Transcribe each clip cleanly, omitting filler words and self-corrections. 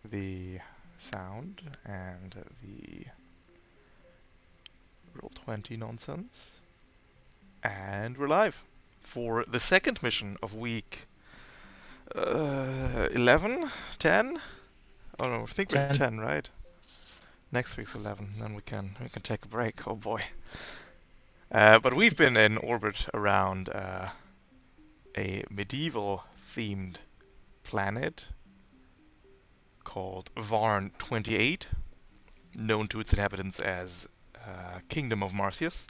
the sound and the Roll20 nonsense. And we're live for the second mission of week 11? 10? Oh no, I think we're 10. 10, right? Next week's 11, then we can take a break. Oh boy. But we've been in orbit around a medieval themed planet called Varn 28, known to its inhabitants as Kingdom of Marcius,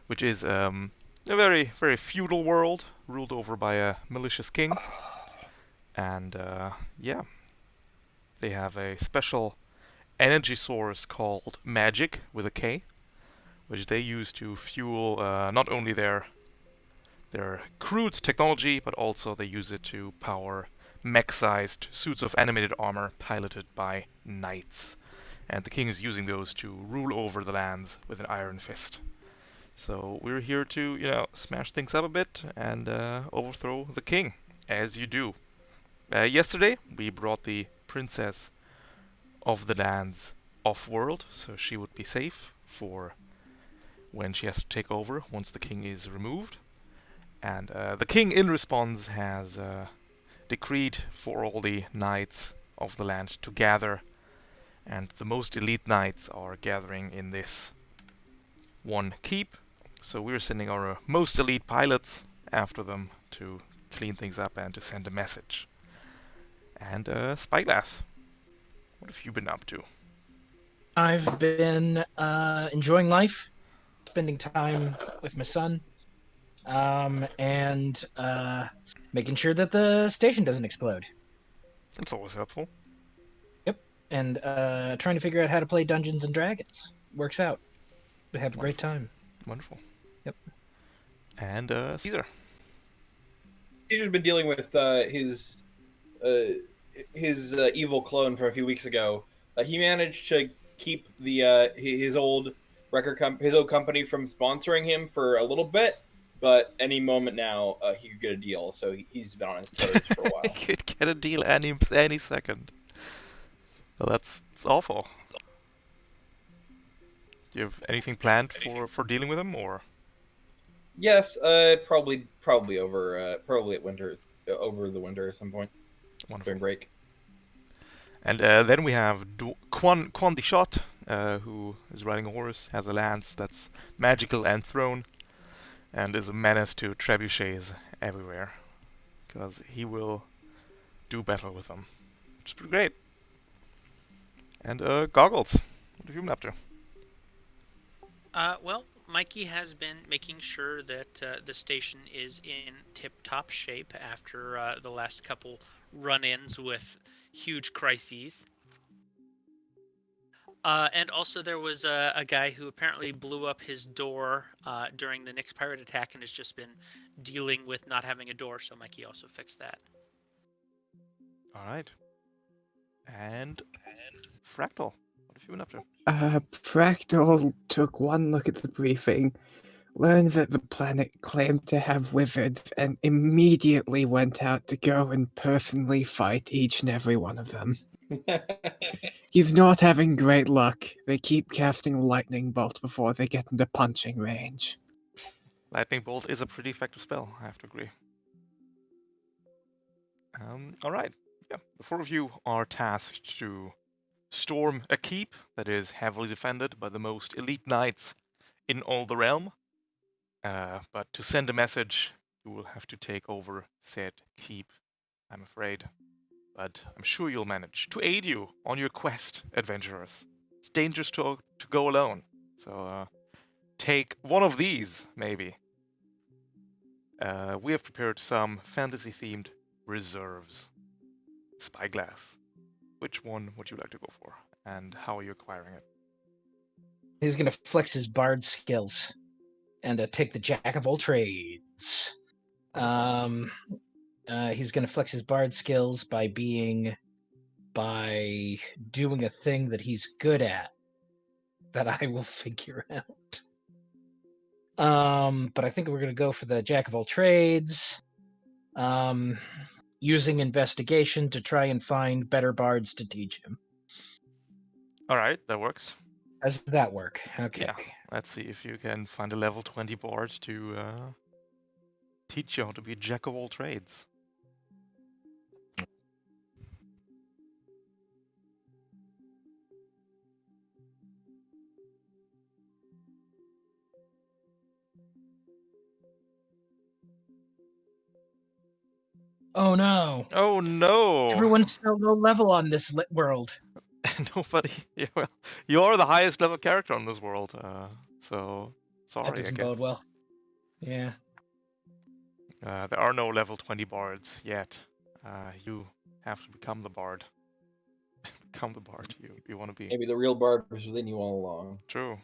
which is a very, very feudal world ruled over by a malicious king. And yeah, they have a special energy source called magic with a K, which they use to fuel not only their crude technology, but also they use it to power mech-sized suits of animated armor piloted by knights. And the king is using those to rule over the lands with an iron fist. So we're here to, smash things up a bit and overthrow the king, as you do. Yesterday, we brought the princess of the lands off-world, so she would be safe for when she has to take over once the king is removed. And the king, in response, has decreed for all the knights of the land to gather, and the most elite knights are gathering in this one keep. So we're sending our most elite pilots after them to clean things up and to send a message. And Spyglass, what have you been up to? I've been enjoying life, spending time with my son, and making sure that the station doesn't explode. It's always helpful. Yep. And trying to figure out how to play Dungeons and Dragons. Works out. We have a great Wonderful. time. Wonderful. Yep. And Caesar. Caesar's been dealing with his evil clone from a few weeks ago. He managed to keep the his old his old company from sponsoring him for a little bit, but any moment now he could get a deal. So he's been on his toes for a while. Could get a deal any second. Well, it's awful. Do you have anything planned for dealing with him, or? Yes, probably probably at winter over the winter at some point. Wonderful. Spring break. And then we have Quan Dishot, who is riding a horse, has a lance that's magical and thrown, and is a menace to trebuchets everywhere, because he will do battle with them, which is pretty great. And Goggles, what have you been up to? Well, Mikey has been making sure that the station is in tip-top shape after the last couple run-ins with huge crises. And also there was a guy who apparently blew up his door during the Nyx pirate attack and has just been dealing with not having a door, so Mikey also fixed that. All right. And Fractal, what have you been up to? Fractal took one look at the briefing, learned that the planet claimed to have wizards, and immediately went out to go and personally fight each and every one of them. He's not having great luck. They keep casting lightning bolt before they get into punching range. Lightning Bolt is a pretty effective spell, I have to agree. All right. Yeah, the four of you are tasked to storm a keep that is heavily defended by the most elite knights in all the realm. But to send a message, you will have to take over said keep, I'm afraid. But I'm sure you'll manage. To aid you on your quest, adventurers. It's dangerous to go alone. So take one of these, maybe. We have prepared some fantasy-themed reserves. Spyglass. Which one would you like to go for? And how are you acquiring it? He's going to flex his bard skills and take the jack of all trades. He's going to flex his bard skills by doing a thing that he's good at that I will figure out. But I think we're going to go for the jack of all trades. using investigation to try and find better bards to teach him. All right, that works. How does that work? Okay. Yeah, let's see if you can find a level 20 bard to teach you how to be a jack of all trades. Oh no! Oh no! Everyone's so low level on this world. Nobody. Yeah, well, you're the highest level character on this world, so sorry. That I doesn't guess. bode well. Yeah. There are no level 20 bards yet. You have to become the bard. Become the bard you want to be. Maybe the real bard was within you all along. True,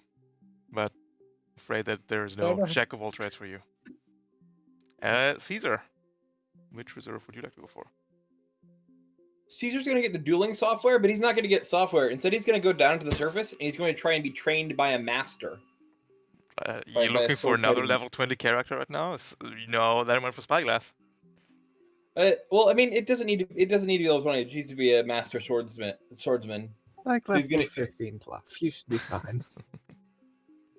but afraid that there's no Whatever. jack of all trades for you. Caesar, which reserve would you like to go for? Caesar's going to get the dueling software, but he's not going to get software. Instead, he's going to go down to the surface, and he's going to try and be trained by a master. You're by a looking for another sword-fighting- level 20 character right now? No, that went for Spyglass. Well, I mean, it doesn't need to be level 20. It needs to be a master swordsman. Like So he's level gonna- 15 plus. You should be fine.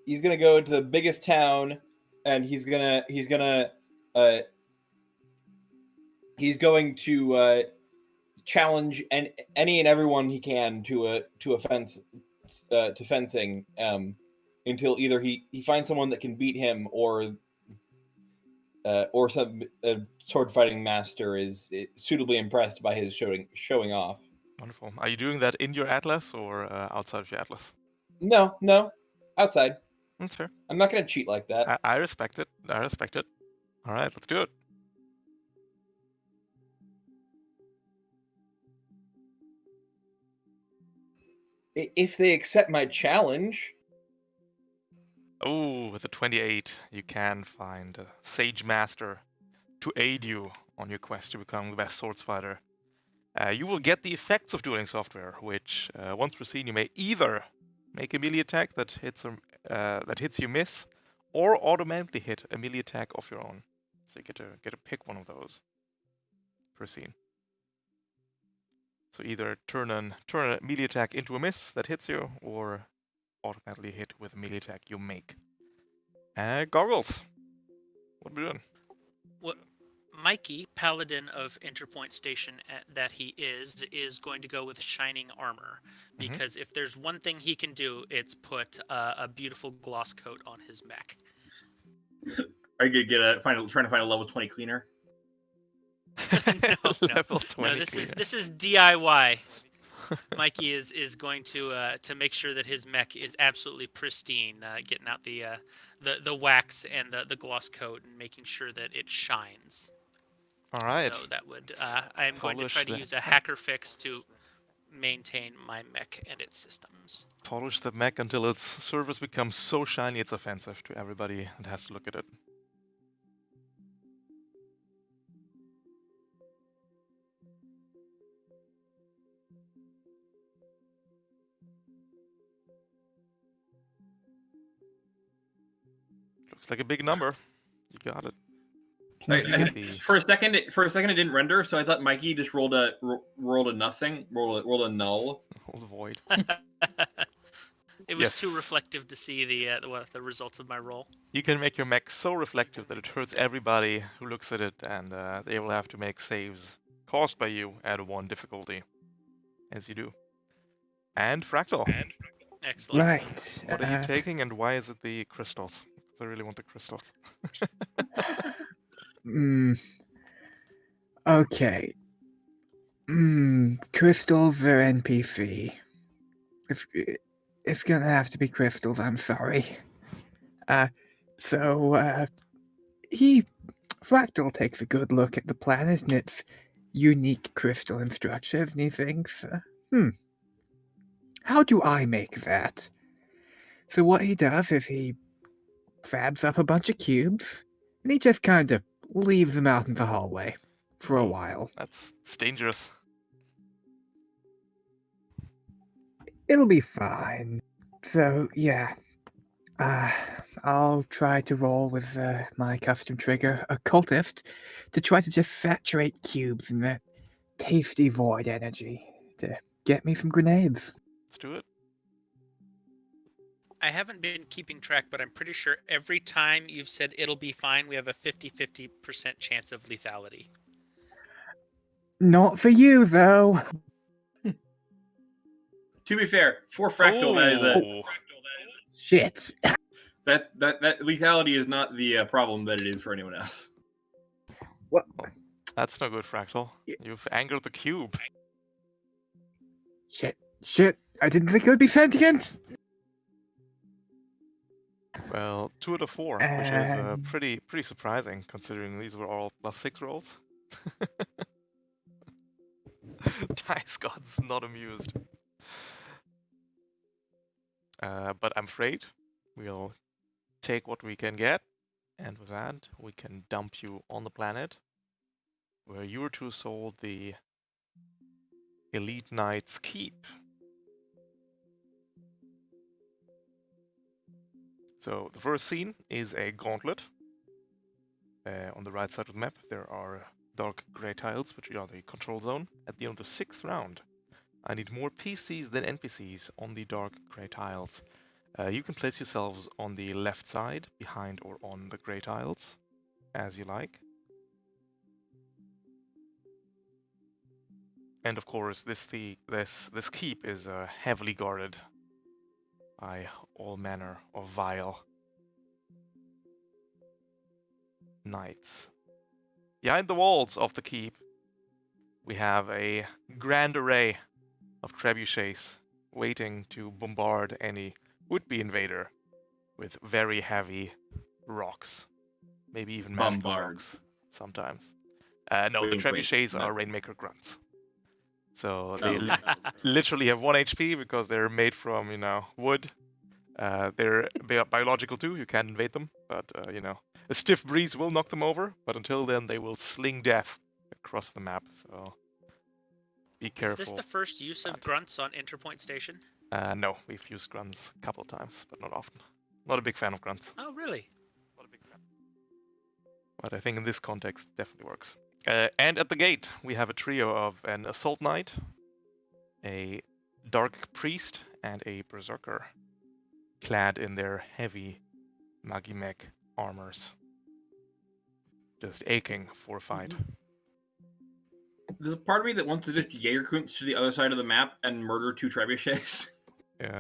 He's going to go to the biggest town, and he's going to challenge any and everyone he can to fencing until either he finds someone that can beat him or some sword fighting master is suitably impressed by his showing off. Wonderful. Are you doing that in your atlas or outside of your atlas? No, outside. That's fair. I'm not going to cheat like that. I respect it. I respect it. All right, let's do it. If they accept my challenge. Oh, with a 28, you can find a Sage Master to aid you on your quest to become the best swords fighter. You will get the effects of dueling software, which, once foreseen, you may either make a melee attack that hits you miss, or automatically hit a melee attack of your own. So you get to pick one of those per scene. So either turn a melee attack into a miss that hits you, or automatically hit with a melee attack you make. Goggles. What are we doing? What Mikey, paladin of Interpoint Station that he is going to go with shining armor, because if there's one thing he can do, it's put a beautiful gloss coat on his mech. Are you trying to find a level 20 cleaner? Level 20 No, this cleaner. is DIY. Mikey is going to make sure that his mech is absolutely pristine, getting out the wax and the gloss coat and making sure that it shines. All right. So that would I am going to Polish try to the use a mech. hacker fix to maintain my mech and its systems. Polish the mech until its surface becomes so shiny it's offensive to everybody that has to look at it. Looks like a big number. You got it. For a second, it didn't render, so I thought Mikey just rolled a nothing, rolled a null. Hold the void. It was Yes. too reflective to see the results of my roll. You can make your mech so reflective that it hurts everybody who looks at it, and they will have to make saves caused by you at 1 difficulty, as you do. And Fractal. Excellent. Right. What are you taking, and why is it the crystals? Because I really want the crystals. Okay. Crystals are NPC. It's gonna have to be crystals, I'm sorry. Fractal takes a good look at the planet and its unique crystalline structures, and he thinks, how do I make that? So what he does is he fabs up a bunch of cubes, and he just kind of leaves them out in the hallway for a while. It's dangerous. It'll be fine. So, yeah. I'll try to roll with my custom trigger, Occultist, to try to just saturate cubes in that tasty void energy to get me some grenades. Let's do it. I haven't been keeping track, but I'm pretty sure every time you've said it'll be fine, we have a 50-50% chance of lethality. Not for you, though. To be fair, for Fractal, that is a Ooh. Shit. that lethality is not the problem that it is for anyone else. What? That's no good, Fractal. You've angered the cube. Shit. I didn't think it would be sentient. Well, 2 out of 4, which is pretty surprising considering these were all +6 rolls. Dice God's not amused. But I'm afraid we'll take what we can get, and with that, we can dump you on the planet where you were to sold the Elite Knight's Keep. So the first scene is a gauntlet. On the right side of the map, there are dark grey tiles, which are the control zone. At the end of the 6th round, I need more PCs than NPCs on the dark grey tiles. You can place yourselves on the left side, behind or on the grey tiles, as you like. And of course, this keep is heavily guarded by all manner of vile knights. Behind the walls of the keep, we have a grand array of trebuchets waiting to bombard any would-be invader with very heavy rocks. Maybe even magical Bombard. rocks sometimes. No, the Wink, wink. trebuchets No. are Rainmaker grunts. So Oh. they literally have 1 HP because they're made from, wood. They're biological too, you can't invade them, but, a stiff breeze will knock them over, but until then they will sling death across the map, so be careful. Is this the first use of grunts on Interpoint Station? No, we've used grunts a couple of times, but not often. Not a big fan of grunts. Oh, really? Not a big fan. But I think in this context, definitely works. And at the gate, we have a trio of an Assault Knight, a Dark Priest, and a Berserker, clad in their heavy Magimech armors. Just aching for a fight. There's a part of me that wants to just Jaegerkunst to the other side of the map and murder 2 trebuchets.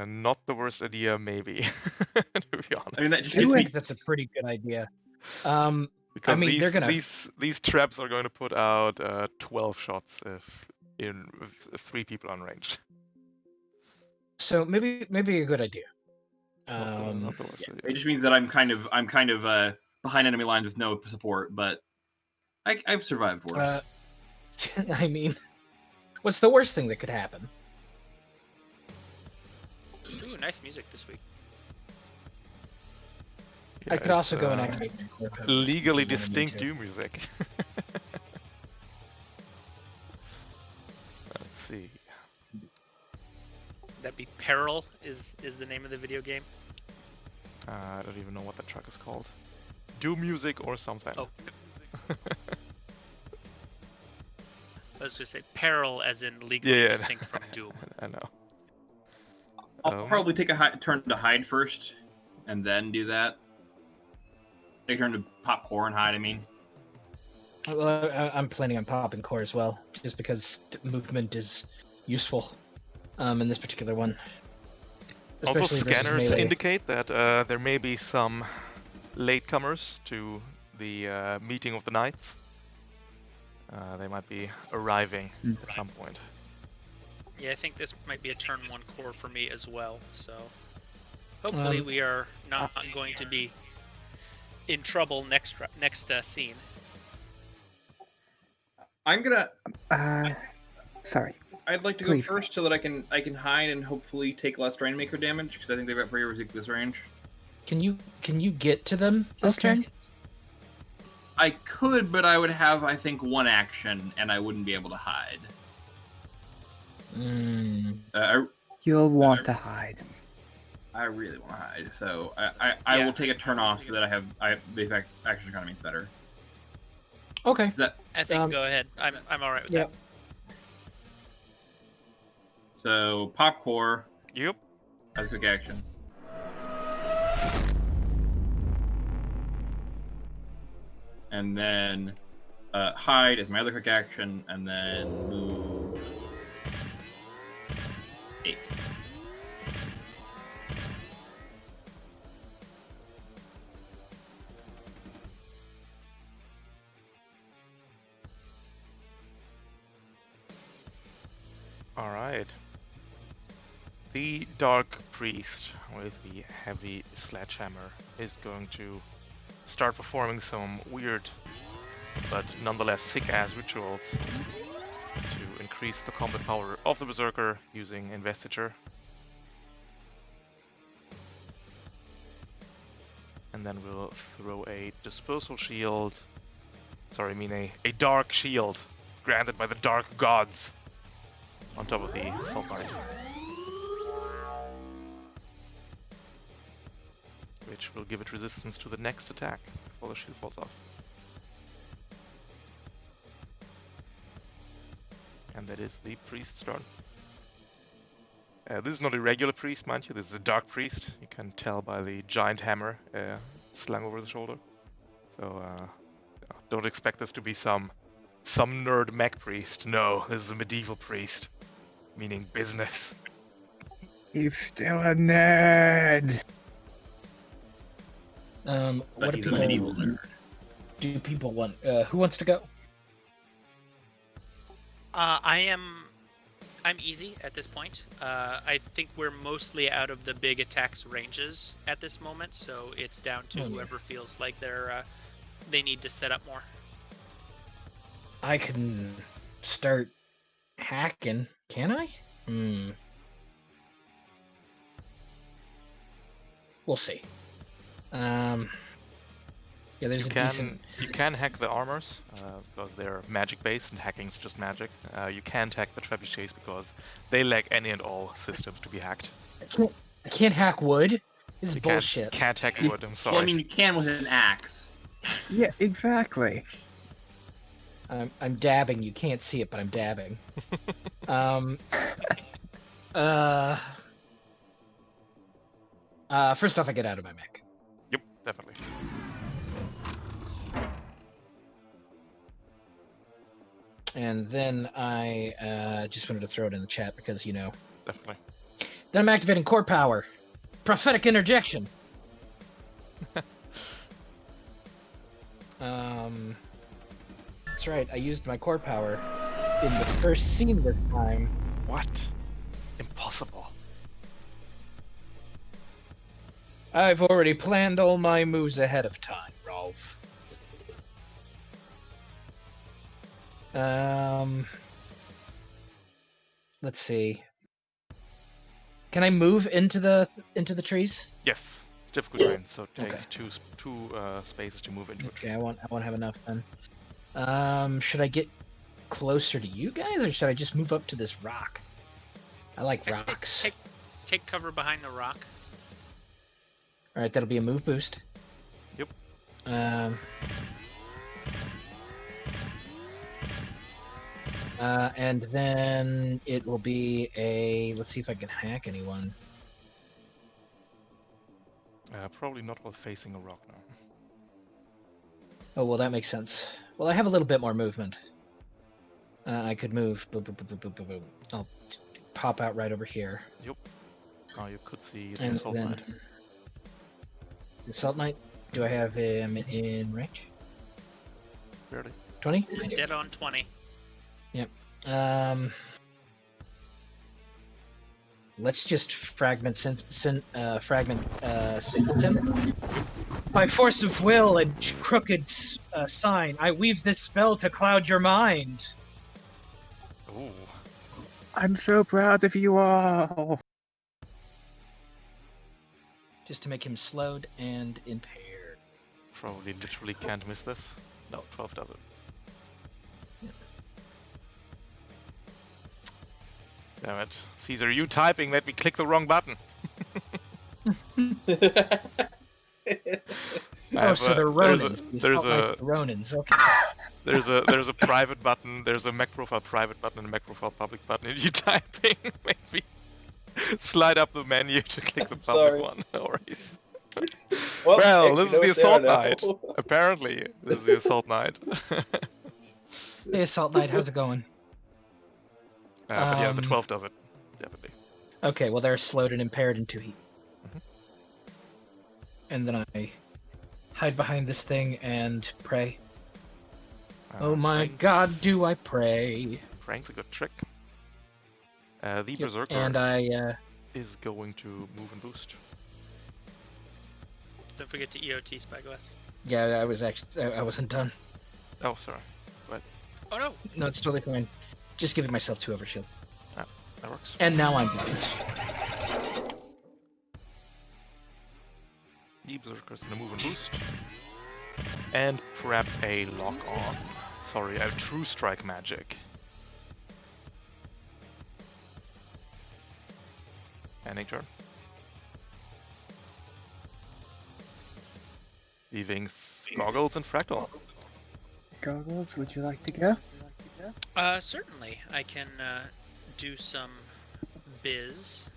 Not the worst idea, maybe, to be honest. I mean, that just I gets me. think that's a pretty good idea. Because I mean, they're gonna- these traps are going to put out 12 shots if 3 people are unranged. So maybe a good idea. Not the worst idea. It just means that I'm kind of behind enemy lines with no support, but I've survived worse. I mean, what's the worst thing that could happen? Ooh, nice music this week. I could also it's, go and activate my core code. legally if you wanted me distinct to. Doom music. Let's see. That be Peril is the name of the video game. I don't even know what that track is called. Doom music or something. Oh. I was gonna say Peril as in legally Yeah. distinct from Doom. I know. I'll probably take a turn to hide first, and then do that. Take a turn to pop core and hide. I mean, Well, I'm planning on popping core as well, just because movement is useful in this particular one. Also, Especially versus scanners melee. indicate that there may be some latecomers to the meeting of the knights. They might be arriving at some point. Yeah, I think this might be a turn 1 core for me as well. So hopefully we are not going to be in trouble next scene. I'm gonna. Sorry. I'd like to Please. go first so that I can hide and hopefully take less Rainmaker damage because I think they've got pretty ridiculous range. Can you get to them this Okay. turn? I could, but I would have, I think, 1 action, and I wouldn't be able to hide. Mm, I You'll want to hide. I really want to hide, so I Yeah. will take a turn off so that the effect action economy is better. Okay. Is that I think Um, go ahead. I'm all right with Yep. that. so? Pop core Yep. as a quick action. And then hide is my other quick action, and then move 8. Alright. The Dark Priest with the heavy sledgehammer is going to start performing some weird but nonetheless sick-ass rituals to increase the combat power of the Berserker using Investiture. And then we'll throw a dispersal shield. Sorry, I mean a dark shield granted by the dark gods on top of the Assault Knight. Which will give it resistance to the next attack before the shield falls off. And that is the priest's turn. This is not a regular priest, mind you. This is a dark priest. You can tell by the giant hammer slung over the shoulder. So don't expect this to be some nerd mech priest. No, this is a medieval priest, meaning business. He's still a nerd. But What he's do a medieval people nerd. do? People want? Who wants to go? I'm easy at this point. I think we're mostly out of the big attacks ranges at this moment, so it's down to Oh, yeah. whoever feels like they need to set up more. I can start hacking. Can I? We'll see. Yeah, there's You a decent. can hack the armors because they're magic based and hacking's just magic. You can't hack the trebuchets because they lack any and all systems to be hacked. I can't hack wood. This is You bullshit. can't hack wood. I'm sorry. Well, I mean, you can with an axe. Yeah, exactly. I'm dabbing. You can't see it, but I'm dabbing. First off, I get out of my mech. Yep, definitely. And then I just wanted to throw it in the chat because, you know. Definitely. Then I'm activating core power. Prophetic interjection. That's right. I used my core power in the first scene this time. What? Impossible. I've already planned all my moves ahead of time, Rolf. Let's see. Can I move into the trees? Yes, it's difficult terrain, so it takes Okay. two spaces to move into it. Okay, I won't have enough then. Should I get closer to you guys, or should I just move up to this rock? I like I say rocks. take cover behind the rock. All right, that'll be a move boost. Yep. And then it will be a. Let's see if I can hack anyone. Probably not while facing a rock now. Oh well, that makes sense. Well, I have a little bit more movement. I could move. Boom, boom, boom, boom, boom, boom, boom. I'll pop out right over here. Yep. Oh, you could see the And Assault then Knight. the Assault Knight. Do I have him in range? Barely. 20? He's dead on 20. Let's just fragment Singleton. By force of will and crooked sign, I weave this spell to cloud your mind. Ooh. I'm so proud of you all. Just to make him slowed and impaired. Probably literally can't miss this. No, 12 does it. Damn it. Caesar, you typing? Let me click the wrong button. Oh, so they're Ronins. The there's Assault Knight a Ronins. Okay. there's a private button. There's a Mac profile private button and a Mac profile public button. And you typing maybe slide up the menu to click the public sorry. one. No worries. Well, Nick, this you is know the what they are Assault now. Knight. Apparently, this is the Assault Knight. Hey, Assault Knight, how's it going? But yeah, the Um, 12 does it. Definitely. Okay, well, they're slowed and impaired in 2 heat. Mhm. And then I hide behind this thing and pray. Oh my Praying's- god, do I pray? Praying's a good trick. The Yep, Berserker and I, is going to move and boost. Don't forget to EOT Spyglass. yeah, I was actually, I wasn't done. Oh, sorry. Oh no! No, it's totally fine. Just giving myself 2 overshield. That works. And now I'm done. The Berserker's gonna move and boost. And prep a lock on. Sorry, a true strike magic. Ending turn. Leaving Goggles and Fractal. Goggles, would you like to go? Certainly. I can do some biz.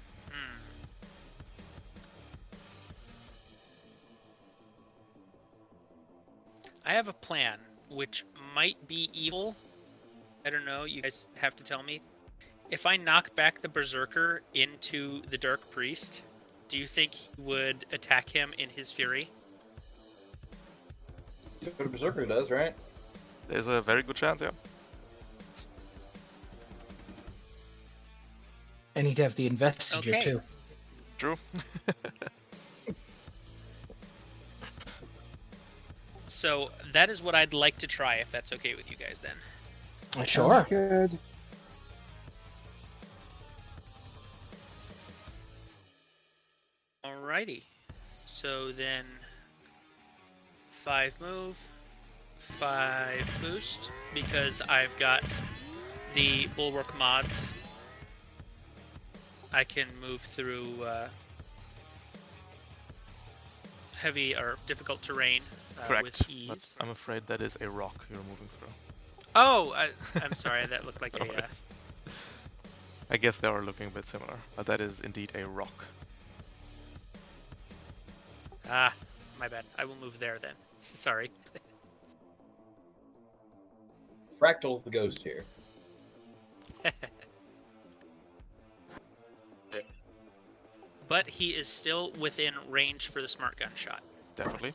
I have a plan, which might be evil. I don't know. You guys have to tell me. If I knock back the Berserker into the Dark Priest, do you think he would attack him in his fury? That's what a Berserker does, right? There's a very good chance, yeah. I need to have the investiture Okay. too. True. So that is what I'd like to try, if that's okay with you guys then. Sure. Sounds good. Alrighty. So then 5 move, 5 boost, because I've got the Bulwark mods. I can move through heavy or difficult terrain Correct. with But ease. I'm afraid that is a rock you're moving through. Oh, I'm sorry, that looked like No a... worries. I guess they are looking a bit similar, but that is indeed a rock. My bad. I will move there then. Sorry. Fractal's the ghost here. But he is still within range for the smart gun shot. Definitely.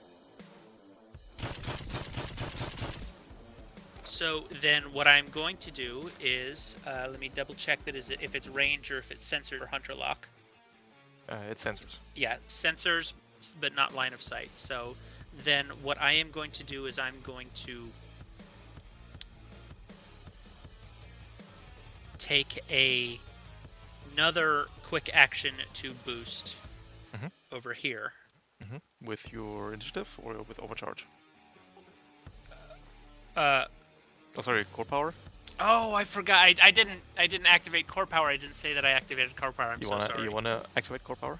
So then what I'm going to do is, let me double check that if it's range or if it's sensor or hunter lock. It's sensors. Yeah, sensors, but not line of sight. So then what I am going to do is I'm going to take another quick action to boost over here. With your initiative or with overcharge? Oh, sorry, core power? Oh, I forgot. I didn't activate core power. I didn't say that I activated core power. I'm so sorry. You wanna activate core power?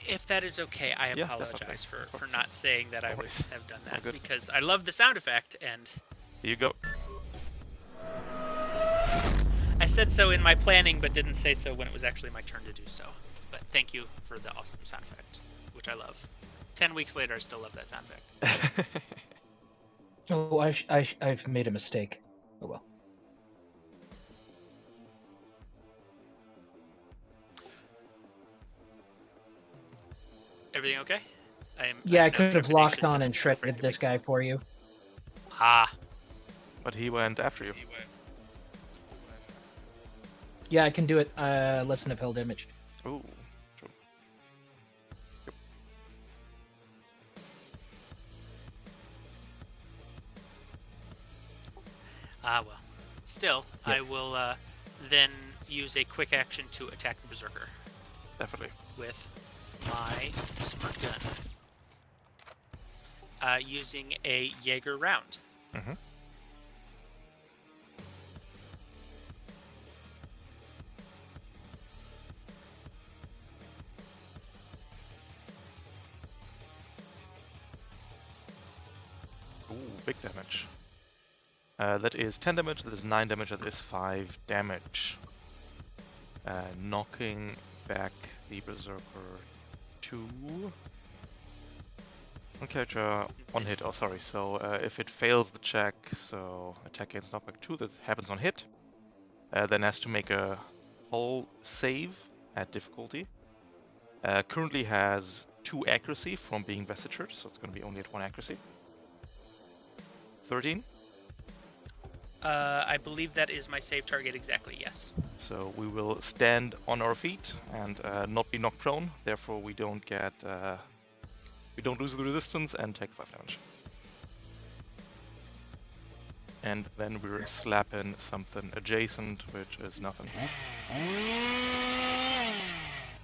If that is okay, I Yeah, apologize definitely. for not saying that I would worries. have done all that good. because I love the sound effect and Here you go. I said so in my planning but didn't say so when it was actually my turn to do so. But thank you for the awesome sound effect, which I love. 10 weeks later, I still love that sound effect. Oh, I've made a mistake. Oh well. Everything okay? Yeah, I know could have locked trepidatious on and afraid shredded to this be- guy for you. Ah, But he went after you. Yeah, I can do it. Lesson of hell damage. Ooh, true. well. Still, Yeah. I will then use a quick action to attack the Berserker Definitely. with my smart gun. Using a Jaeger round. Mhm. big damage. That is 10 damage, that is 9 damage, that is 5 damage. Knocking back the Berserker 2. One character, one hit, oh sorry, so if it fails the check, so attack against knockback 2, that happens on hit, then has to make a whole save at difficulty. Currently has 2 accuracy from being Vesitured, so it's going to be only at 1 accuracy. 13. I believe that is my save target exactly, yes. So we will stand on our feet and not be knocked prone, therefore we don't get... we don't lose the resistance and take 5 damage. And then we're slapping something adjacent, which is nothing.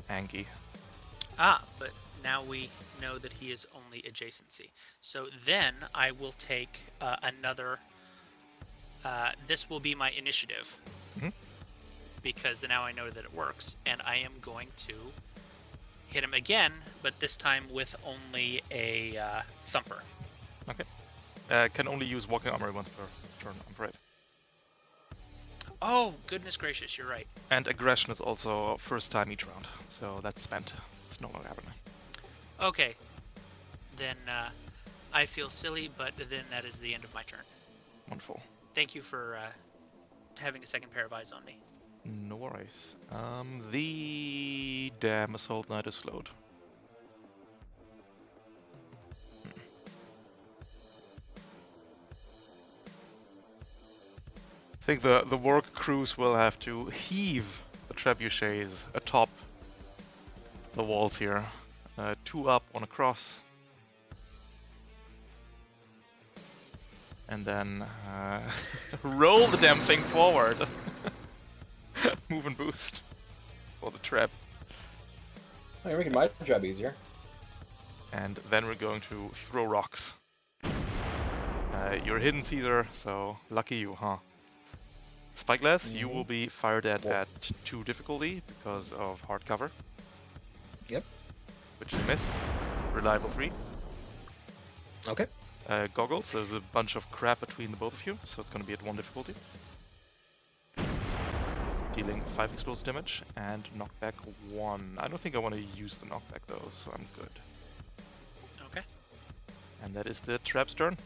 Angie. Ah, but now we know that he is only adjacency. So then I will take another... this will be my initiative. Mhm. Because now I know that it works. And I am going to hit him again, but this time with only a thumper. Okay. Can only use walking armor once per turn, I'm afraid. Oh, goodness gracious, you're right. And aggression is also first time each round, so that's spent. It's no longer happening. Okay. Then I feel silly, but then that is the end of my turn. Wonderful. Thank you for having a second pair of eyes on me. No worries. The damn Assault Knight is slowed. I think the work crews will have to heave the trebuchets atop the walls here. 2 up, 1 across. And then roll the damn thing forward. Move and boost for the trap. Oh, you're making my job easier. And then we're going to throw rocks. You're hidden, Caesar, so lucky you, huh? Spyglass, you will be fired at 2 difficulty because of hard cover. Yep. Which is a miss. Reliable 3. Okay. Goggles, there's a bunch of crap between the both of you, so it's going to be at 1 difficulty. Dealing 5 explosive damage and knockback 1. I don't think I want to use the knockback though, so I'm good. Okay. And that is the trap's turn.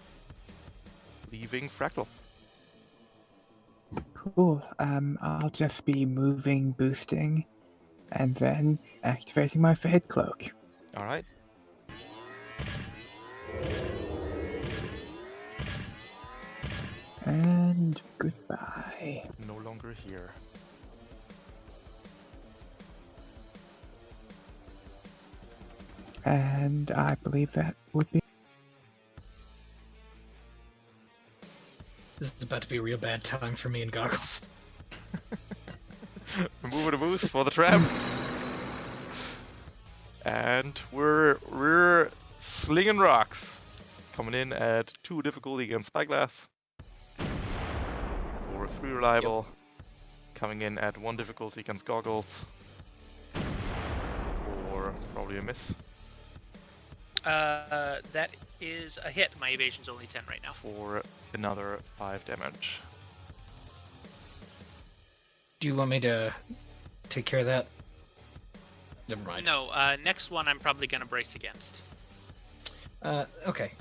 Leaving Fractal. Cool. I'll just be moving, boosting, and then activating my Fade Cloak. Alright. And goodbye. No longer here. And I believe that would be... This is about to be a real bad time for me and Goggles. Remove a boost for the trap. And we're slinging rocks. Coming in at 2 difficulty against Spyglass. For 3 reliable. Coming in at 1 difficulty against Goggles. For probably a miss. That is a hit. My evasion's only 10 right now. For another 5 damage. Do you want me to take care of that? Never mind. No, next one I'm probably going to brace against. Okay.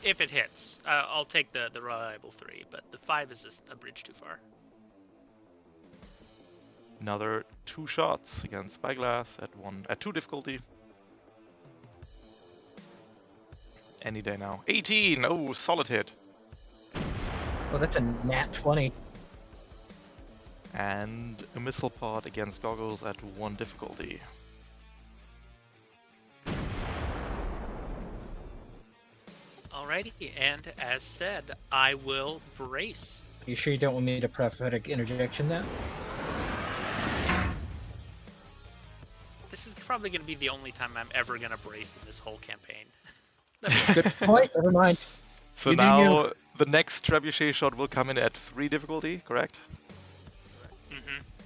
If it hits. I'll take the reliable 3, but the 5 is just a bridge too far. Another 2 shots against Spyglass at 2 difficulty. Any day now. 18! Oh, solid hit. Well, that's a nat 20. And a missile pod against Goggles at 1 difficulty. Alrighty, and as said, I will brace. You sure you don't want me to prophetic interjection that? This is probably going to be the only time I'm ever going to brace in this whole campaign. Good point. Never mind. So You do now you. the next trebuchet shot will come in at 3 difficulty, correct?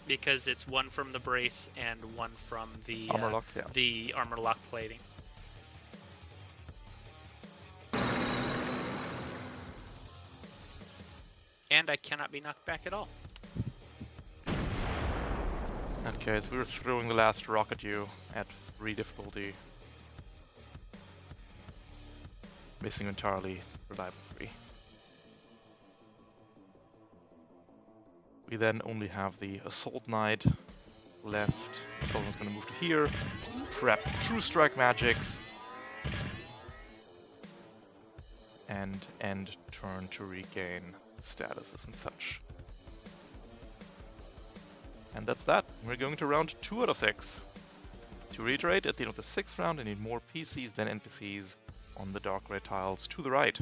Because it's 1 from the brace and 1 from the Armor lock, yeah. the armor lock plating. and I cannot be knocked back at all. Okay, so we're throwing the last rock at you at 3 difficulty. Missing entirely, reliable 3. We then only have the Assault Knight left. Someone's gonna move to here, prep True Strike magics, and end turn to regain statuses and such. And that's that. We're going to round 2 out of 6. To reiterate, at the end of the 6th round, I need more PCs than NPCs on the dark red tiles to the right.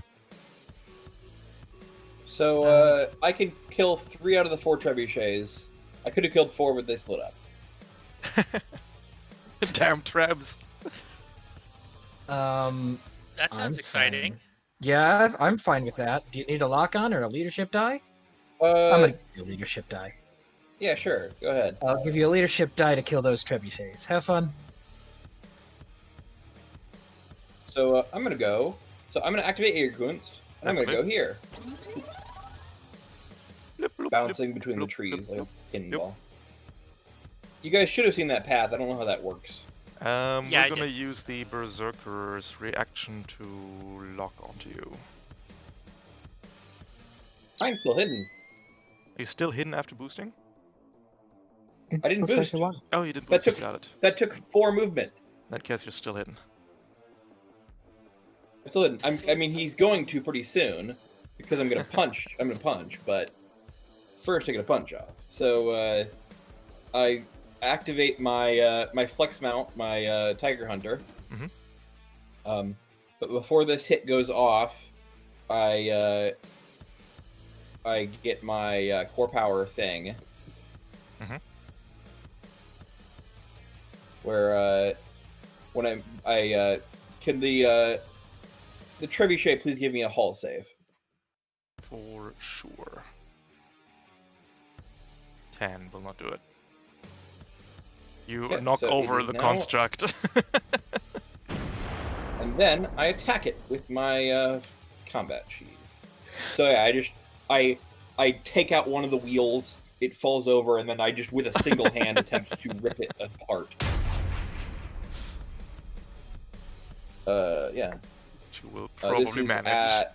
So I can kill 3 out of the 4 trebuchets. I could have killed 4, but they split up. Damn trebs! That sounds I'm exciting. fine. Yeah, I'm fine with that. Do you need a lock on or a leadership die? I'm Uh, gonna give you a leadership die. yeah, sure. Go ahead. I'll give you a leadership die to kill those trebuchets. Have fun. So I'm gonna go. So I'm gonna activate Earkunst, and I'm gonna go here, Blip, bloop, bouncing blip, between the bloop, trees bloop, like a bloop. pinball. You guys should have seen that path. I don't know how that works. Yeah, we're I gonna did. use the Berserker's reaction to lock onto you. I'm still hidden. Are you still hidden after boosting? I didn't Looks like boost. it was. Oh, you didn't That boost, took- got it. That took 4 movement. In that case, you're still hidden. I'm still hidden. I mean, he's going to pretty soon because I'm gonna punch. I'm gonna punch, but first I get a punch off. So I activate my my flex mount, my Tiger Hunter. Mhm. But before this hit goes off, I get my core power thing. Mhm. Where when I can the trebuchet please give me a hull save. For sure. 10 will not do it. You Yeah, knock so it over is the now- construct. And then I attack it with my combat sheath. So yeah, I take out one of the wheels, it falls over, and then I just with a single hand attempt to rip it apart. Yeah. You will This probably is manage.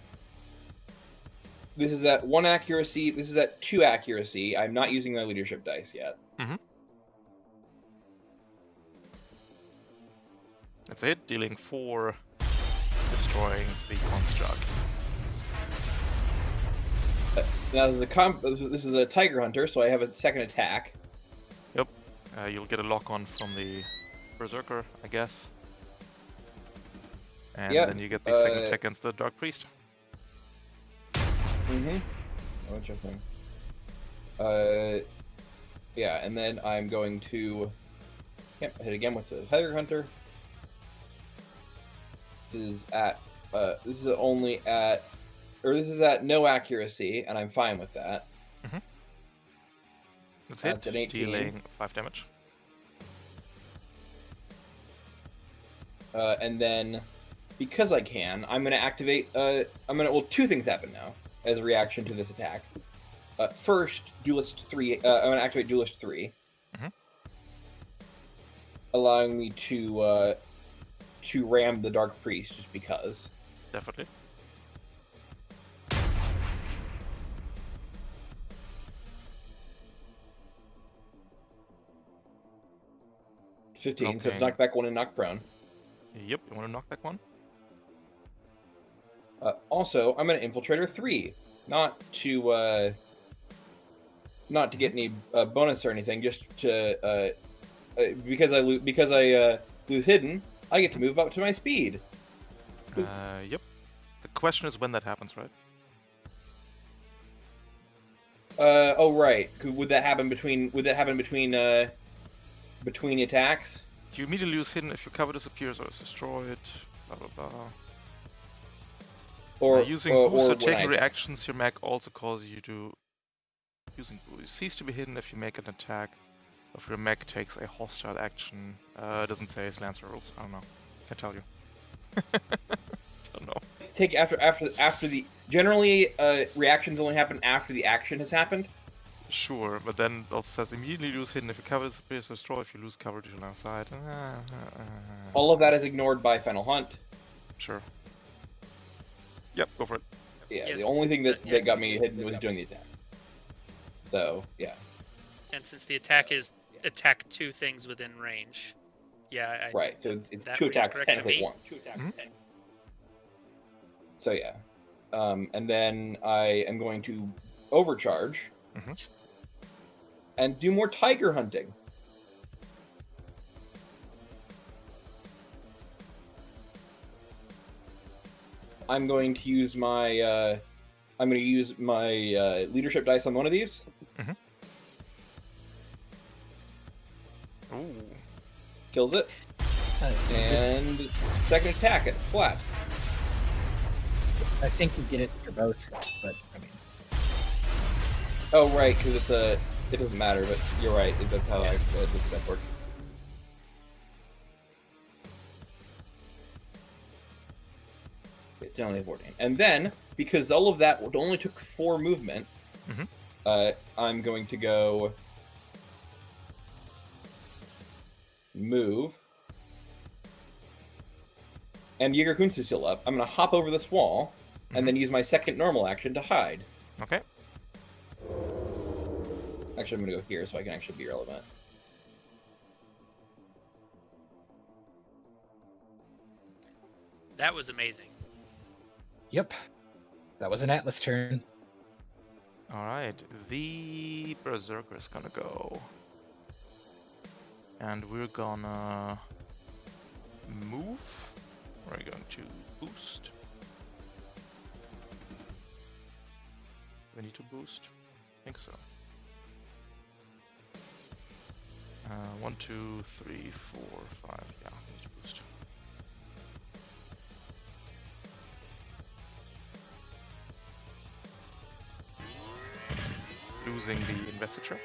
This is at 1 accuracy. This is at 2 accuracy. I'm not using my leadership dice yet. That's it, dealing 4, destroying the construct. Now this is a Tiger Hunter, so I have a second attack. Yep. You'll get a lock on from the Berserker, I guess. And Yeah, then you get the second attack against the Dark Priest. Mm-hmm. Oh, jumping. Yeah, and then I'm going to hit again with the Tiger Hunter. This is at this is only at this is at no accuracy, and I'm fine with that. That's That's it, an 18. dealing 5 damage. And then because I can, I'm gonna activate well, 2 things happen now as a reaction to this attack. First, Duelist 3 I'm gonna activate Duelist 3. Allowing me to ram the Dark Priest just because. Definitely. So it's Okay. knock back 1 and knock prone. Yep, you want to knock back 1? Also, I'm gonna Infiltrator 3, not to get any bonus or anything, just to because I lose hidden, I get to move up to my speed. Yep. The question is when that happens, right? Oh right. Would that happen between between attacks? You immediately lose hidden if your cover disappears or is destroyed. Blah blah blah. Or Using boost or when taking I- reactions, your mech also causes you to cease to be hidden if you make an attack. Or if your mech takes a hostile action. It doesn't say it's Lancer rules. I don't know. Can't tell you. Don't know. take after the generally reactions only happen after the action has happened. Sure, but then it also says immediately lose hidden if your cover disappears, destroy if you lose cover to your side. All of that is ignored by Final Hunt. Sure. Yep, go for it. Yeah, Yes, the only it's thing the- that got me hidden was doing the attack. So yeah. And since the attack is attack 2 things within range, yeah, I Right, so think it's that 2 reads attacks, correct to technically me. 1. Mhm. So yeah. And then I am going to overcharge Mhm. and do more tiger hunting. I'm going to use my leadership dice on one of these. Ooh. Kills it. And second attack at flat. I think you get it for both, but I mean, Oh right, because it doesn't matter, but you're right. That's how that works. It's only 14. And then, because all of that only took 4 movement, Mhm. I'm going to go move. And Jaeger Kunst is still up. I'm going to hop over this wall, and then use my second normal action to hide. Okay. Actually, I'm going to go here so I can actually be relevant. That was amazing. yep. That was an Atlas turn. Alright, the Berserker is gonna go. And we're gonna move. We're going to boost. We need to boost? I think so. 1, 2, 3, 4, 5. Yeah, we need to boost. Losing the investiture.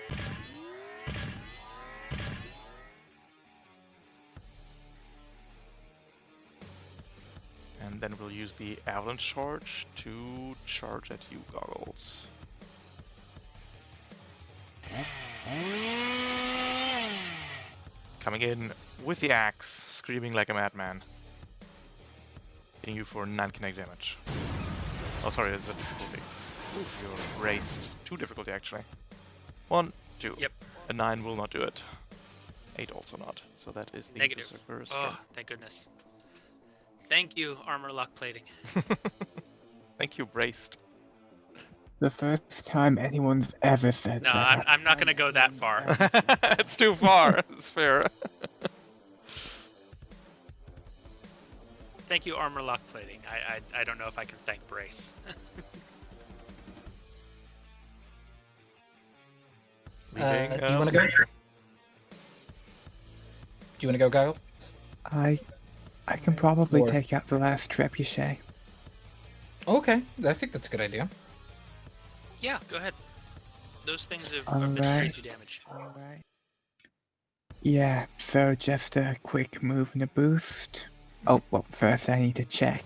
And then we'll use the avalanche charge to charge at you, Goggles. Coming in with the axe, screaming like a madman. Hitting you for 9 kinetic damage. Oh, sorry, it's a difficulty. You're braced. 2 difficulty, actually. 1, 2. Yep. A 9 will not do it. 8 also not. So that is the Negative. Berserker's Oh, thank goodness. Thank you, armor lock plating. turn. Thank you, braced. The first time anyone's ever said No, that. I'm not gonna go that far. It's too far. It's fair. Thank you, armor lock plating. I don't know if I can thank brace. Leaving, do you wanna go? sure. Do you want to go, Guile? I can probably Or- take out the last trebuchet. Okay, I think that's a good idea. Yeah, go ahead. Those things have been Alright. crazy damage. Alright. Yeah, so just a quick move and a boost. Oh, well, first I need to check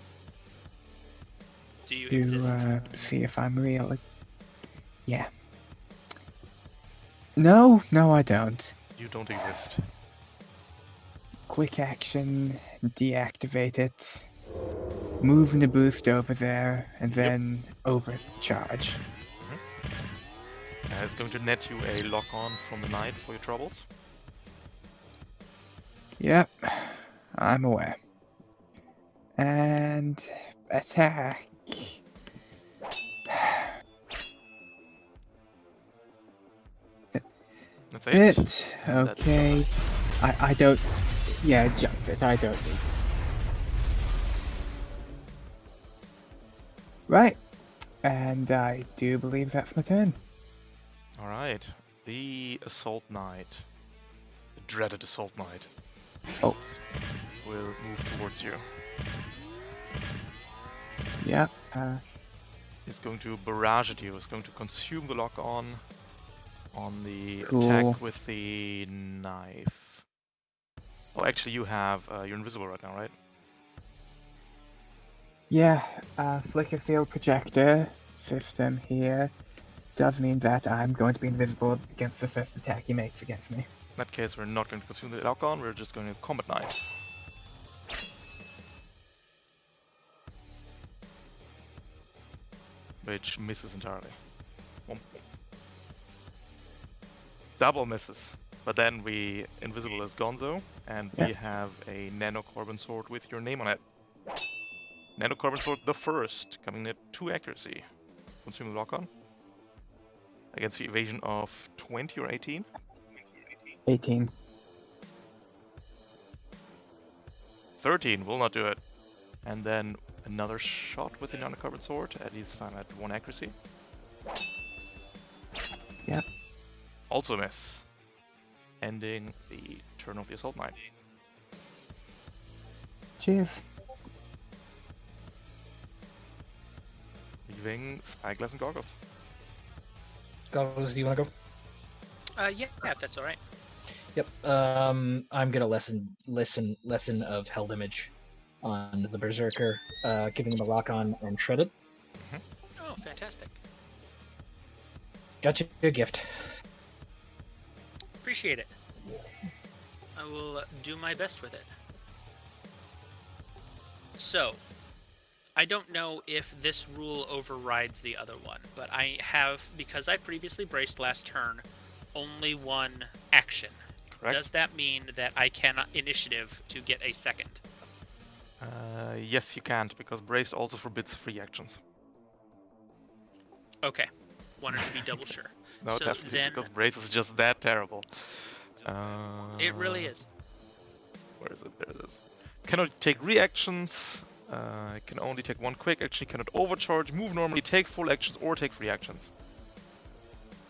Do you to exist? see if I'm real. Yeah. No, I don't. You don't exist. Quick action, deactivate it, move and a boost over there, and then overcharge. It's going to net you a lock-on from the knight for your troubles. Yep, I'm aware. And attack. That's 8. Hit. Okay. I don't. Yeah, jumps it. I don't need. Right. And I do believe that's my turn. Alright. The Assault Knight, the dreaded Assault Knight, Oh, will move towards you. yeah. He's going to barrage at you. He's going to consume the lock-on on the Cool. attack with the knife. Oh, actually, you have you're invisible right now, right? Yeah, flicker field projector system here does mean that I'm going to be invisible against the first attack he makes against me. In that case, we're not going to consume the lock-on, we're just going to combat knife. Which misses entirely. Womp. Double misses. But then we invisible as Gonzo, and we have a nanocarbon sword with your name on it. Nanocarbon sword the first, coming at 2 accuracy. Consume the lock-on. Against the evasion of 20 or 18. 18. 13 will not do it. And then another shot with the nanocarbon sword, at least time at 1 accuracy. Yep. Also miss. Ending the turn of the Assault Knight. Cheers. Leaving Spyglass and Goggles. Goggles, do you want to go? Yeah, if that's all right. Yep. I'm gonna lesson of Held Image on the Berserker, giving him a lock on and shredded. Oh, fantastic. Got you a gift. Appreciate it. I will do my best with it. So, I don't know if this rule overrides the other one, but I have, because I previously braced last turn, only 1 action. Correct. Does that mean that I cannot initiative to get a second? Yes, you can't, because Brace also forbids free actions. Okay. Wanted to be double sure. No, So definitely, then, because Brace is just that terrible. it really is. Where is it? There it is. Cannot take reactions. Can only take 1 quick action. Cannot overcharge, move normally, take full actions, or take free actions.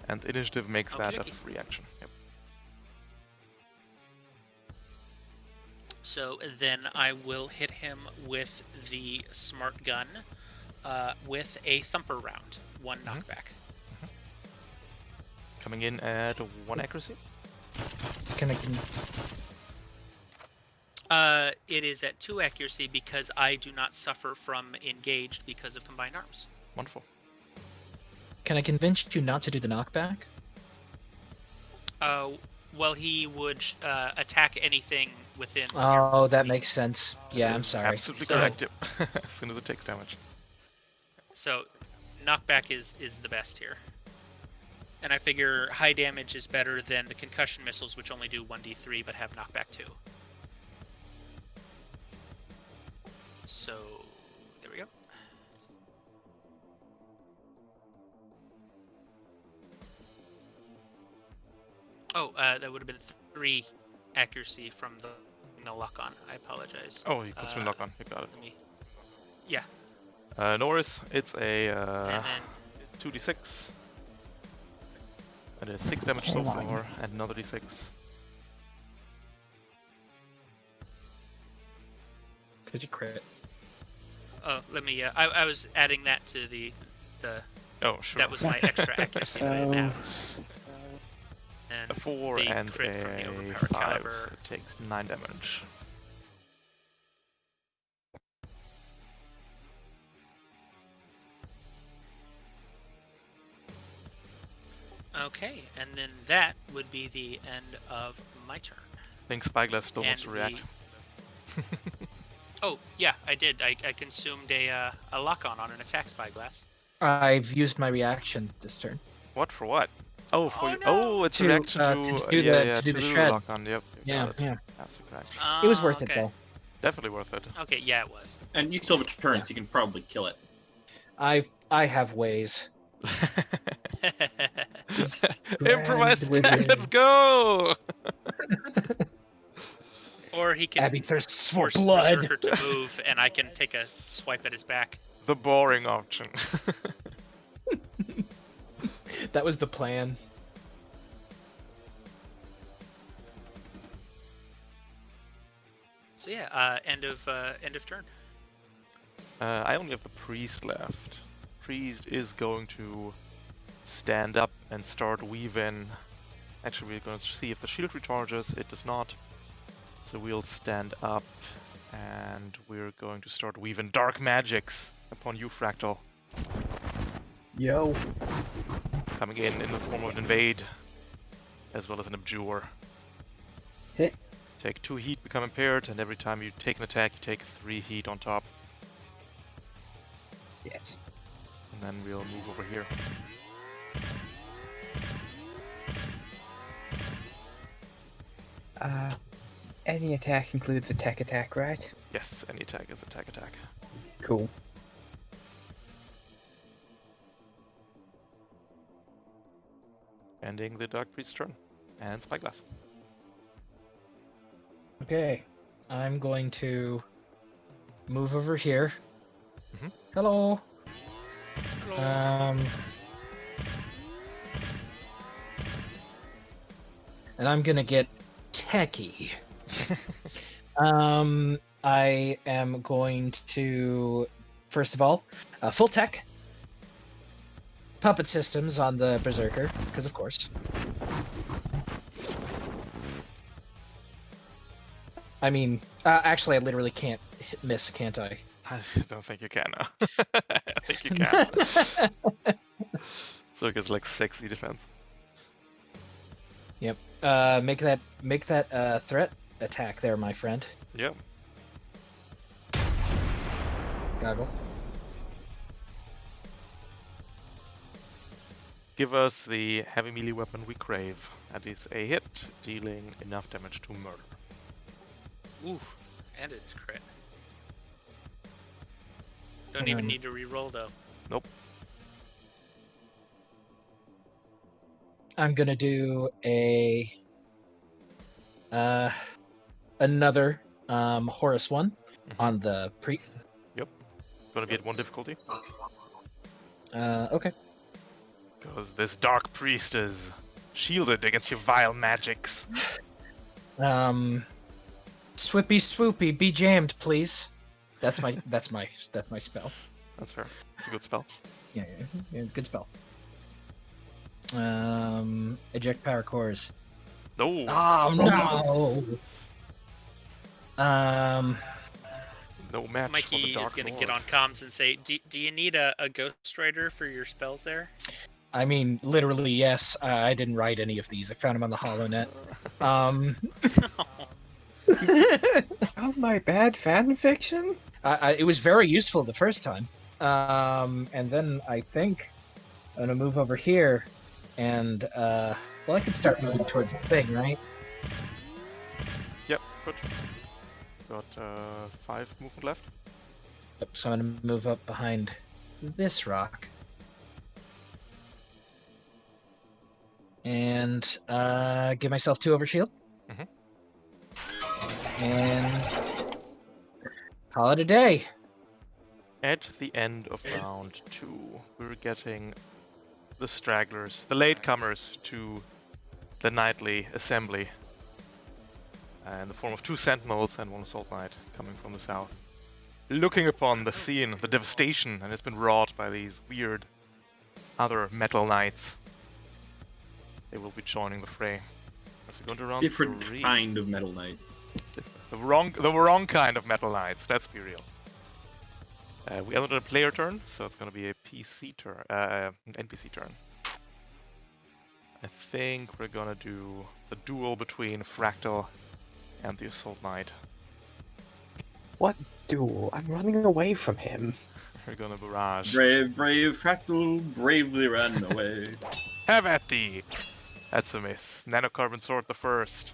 And initiative makes that a Okey-dokey. free action. Yep. So then I will hit him with the smart gun with a thumper round. 1 knockback. Coming in at 1 accuracy. Can It is at 2 accuracy because I do not suffer from engaged because of combined arms. Wonderful. I convince you not to do the knockback? Well, he would attack anything within. Oh, that makes sense. Yeah, I'm Is sorry. Absolutely So- correct. Yep. As soon as it takes damage. So, knockback is the best here. And I figure high damage is better than the concussion missiles, which only do 1d3 but have knockback 2. So, there we go. Oh, that would have been 3 accuracy from the lock-on. I apologize. Oh, you consume lock on. You got it. Let me... Yeah, No worries. It's a and then 2d6. And it's 6 damage so Hang on. far, and another d6. Could you crit? oh, let me. I was adding that to the. Oh, sure. That was my extra accuracy right now. And a 4 the and crit from the a overpowered 5. caliber. So it takes 9 damage. Okay, and then that would be the end of my turn. I think Spyglass still wants to And react. Oh, yeah, I did. I consumed a lock-on on an attack spyglass. I've used my reaction this turn. What for what? Oh, for Oh, you. no. Oh, it's a To, reaction to to do yeah, the- yeah, to do to the do shred. lock on. Yep. you Yeah, got it. yeah. Absolutely correct. It was worth okay. it though. Definitely worth it. Okay, yeah, it was. And you still have a turn, so you can probably kill it. I have ways. Improvise Grand attack. wizard. Let's go. Or he can Abby thirsts for force blood. Berserker to move, and I can take a swipe at his back. The boring option. That was the plan. So yeah, end of turn. I only have the priest left. Priest is going to stand up and start weaving. Actually, we're going to see if the shield recharges. It does not. So we'll stand up And we're going to start weaving dark magics upon you, Fractal. Yo. Coming in the form of an invade, as well as an abjure. Hit. Take 2 heat, become impaired, and every time you take an attack, you take 3 heat on top. Yes. And then we'll move over here. Any attack includes a tech attack, right? Yes, any attack is attack. Cool. Ending the Dark Priest's turn. And Spyglass. Okay, I'm going to move over here. Mhm. Hello. Hello. And I'm gonna get techie. I am going to, first of all, full tech puppet systems on the Berserker, because of course. I mean, actually, I literally can't miss, can't I? I don't think you can now. I think you can. So it gets like 60 defense. Yep. Make that threat attack there, my friend. Yep. Goggle. Give us the heavy melee weapon we crave. That is a hit, dealing enough damage to murder. Oof. And it's crit. Don't even need to re-roll though. Nope. I'm gonna do another Horus one on the priest. Gonna be at 1 difficulty. Okay. Because this dark priest is shielded against your vile magics. Swippy swoopy, be jammed, please. That's my spell. That's fair. It's a good spell. Yeah, good spell. Eject power cores. No! Oh no! No match for Mikey the dark is going to lord. get on comms and say, do you need a Ghost Rider for your spells there? I mean, literally, yes. I didn't write any of these. I found them on the HoloNet. Oh, my bad fan fiction? It was very useful the first time. And then I think I'm gonna move over here, and well, I could start moving towards the thing, right? Yep, good. Got 5 movement left. Yep, so I'm gonna move up behind this rock. And give myself 2 overshield. Mhm. And call it a day. At the end of round 2, we're getting the stragglers, the latecomers to the nightly assembly. In the form of 2 sentinels and 1 assault knight coming from the south. Looking upon the scene, the devastation that has been wrought by these weird other metal knights. They will be joining the fray. As we go into round Different 3. kind of metal knights. The wrong kind of metal knights, let's be real. We entered a player turn, so it's going to be a PC turn, an NPC turn. I think we're going to do the duel between Fractal and the Assault Knight. What duel? I'm running away from him. We're going to barrage. Brave Fractal bravely ran away. Have at thee! That's a miss. Nanocarbon Sword the first.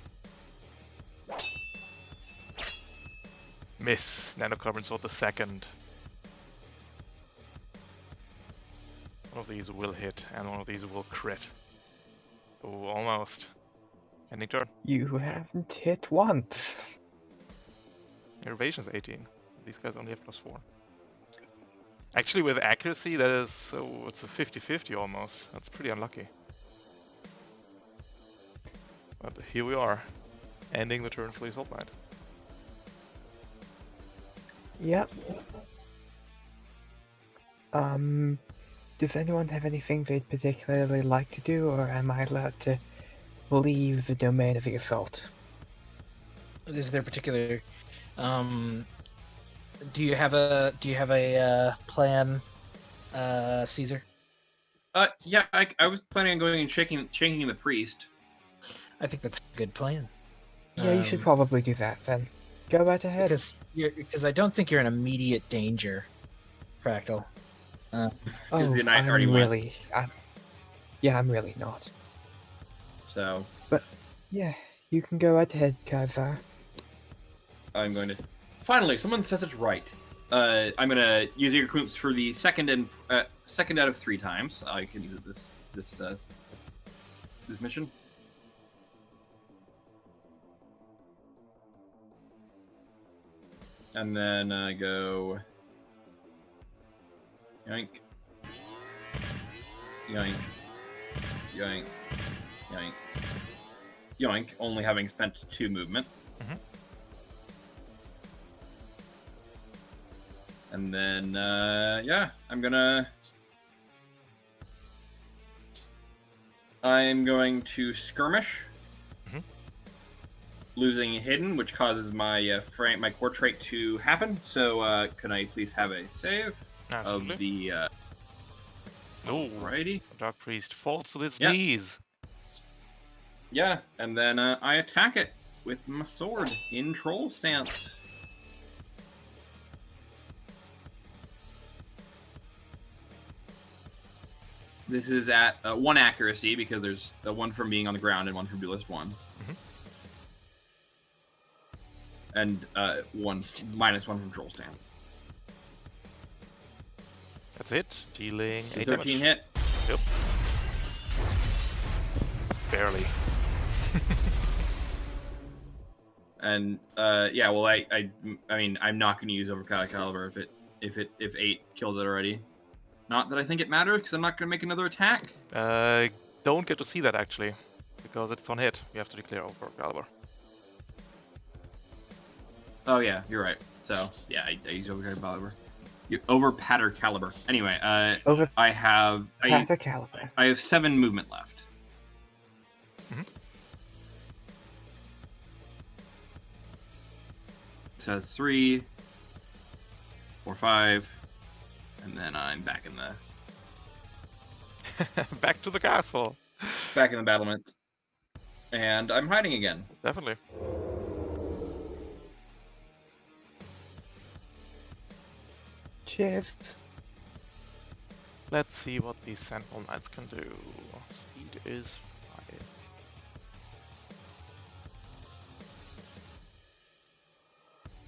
Miss. Nanocarbon Sword the second. One of these will hit, and one of these will crit. Oh, almost. Ending turn. You haven't hit once. Your evasion's 18. These guys only have +4. Actually, with accuracy, that is... so it's a 50-50 almost. That's pretty unlucky. But here we are. Ending the turn for the Assault Knight. Yep. Does anyone have anything they'd particularly like to do, or am I allowed to leave the domain of the assault? Is there particular Do you have a plan, Caesar? Yeah, I was planning on going and shaking the priest. I think that's a good plan. Yeah, you should Um, probably do that then. Go right ahead. Because I don't think you're in immediate danger, Fractal. Oh, the night I'm already went. really, I'm really not. So But yeah, you can go right ahead, Kazar. I'm going to. Finally, someone says it right. I'm gonna use Eager Coops for the second out of 3 times. I can use it this mission. And then I go yoink, yoink, yoink, yoink, yoink. Only having spent 2 movement. Mhm. And then yeah, I'm going to skirmish. Mhm. Losing hidden, which causes my my core trait to happen. So can I please have a save Absolutely. of the Oh, righty? Dark Priest falls to his Yeah. knees. Yeah, and then I attack it with my sword in troll stance. This is at 1 accuracy because there's 1 from being on the ground and 1 from duelist 1. Mhm. And -1 from troll stance. That's it. Dealing 8 13 damage. hit. Yep. Barely. And yeah, well, I mean, I'm not going to use Overcast Caliber if 8 kills it already. Not that I think it matters, because I'm not going to make another attack. Don't get to see that actually, because it's on hit. You have to declare over caliber. Oh yeah, you're right. So yeah, I use Overcast Caliber. Over Patter Caliber. Anyway, Over I have Patter Caliber. I have 7 movement left. Mhm. So that's 3, 4, 5, and then I'm back in the Back to the castle. battlement, and I'm hiding again. Definitely. Cheers. Let's see what these Sentinel Knights can do. Speed is 5.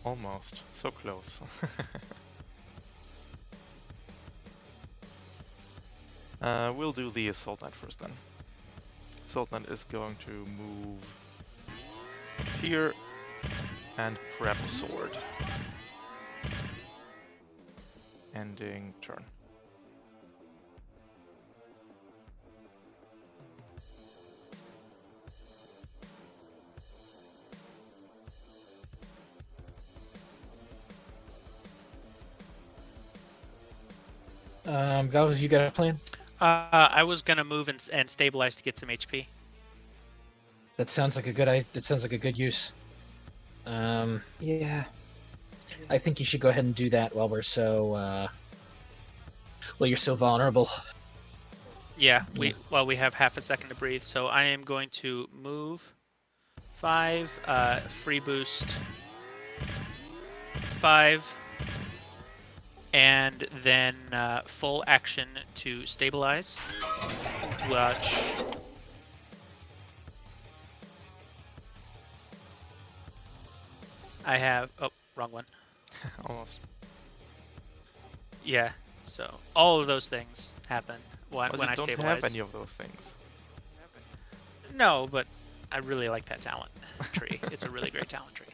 Almost. So close. We'll do the Assault Knight first then. Assault Knight is going to move here and prep a sword. Ending turn. Gauss, you got a plan? I was gonna move and stabilize to get some HP. That sounds like a good use. Yeah. I think you should go ahead and do that while you're so vulnerable. Yeah, we have half a second to breathe, so I am going to move 5, free boost 5, and then full action to stabilize. Watch. I have wrong one. Almost. Yeah, so all of those things happen when Well, I you don't stabilize. have any of those things. No, but I really like that talent tree. It's a really great talent tree.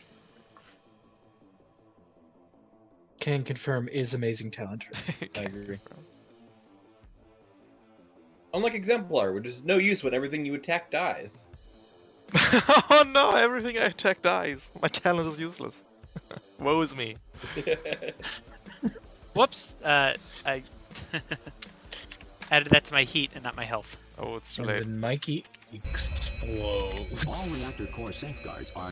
Can confirm is amazing talent. I agree. Unlike Exemplar, which is no use when everything you attack dies. Oh no, everything I attack dies. My talent is useless. Woe is me. Whoops! I added that to my heat and not my health. Oh, it's too And late. then Mikey explodes. All reactor core safeguards are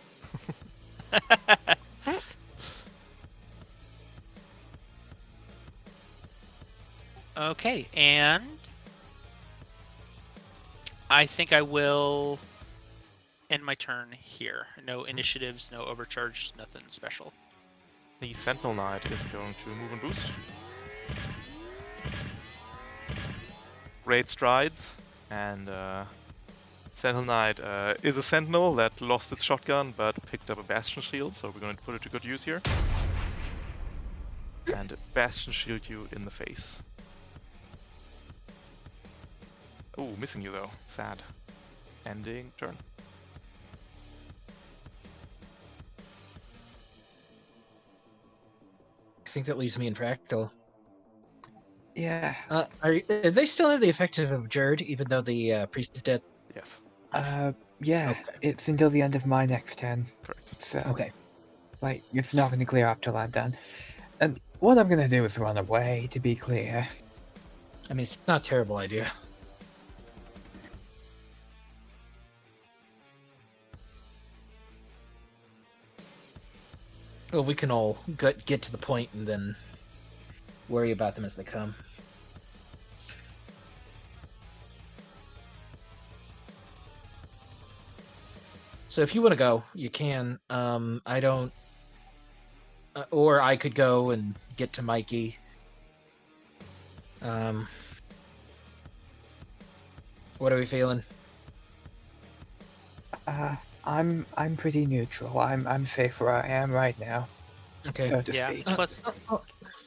Okay, and I think I will end my turn here. No initiatives, no overcharge, nothing special. The Sentinel Knight is going to move and boost. Great strides, and Sentinel Knight is a Sentinel that lost its shotgun but picked up a Bastion Shield, so we're going to put it to good use here. And Bastion Shield you in the face. Oh, missing you though. Sad. Ending turn. I think that leaves me in Fractal. Yeah. Are they still have the effective of Abjured, even though the priest is dead? Yes, Yeah. Okay. It's until the end of my next turn. correct. So, Okay. like, it's not going to clear up till I'm done. And what I'm going to do is run away, to be clear. I mean, it's not a terrible idea. Well, we can all get to the point and then worry about them as they come. So if you want to go, you can. I don't... or I could go and get to Mikey. What are we feeling? I'm pretty neutral. I'm safe where I am right now, Okay. so to Yeah. speak.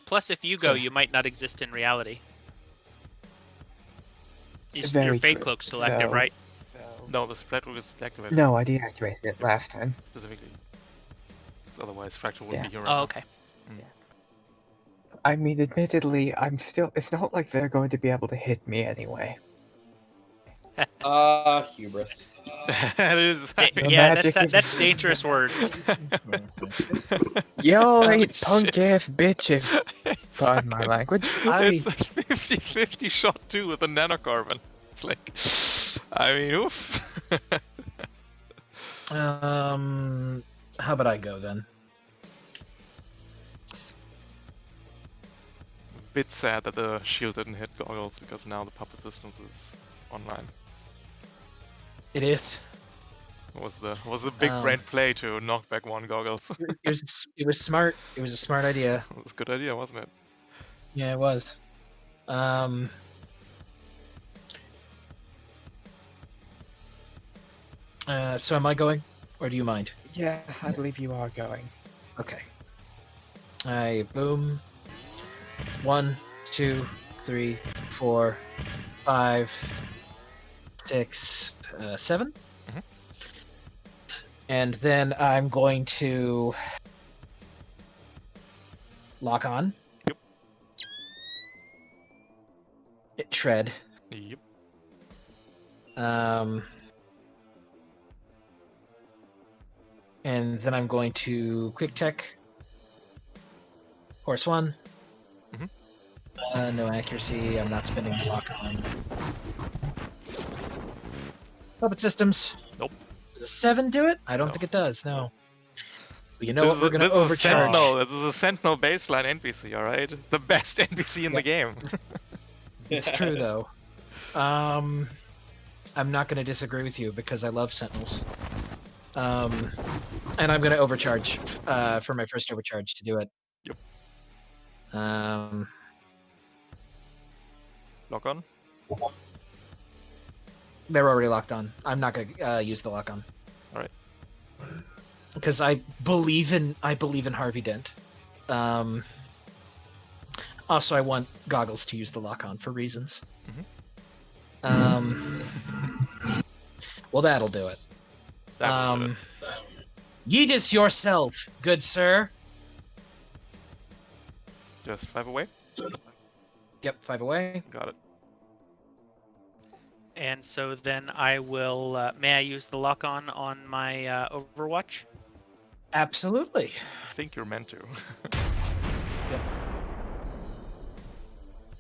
Plus, if you go, So- you might not exist in reality. Your Very Fate true. Cloak's still active, So- right? No, the Fractal is activated No, I deactivated it last time. specifically. Because otherwise Fractal wouldn't Yeah. be here right Oh, now. okay. I mean, admittedly, I'm still. It's not like they're going to be able to hit me anyway. Hubris. It is. Da- The yeah, magic is- that's dangerous words. Y'all Holy ain't punk ass bitches. Pardon my language. It's a 50-50 shot too with a nanocarbon. It's like, I mean, oof. How about I go then? Bit sad that the shield didn't hit goggles because now the puppet systems is online. It is. Was the big brain play to knock back one goggles? It was smart. It was a smart idea. It was a good idea, wasn't it? Yeah, it was. So am I going, or do you mind? Yeah, I believe you are going. Okay. I boom. 1, 2, 3, 4, 5, 6, 7. Mhm. And then I'm going to lock on. Yep. Shred. Yep. And then I'm going to quick tech. Horse 1. Mhm. No accuracy. I'm not spending the lock on. Puppet systems. Nope. Does a 7 do it? I don't No. think it does. No. But you know This what? is We're a- going to this is a overcharge. Sentinel. This is a Sentinel baseline NPC, alright? The best NPC in the game. It's true though. I'm not going to disagree with you because I love Sentinels. And I'm going to overcharge for my first overcharge to do it. Yep. Lock on. They're already locked on. I'm not going to use the lock on. All right. Because I believe in Harvey Dent. Also, I want Goggles to use the lock on for reasons. Well, that'll do it. That will do it. Yeetus yourself, good sir. Just 5 away. Yep, 5 away. Got it. And so then I will. May I use the lock on my Overwatch? Absolutely. I think you're meant to. Yep.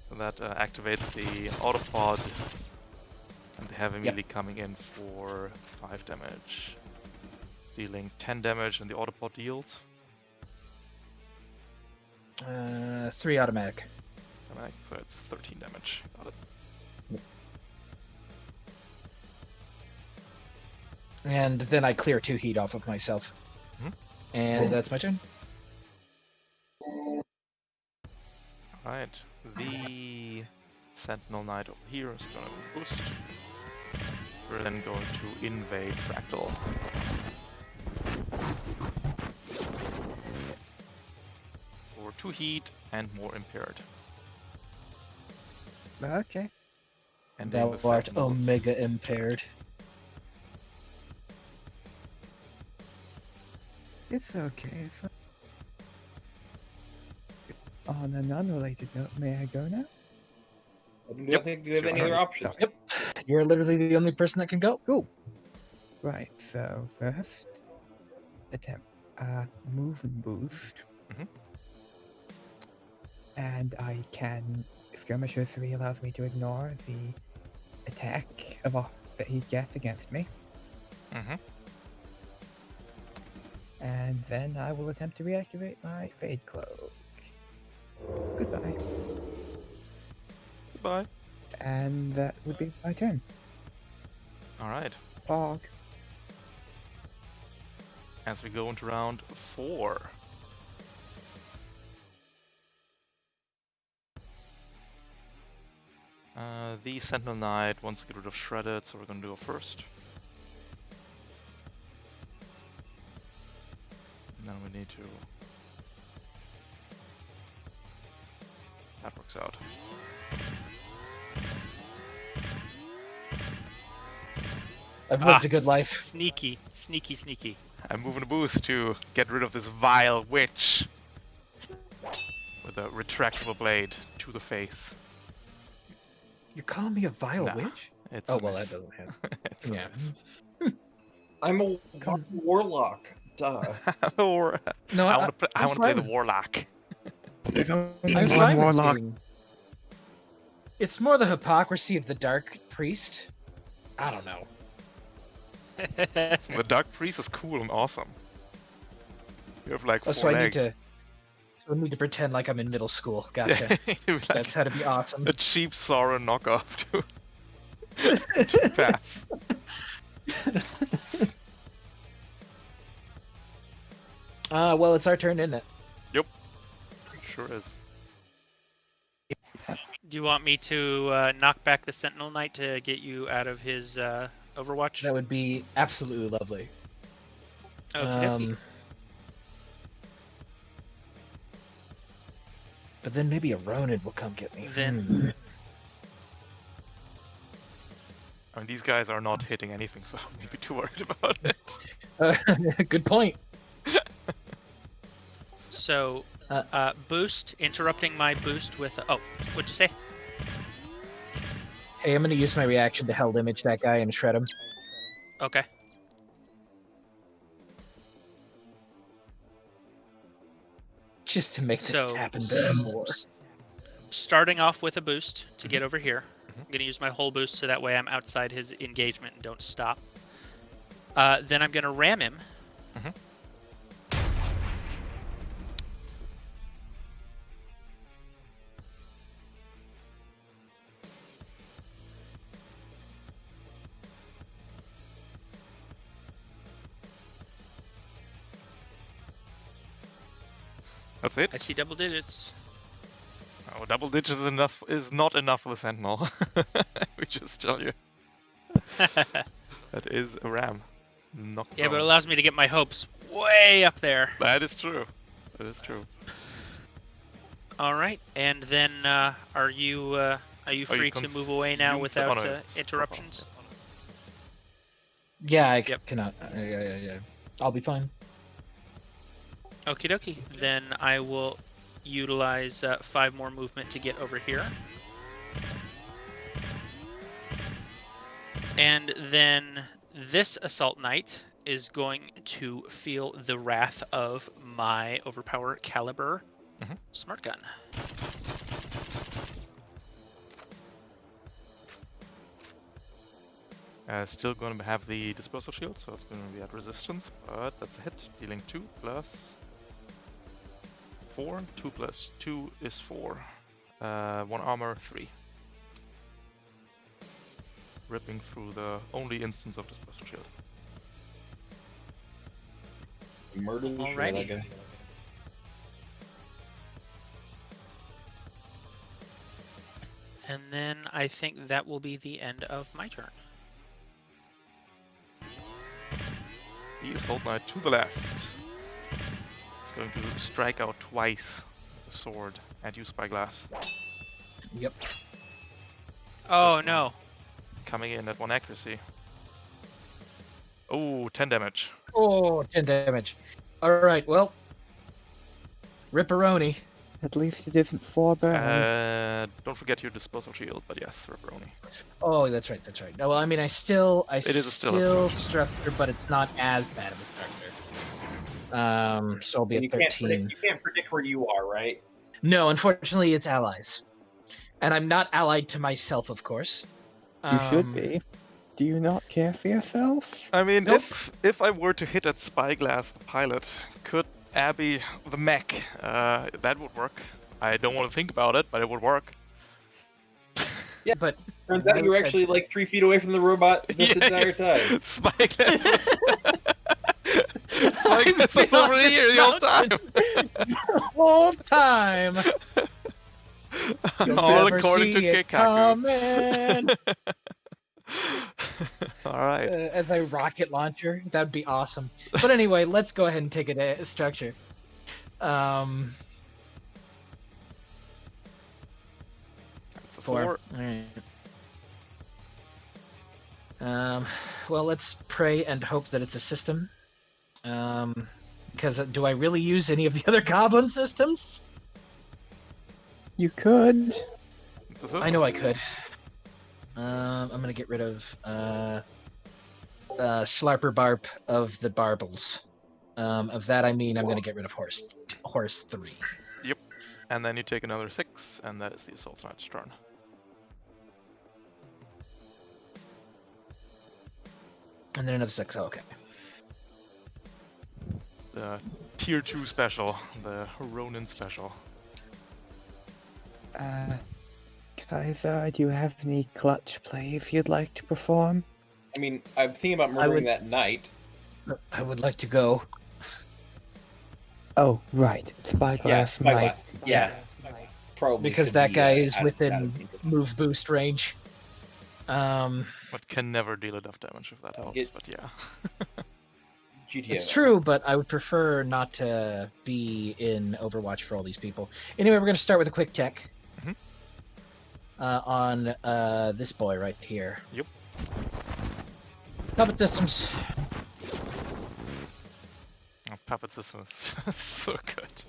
So that activates the autopod, and they have immediately coming in for 5 damage, dealing 10 damage, and the autopod deals. 3 automatic. Right, so it's 13 damage. Got it. And then I clear 2 heat off of myself. Mhm. And that's my turn. Alright, the Sentinel Knight over here is gonna boost. We're then going to invade Fractal. For 2 heat and more impaired. Okay. And Thou art omega impaired. It's okay. On an unrelated note, may I go now? I don't think you have any other options. Sorry. Yep. You're literally the only person that can go. Cool. Right, so first attempt move and boost. Mhm. And I can Skirmisher 3 allows me to ignore the attack that he gets against me. Mm-hmm. And then I will attempt to reactivate my Fade Cloak. Goodbye. Goodbye. And that would be my turn. Alright. Pog. As we go into round 4. The Sentinel Knight wants to get rid of Shredded, so we're gonna do it first. And then we need to... That works out. I've lived a good life. Sneaky, sneaky, sneaky. I'm moving a boost to get rid of this vile witch. With a retractable blade to the face. You're calling me a vile Nah, witch? It's Oh, a well, that miss. doesn't happen. It's a Yeah. miss. I'm a warlock. Duh. Or No, I want to I'm play the fine. warlock. There's only I'm one fine with warlock. being- It's more the hypocrisy of the Dark Priest. I don't know. The Dark Priest is cool and awesome. You have like 4 Oh, so I need legs. to. So I need to pretend like I'm in middle school. Gotcha. You'd be like That's how to be awesome. a cheap Sauron knockoff to pass. Well, it's our turn, isn't it? Sure is. Do you want me to knock back the Sentinel Knight to get you out of his Overwatch? That would be absolutely lovely. Okey-dokey. But then maybe a Ronin will come get me. Then- I mean, these guys are not hitting anything, so I'm maybe too worried about it. Good point. So, boost, interrupting my boost with... Oh, what'd you say? Hey, I'm gonna use my reaction to held image that guy and shred him. Okay. Just to make this So- happen a bit more. Starting off with a boost to Mm-hmm. get over here. I'm going to use my whole boost so that way I'm outside his engagement and don't stop. Then I'm going to ram him. Mhm. That's it? I see double digits. Oh, double digits is not enough for the Sentinel. We just tell you. That is a ram. Not Yeah, but it prone. allows me to get my hopes way up there. That is true. That is true. All right, and then are you free to move away now consumed- without oh, no, it's interruptions? Yeah, I Yep. cannot. Yeah. I'll be fine. Okie dokie. Then I will utilize 5 more movement to get over here. And then this Assault Knight is going to feel the wrath of my Overpower Caliber Mhm. Smart Gun. Still going to have the dispersal shield, so it's going to be at resistance, but that's a hit. Dealing 2 plus 4. 2 plus 2 is 4. 1 armor, 3. Ripping through the only instance of the special shield. Murder the shit out of that Alrighty. guy. And then I think that will be the end of my turn. The Assault Knight to the left. He's going to strike out twice with the sword and use Spyglass. Yep. Oh one. no. Coming in at 1 accuracy. Oh, 10 damage. Oh, 10 damage. All right, well. Ripperoni. At least it isn't 4 burn. Don't forget your disposal shield, but yes, Ripperoni. Oh, that's right, that's right. No, well, I mean, I It is still still a structure, but it's not as bad of a structure. So I'll be And at you 13. can't predict where you are, right? No, unfortunately, it's allies. And I'm not allied to myself, of course. You should be. Do you not care for yourself? I mean, Nope. if I were to hit at Spyglass, the pilot, could Abby, the mech, that would work. I don't want to think about it, but it would work. But Turns out you were actually like 3 feet away from the robot this entire Yes. time. Spyglass was... Spyglass was feel over like here this the whole time! the whole time. You'll All never according to see it Kikaku. coming. Alright. As my rocket launcher, that'd be awesome. But anyway, let's go ahead and take a structure. That's a 4. 4. Alright. Well, let's pray and hope that it's a system. Because do I really use any of the other goblin systems? You could. It's a system. I know I could. I'm gonna get rid of Schlarper Barp of the Barbles. Of that I mean I'm gonna get rid of Horse 3. And then you take another 6, and that is the Assault Knight's turn. And then another 6. Oh, okay. The Tier 2 special, the Ronin special. Kaiser, do you have any clutch plays you'd like to perform? I mean, I'm thinking about murdering that knight. I would like to go. Oh, right. Spyglass might. Spyglass. Yeah, probably Because should that be, guy is out of within danger. move boost range. But can never deal enough damage if that helps, It- but yeah. GTO. It's true, but I would prefer not to be in Overwatch for all these people. Anyway, we're going to start with a quick tech. Mhm. On this boy right here. Yep. Puppet systems. Oh, Puppet system is so good.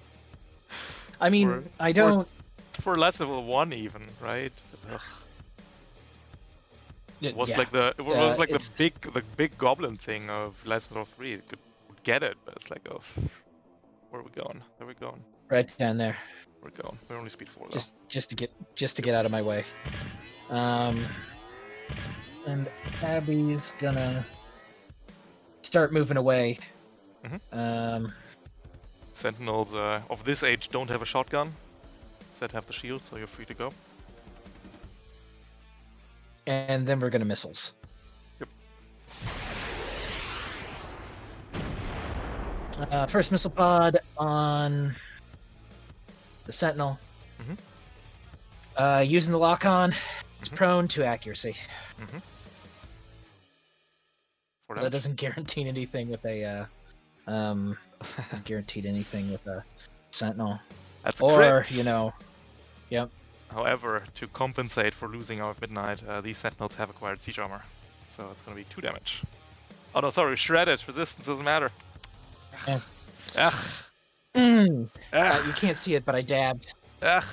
I mean, Or- I don't. For less level 1 even, right? Ugh. It was like the it's- the big goblin thing of less level 3. It would get it, but it's like, oh, where are we going? Where are we going? right down there. We're going. We're only speed 4 though. Just to get out of my way. And Abby's gonna start moving away. Sentinels of this age don't have a shotgun. Instead have the shield, so you're free to go. And then we're gonna missiles. Yep. First missile pod on the Sentinel. Using the lock on, it's prone to accuracy. For That damage. doesn't guarantee anything with a doesn't guarantee anything with a Sentinel. That's a Or, crit. you know, yep. However, to compensate for losing our Midnight, these Sentinels have acquired siege armor. So it's gonna be 2 damage. Oh no, sorry, shredded. Resistance doesn't matter. Yeah. Ugh. You Ugh. can't see it, but I dabbed. Ugh.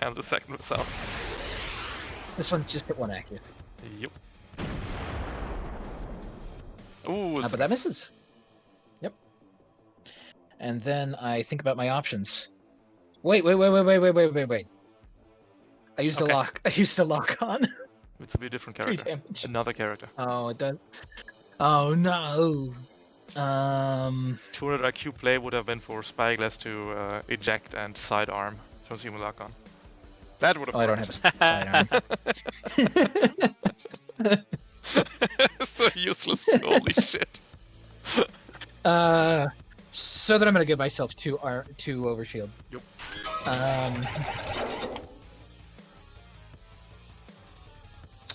And the second missile. This one's just at 1 accuracy. Yep. Ooh, it's a But that miss. misses. Yep. And then I think about my options. Wait. I used Okay. a lock. I used a lock on. It's a bit different 3 character. damage. Another character. Oh, it does. Oh no. 200 IQ play would have been for Spyglass to eject and sidearm Consumer lock on. That would have Oh, I don't have a sidearm. So useless. Holy shit. So then I'm gonna give myself two overshield. Yep.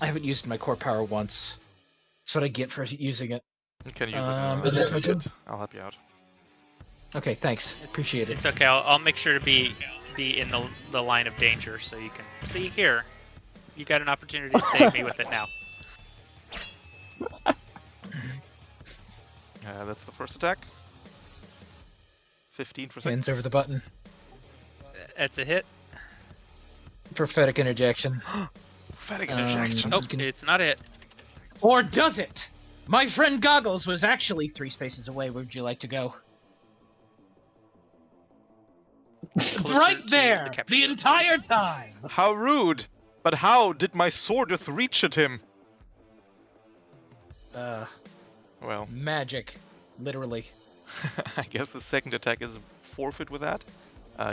I haven't used my core power once. That's what I get for using it. You can use And it. that's my turn. I'll help you out. Okay, thanks. Appreciate it. It's okay. I'll make sure to be in the line of danger so you can see here. You got an opportunity to save me with it now. That's the first attack. 15 for Hands 6. over the button. That's a hit. Prophetic interjection. Prophetic interjection. Nope, it's not it. Or does it? My friend Goggles was actually 3 spaces away. Where would you like to go? It's Closer right to there! capture The zone, entire please. time! How rude! But how did my swordeth reach at him? Well, Magic. Literally. I guess the second attack is forfeit with that.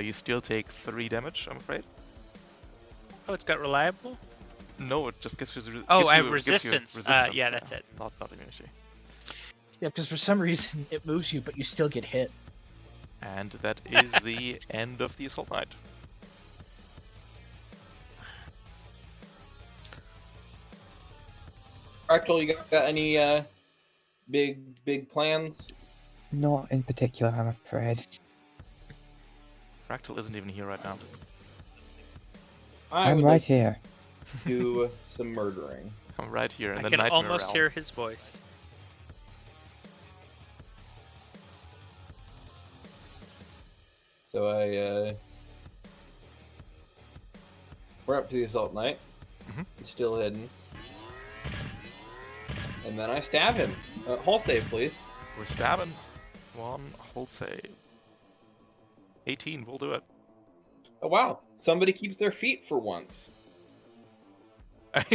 You still take 3 damage, I'm afraid. Oh, it's got reliable? No, it just gives you. Oh, gives I you- have gives you resistance. Yeah, that's it. Not immunity. Yeah, because for some reason it moves you, but you still get hit. And that is the end of the Assault Knight. Fractal, you got any big plans? Not in particular, I'm afraid. Fractal isn't even here right now. I I'm would right like here. to do some murdering. I'm right here in I the can Nightmare almost Realm. hear his voice. So we're up to the Assault Knight. Mhm. He's still hidden. And then I stab him. Hull save, please. We're stabbing. 1 whole save. 18, we'll do it. Oh wow, somebody keeps their feet for once.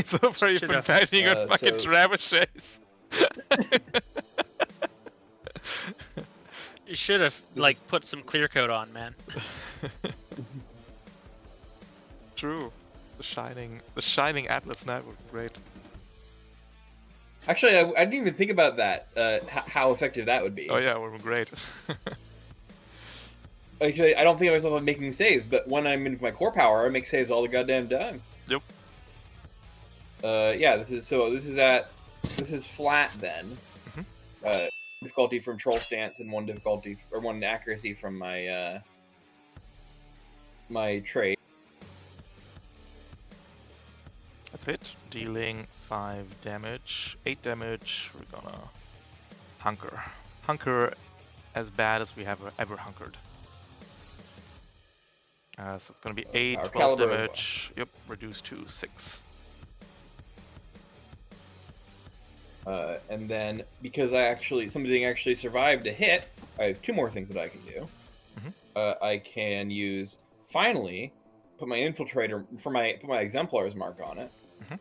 So far you've been Should've. fighting on fucking So- trebuchets. You should have This like is- put some clear coat on, man. True. The shining Atlas Knight would be great. Actually, I didn't even think about that. How effective that would be. Oh yeah, we're great. Actually, I don't think of myself making saves, but when I'm in my core power, I make saves all the goddamn time. Yep. Yeah. This is flat then. Mhm. Difficulty from troll stance and 1 difficulty or 1 accuracy from my my trait. That's it. Dealing 5 damage. 8 damage. We're gonna hunker. Hunker as bad as we have ever hunkered. So it's gonna be 8, Our 12 caliber as well. damage. Yep, reduced to 6. And then because something actually survived a hit, I have 2 more things that I can do. Mhm. I can finally put my infiltrator put my exemplar's mark on it. Mhm.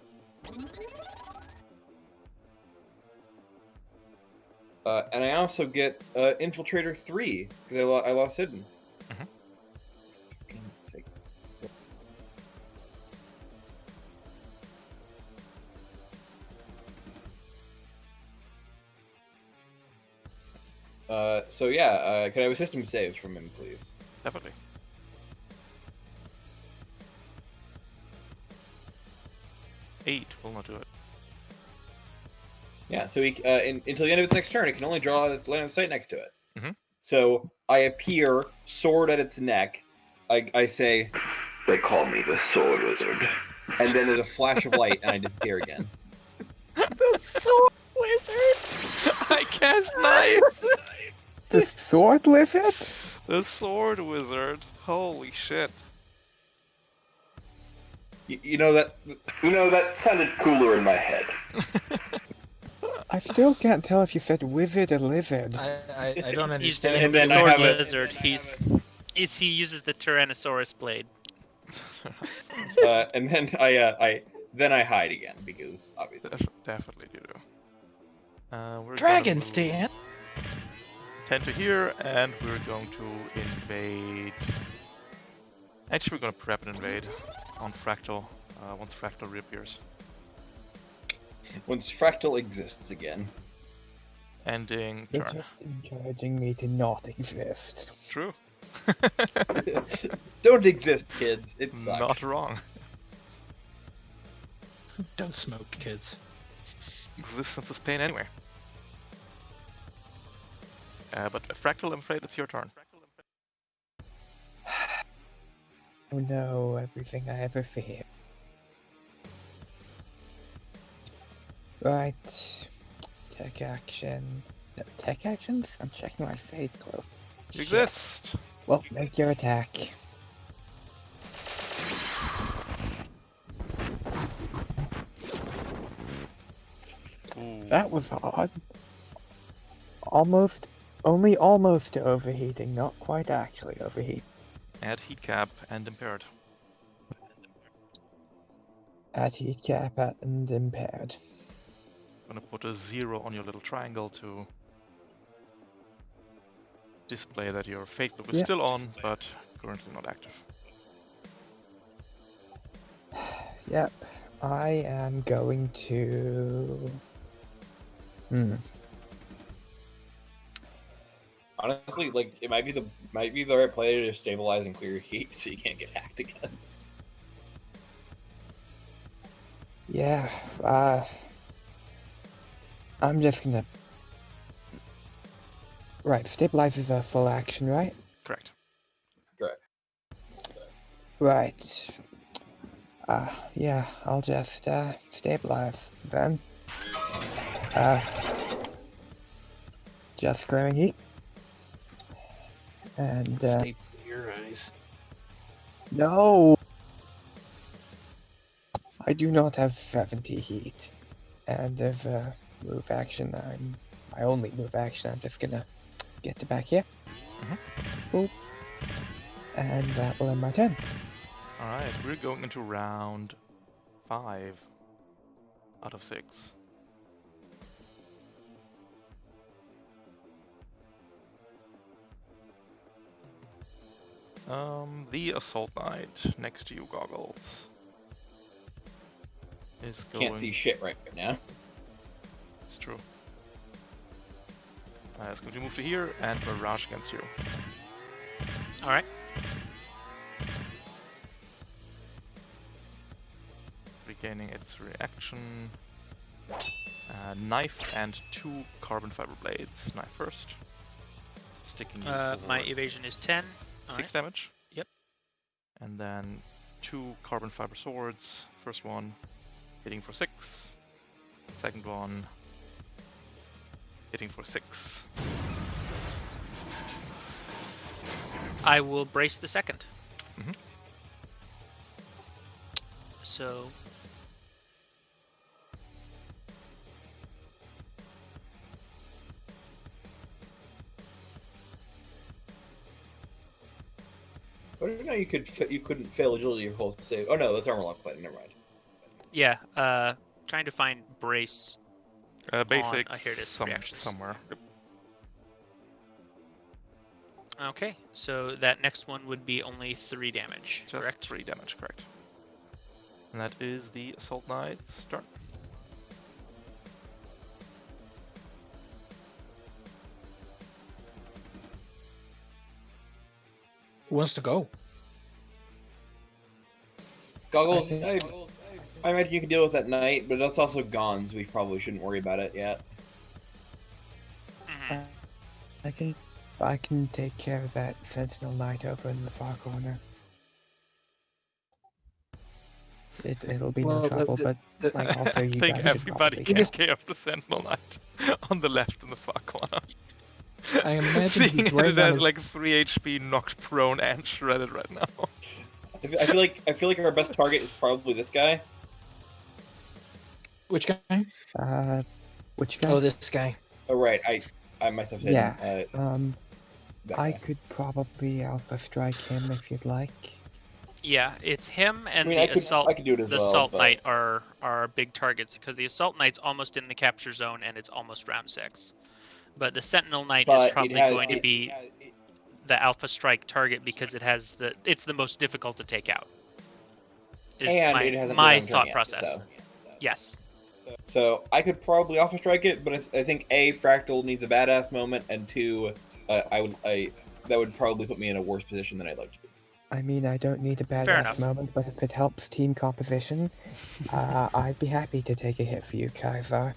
And I also get infiltrator 3 because I lost hidden. Mhm. Fucking sake. So yeah, can I have a system saves from him, please? Definitely. Eight will not do it. Yeah, so he until the end of its next turn, it can only draw its line of sight next to it. Mhm. So I appear, sword at its neck. I say, "They call me the Sword Wizard," and then there's a flash of light, and I disappear again. The sword wizard! I cast knife! The sword lizard? The sword wizard. Holy shit. You know that sounded cooler in my head. I still can't tell if you said wizard or lizard. I don't He's understand. And the then I sword have a- lizard. He uses the Tyrannosaurus blade. And then I hide again because obviously. Definitely do. We're Dragon gonna move stand. 10 to here, and we're going to invade Actually, we're gonna prep an invade on Fractal once Fractal reappears. Once Fractal exists again. Ending You're turn. just encouraging me to not exist. True. Don't exist, kids. It sucks. Not wrong. Don't smoke, kids. Existence is pain anyway. But Fractal, I'm afraid it's your turn. Oh no, everything I ever feared. Right. Tech action. No, tech actions? I'm checking my fate glow. You Shit. exist. Well, make your attack. Ooh. That was odd. Only almost overheating, not quite actually overheat. Add heat cap and impaired. At heat cap and impaired. Gonna put a 0 on your little triangle to display that your fate loop is Yeah. still on, but currently not active. Yep. I am going to... Honestly, like it might be the right play to stabilize and clear your heat so you can't get hacked again. Yeah, I'm just gonna... Right, stabilize is a full action, right? Correct. Correct. Right. Yeah, I'll just, stabilize then. Just clearing heat. And, Stay your eyes. no! I do not have 70 heat. And there's a move action. My only move action. I'm just gonna get to back here. Boop. And that will end my turn. Alright, we're going into round 5 out of 6. The Assault Knight next to you, Goggles, is going... Can't see shit right now. It's true. It's going to move to here and barrage against you. All right. Regaining its reaction. Knife and 2 carbon fiber blades. Knife first. Sticking you My for evasion is 10. 6 damage. Yep. And then 2 carbon fiber swords. First one hitting for 6. Second one hitting for 6. I will brace the second. Mhm. So I didn't know you couldn't fail agility your whole save. Oh no, that's armor lock plate. Never mind. yeah, trying to find brace. Basics here it is, reactions. somewhere. Yep. Okay, so that next one would be only 3 damage, Just correct? 3 damage, correct. And that is the Assault Knight's turn. Who wants to go? Goggles. Okay. I imagine you can deal with that knight, but that's also Gons. We probably shouldn't worry about it yet. Mhm. I can take care of that Sentinel Knight over in the far corner. It'll be no Well, trouble, but like also I you think guys should everybody probably can Just- care of the Sentinel Knight on the left in the far corner. I imagine Seeing he's that it right on has his- like 3 HP, knocked prone, and shredded right now. I feel like our best target is probably this guy. Which guy? Which guy? Oh, this guy. Oh right, I must have said. Yeah. That I guy. could probably Alpha Strike him if you'd like. Yeah, it's him and I mean, the I could do it as the well. Assault but... Knight are big targets because the Assault Knight's almost in the capture zone and it's almost round 6. But the Sentinel Knight is But probably it has, going to it- be the Alpha Strike target because it's the most difficult to take out. Is And my it hasn't my been on turn thought yet, process. so. Yes. So I could probably Alpha Strike it, but I think A, Fractal needs a badass moment, and 2, that would probably put me in a worse position than I'd like to be. I mean, I don't need a Fair badass enough. moment, but if it helps team composition, I'd be happy to take a hit for you, Kaiser.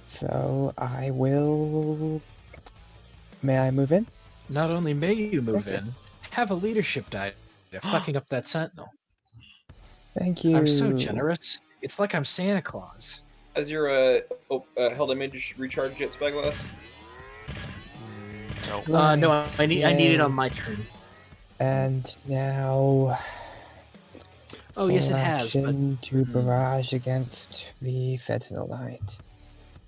So I will. May I move in? Not only may you move Thank you. in, have a leadership die of fucking up that sentinel. Thank you. I'm so generous. It's like I'm Santa Claus. Has your held image recharged yet, Spyglass? No. No, Right, I need it yay. on my turn. And now. Oh, yes, full it has, but- action to Hmm. barrage against the Sentinel Knight.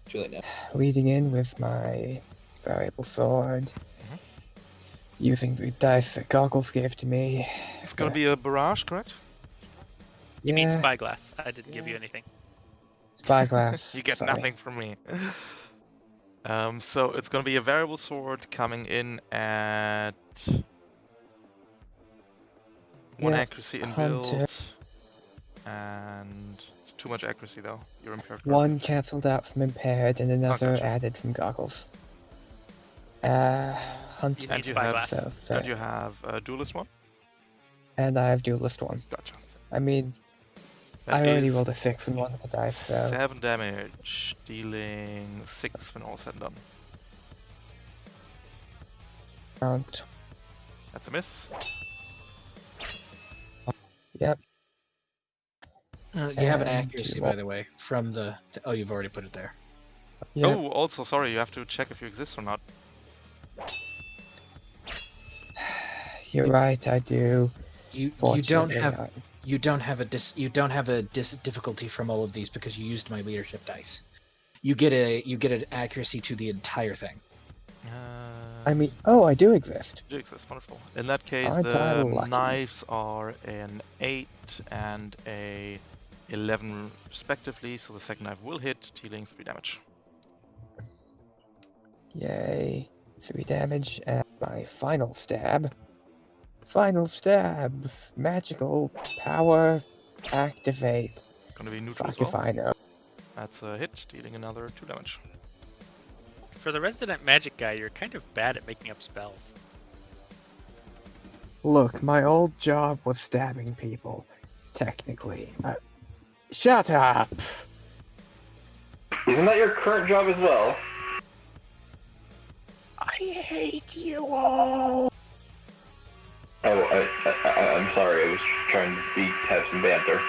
Too late now. Leading in with my variable sword. Mhm. Using the dice that Goggles gave to me. It's gonna be a barrage, correct? You mean Yeah, Spyglass. I didn't give you anything. Spyglass. You get sorry. nothing from me. So it's gonna be a variable sword coming in at 1 Yeah, accuracy in Hunter. build, and it's too much accuracy though. You're impaired. One cancelled out from impaired and another gotcha. added from Goggles. You Hunter. need And you have, Spyglass. So and fair. you have a duelist one. And I have duelist one. Gotcha. I mean, That I already is rolled a 6 on one of the dice, so 7 damage, dealing 6 when all said and done. count. That's a miss. Yep. You have an And accuracy, two by more. the way, from the. Oh, you've already put it there. Yep. Oh, also, sorry, you have to check if you exist or not. You're right, I do. You don't Fortunately, have you don't have a difficulty from all of these because you used my leadership dice. You get an accuracy to the entire thing. I mean, oh, I do exist. You exist, wonderful. In that case, Aren't I the lucky? knives are an 8 and a 11 respectively, so the second knife will hit, dealing 3 damage. Yay. 3 damage, and my final stab. Final stab. Magical power activate. Gonna be neutral as Fuck if well. I know. That's a hit, dealing another 2 damage. For the resident magic guy, you're kind of bad at making up spells. Look, my old job was stabbing people. Technically. Shut up! Isn't that your current job as well? I hate you all! Oh, I'm sorry. I was trying to have some banter.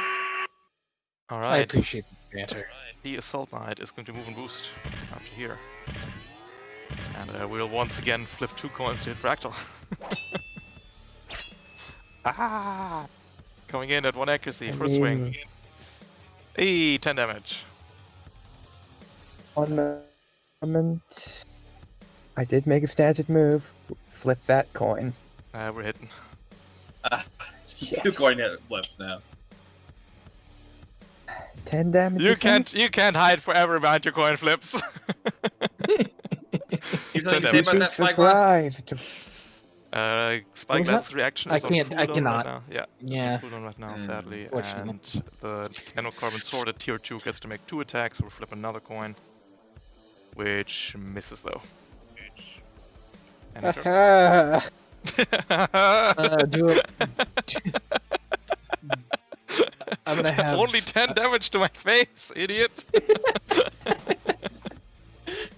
I Alright, appreciate the banter. the Assault Knight is going to move and boost up to here. And we'll once again flip 2 coins to hit Fractal. Ah! Coming in at 1 accuracy, I first mean, swing. Hey, 10 damage. one moment. I did make a standard move. Flip that coin. We're hitting. Shit. 2 coin hit flips now. 10 damage. You can't hide forever behind your coin flips. You have 10 something to say damage. about Be that, Spyglass? surprised. Spyglass's reaction is on I cooldown cannot. right now. Yeah, it's Yeah. on cooldown right now, sadly. Fortunately. And the Carbon Sword at tier 2 gets to make 2 attacks, so we'll flip another coin. Which misses though. And a turn. Do it. I'm gonna have Only 10 damage to my face, idiot!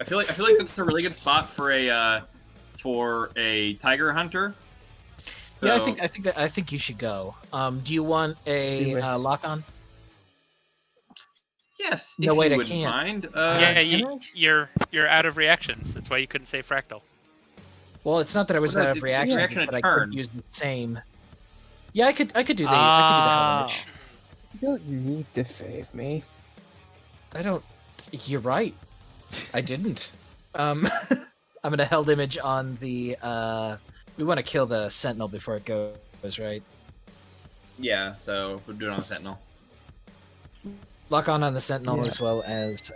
I feel like that's a really good spot for a tiger hunter. Yeah, So- I think you should go. Do you want Do a it. lock on? Yes, No, if wait, you I wouldn't can't. mind. Yeah, can I? you're out of reactions. That's why you couldn't say Fractal. Well, it's not that I was Well, out that's- of it's reactions. reaction It's that a I turn. could use the same. Yeah, I could do the hell image. You don't need to save me. I don't. You're right. I didn't. I'm gonna held image on the. We want to kill the sentinel before it goes, right? Yeah, so we'll do it on the Sentinel. Lock on the sentinel Yeah. as well as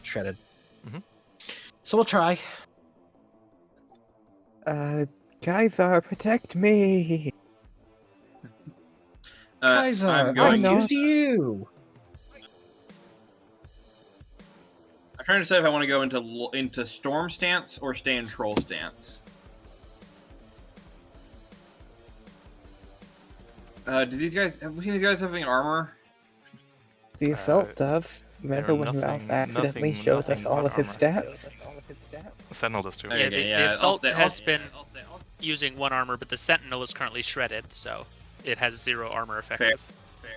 shredded. Mhm. So we'll try. Kaiser, protect me! Kaiser, I'm I going. know. choose you. I'm trying to decide if I want to go into storm stance or stay in troll stance. Do these guys have we seen these guys having armor? The assault does. Remember when Ralph accidentally showed us all of his stats? Sentinel does too. Okay, Yeah, the yeah, assault I'll- has been using 1 armor, but the sentinel is currently shredded, so it has 0 armor effective. Fair.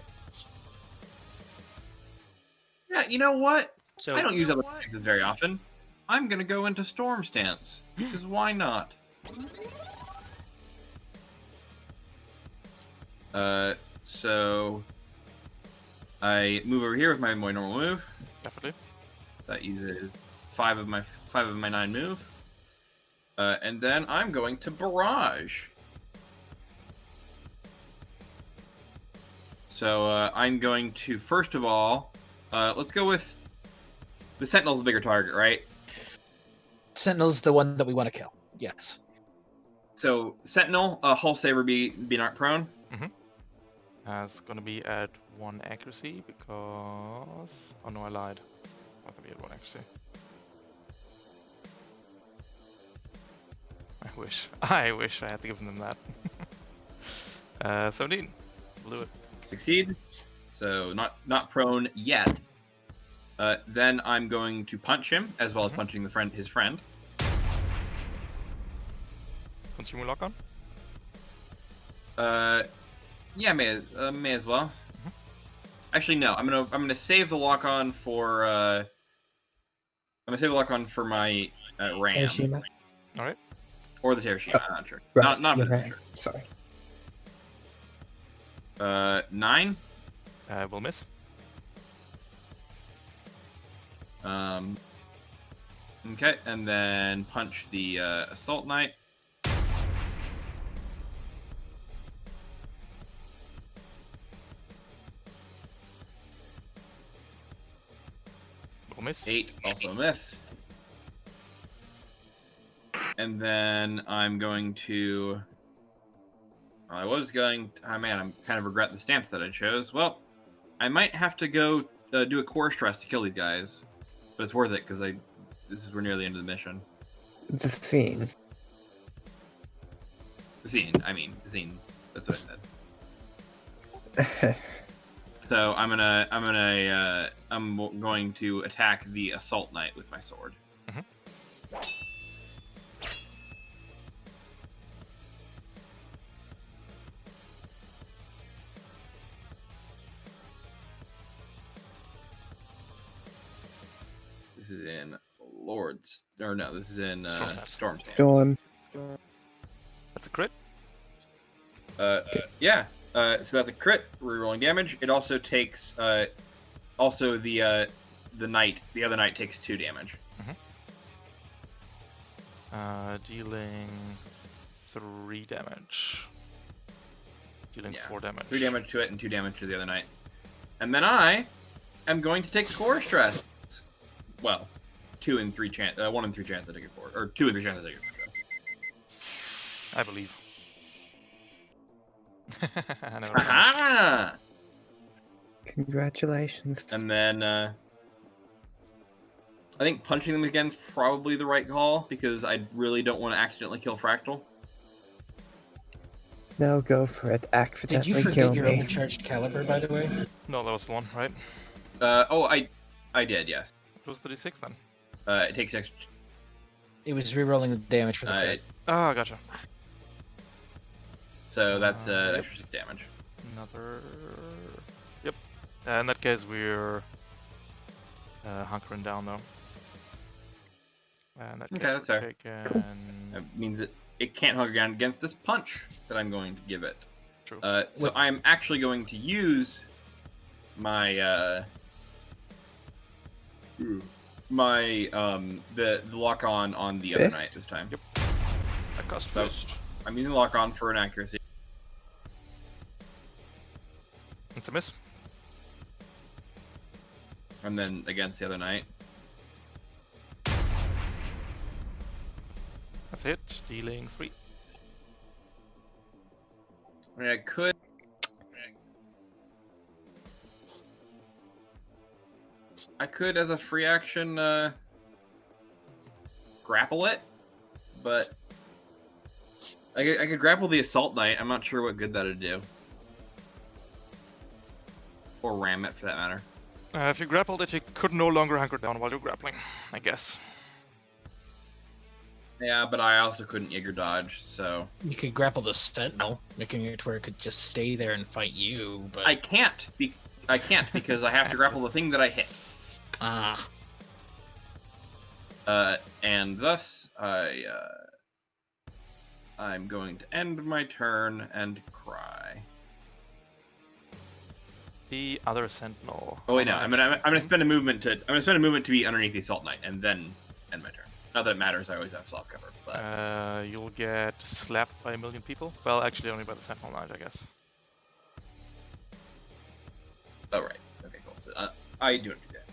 Yeah, you know what? So I don't use other stances very often. I'm gonna go into storm stance because why not? So I move over here with my normal move. Definitely. That uses 5 of my 9 move. And then I'm going to barrage. So I'm going to first of all, let's go with the Sentinel's the bigger target, right? Sentinel's the one that we want to kill. Yes. So Sentinel, Hull Saver be knocked prone. It's gonna be at 1 accuracy because... Oh no, I lied. Not gonna be at 1 accuracy. I wish I had given them that. 17. Blew it. Succeed. So not prone yet. Then I'm going to punch him as well as punching his friend. Consumer lock on? Yeah, may as well. Actually, no. I'm gonna save the lock on for my ram Hiroshima. All right. or the Terashima. I'm not sure. Right, not you're really right. Sorry. sure. 9. Will miss. Okay, and then punch the assault knight. Will miss. 8, also a miss. And then I'm going to... I was going... Oh man, I'm kind of regret the stance that I chose. Well, I might have to go do a core stress to kill these guys. But it's worth it, because we're near the end of the mission. The scene. The scene. That's what I said. So I'm going to attack the assault knight with my sword. This is in Lords, or no, this is in Storm Stance. Storm. That's a crit. Yeah. So that's a crit, rerolling damage. It also takes, also the other knight takes 2 damage. Dealing 3 damage. Dealing 4 damage. 3 damage to it and 2 damage to the other knight. And then I am going to take core stress. Well, 1 in 3 chance I take it for, or 2 in 3 chances I take it for stress. I believe. I know. Aha! Congratulations. And then I think punching them again is probably the right call because I really don't want to accidentally kill Fractal. No, go for it. Did Accidentally you kill forget your me. overcharged caliber, by the way? No, that was the one, right? I did, yes. It was the d6 then. It takes extra. It was rerolling the damage for the crit. Ah, gotcha. So that's Yep. extra 6 damage. Another... Yep. In that case, we're hunkering down, though. And that Okay, case, that's we're fair. taking... That means that it can't hunker down against this punch that I'm going to give it. True. So I'm actually going to use my the lock on the other Fist? knight this time. Yep. I cast So- fist. I'm using lock on for an accuracy. It's a miss. And then against the other knight. That's That's it. Dealing 3. I mean, I could. As a free action, grapple it, but I could grapple the Assault Knight. I'm not sure what good that'd do. Or ram it, for that matter. If you grappled it, you could no longer hunker down while you're grappling, I guess. Yeah, but I also couldn't Jaeger dodge, so... You could grapple the Sentinel, making it to where it could just stay there and fight you, but... I can't because I have to grapple the thing that I hit. Ah. And thus, I'm going to end my turn and cry. The other Sentinel. Oh wait, no, I'm gonna spend a movement to be underneath the Assault Knight and then end my turn. Not that it matters. I always have soft cover. But You'll get slapped by a million people. Well, actually, only by the Sentinel Knight, I guess. oh right, okay, cool. So I don't do that.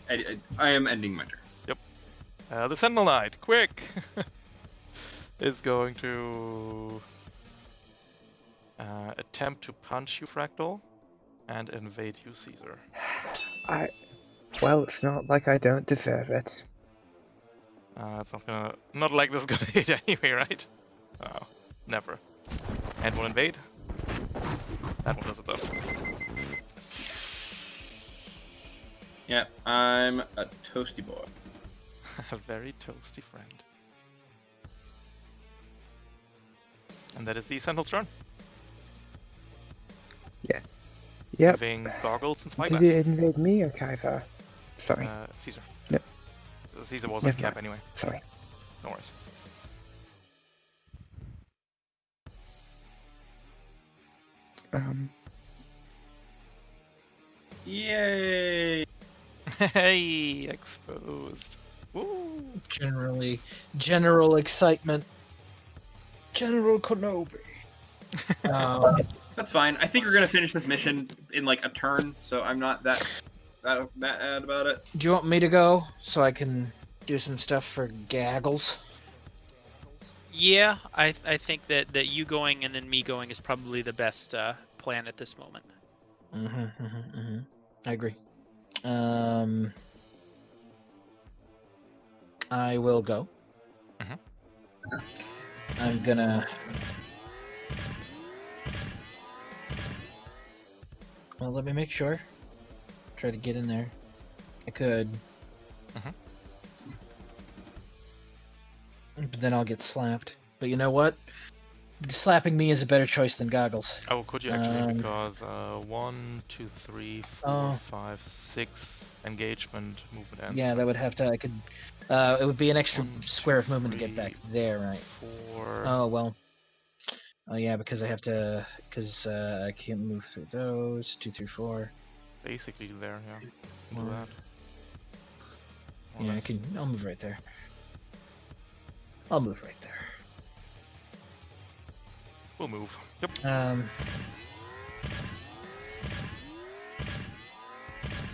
I am ending my turn. Yep. The Sentinel Knight, quick, is going to attempt to punch you, Fractal, and invade you, Caesar. Well, it's not like I don't deserve it. It's not like this is gonna hit anyway, right? Oh, never. And will invade. That one does it though. Yeah, I'm a toasty boy. A very toasty friend. And that is the Sentinel's turn. Yep. Having goggles and Did spyglass. it invade me or Kaiser? Sorry. Caesar. Yep. Caesar was Never at cap mind. anyway. Sorry. No worries. Yay! Hey, exposed. Woo! General excitement. General Kenobi. That's fine. I think we're gonna finish this mission in like a turn, so I'm not that mad about it. Do you want me to go so I can do some stuff for Gaggles? Yeah, I think that you going and then me going is probably the best plan at this moment. I agree. I will go. I'm gonna... Well, let me make sure. Try to get in there. I could. But then I'll get slapped. But you know what? Slapping me is a better choice than Goggles. Oh, could you actually? Because 1, 2, 3, 4, 5, 6 engagement movement ends. Yeah, that would have to. I could. It would be an extra 1, square 2, of movement to get 3, back there, right? 4. Oh well. Oh yeah, because I have to. Because I can't move through those. 2, 3, 4. Basically there, yeah. You can do that. More or Yeah, I less. can. I'll move right there. I'll move right there. We'll move. Yep.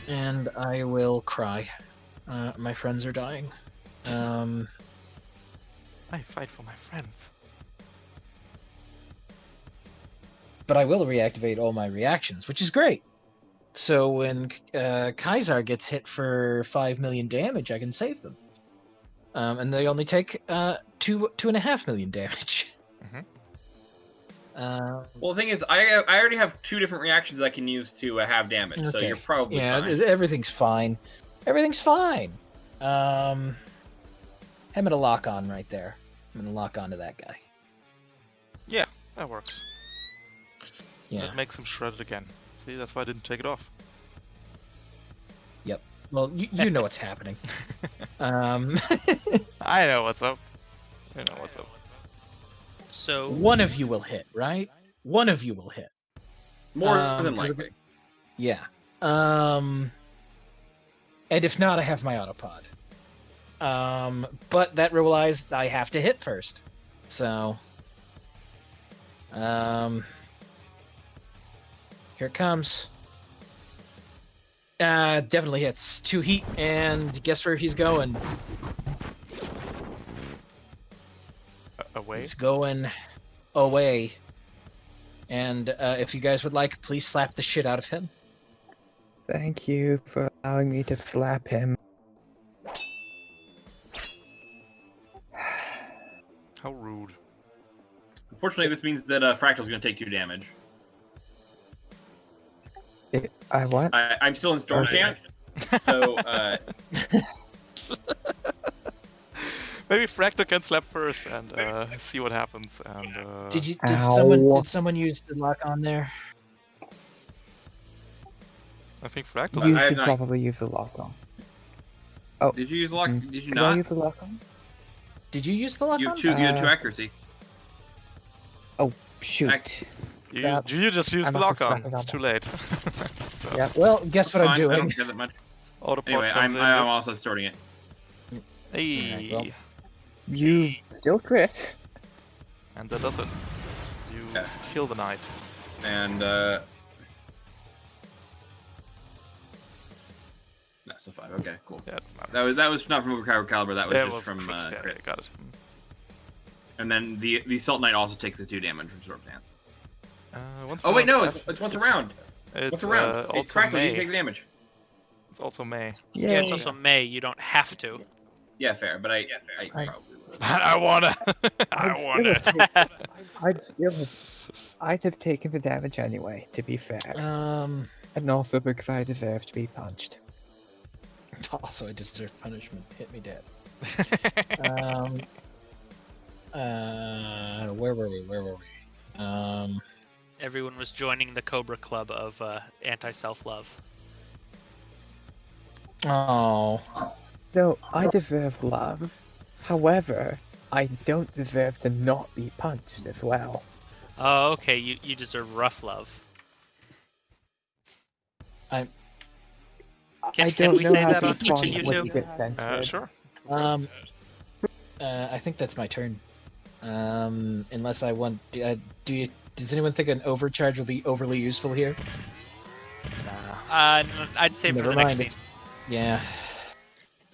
And I will cry. My friends are dying. I fight for my friends. But I will reactivate all my reactions, which is great. So when Kaisar gets hit for 5 million damage, I can save them. And they only take 2.5 million damage. Well, the thing is, I already have 2 different reactions I can use to have damage, so Okay. you're probably Yeah, fine. everything's fine. Everything's fine. I'm gonna lock on right there. I'm gonna lock on to that guy. Yeah, that works. Yeah. That makes him shredded again. See, that's why I didn't take it off. Yep. Well, you know what's happening. I know what's up. I know what's up. So One of you will hit, right? One of you will hit. More than 'cause likely. Yeah. And if not, I have my autopod. But that relies I have to hit first. So here it comes. Definitely hits. 2 heat, and guess where he's going? away. is going away. And if you guys would like, please slap the shit out of him. Thank you for allowing me to slap him. How rude. Unfortunately, this means that Fractal's going to take 2 damage. I what? I'm still in storm stance, so Maybe Fractal can slap first and see what happens. And Did Ow. someone use the lock on there? I think Fractal. You I have should not- probably use the lock on. did you use lock? Did you Could not? I use the lock on? Did you use the lock You on? have 2. You had 2 Uh, accuracy. Shoot. You just used I the must lock have on. slapped it It's on too late. So, Yep. Well, guess what I'm Fine, I doing. don't care that much. Autopod Anyway, comes in. I'm also starting it. Hey, Alright, well. You still crit. and that does it. You Yeah. kill the knight. And that's the 5. Okay, cool. Yeah, it doesn't matter. That was not from overpowered caliber. That was Yeah, it just was from crit. Yeah, crit. yeah, got it. And then the Assault Knight also takes the 2 damage from Storm Stance. Once Oh wait, per no, round, it's once around. It's Once around. It's also Fractal. You May. can take the damage. It's also May. Yeah, it's also May. You don't have to. Yeah, fair. But I I- probably would. I wanna. I wanna. I'd have taken the damage anyway, to be fair. And also because I deserve to be punched. Also, I deserve punishment. Hit me dead. Where were we? Everyone was joining the Cobra Club of anti-self-love. Oh, No, I deserve love. However, I don't deserve to not be punched as well. Oh, okay. You deserve rough love. Can- I can don't we know say how that to on Twitch respond and when YouTube? you get censored. Sure. I think that's my turn. Unless I want, does anyone think an overcharge will be overly useful here? I'd say for Never the next mind. scene. It's, yeah.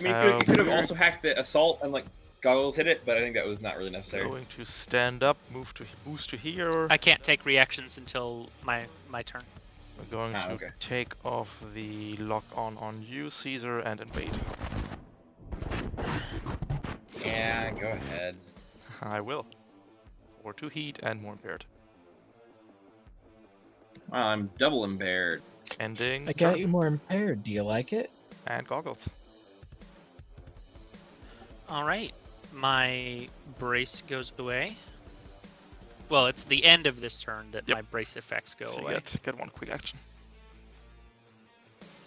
I mean, you could have weird. also hacked the assault and like goggles hit it, but I think that was not really necessary. Going to stand up, boost to here. I can't take reactions until my turn. We're going to okay. take off the lock on you, Caesar, and invade. Yeah, go ahead. I will. For 2 heat and more impaired. Wow, I'm double impaired. Ending. I got turn. you more impaired. Do you like it? And goggles. All right, my brace goes away. Well, it's the end of this turn that Yep. my brace effects go So you away. get 1 quick action.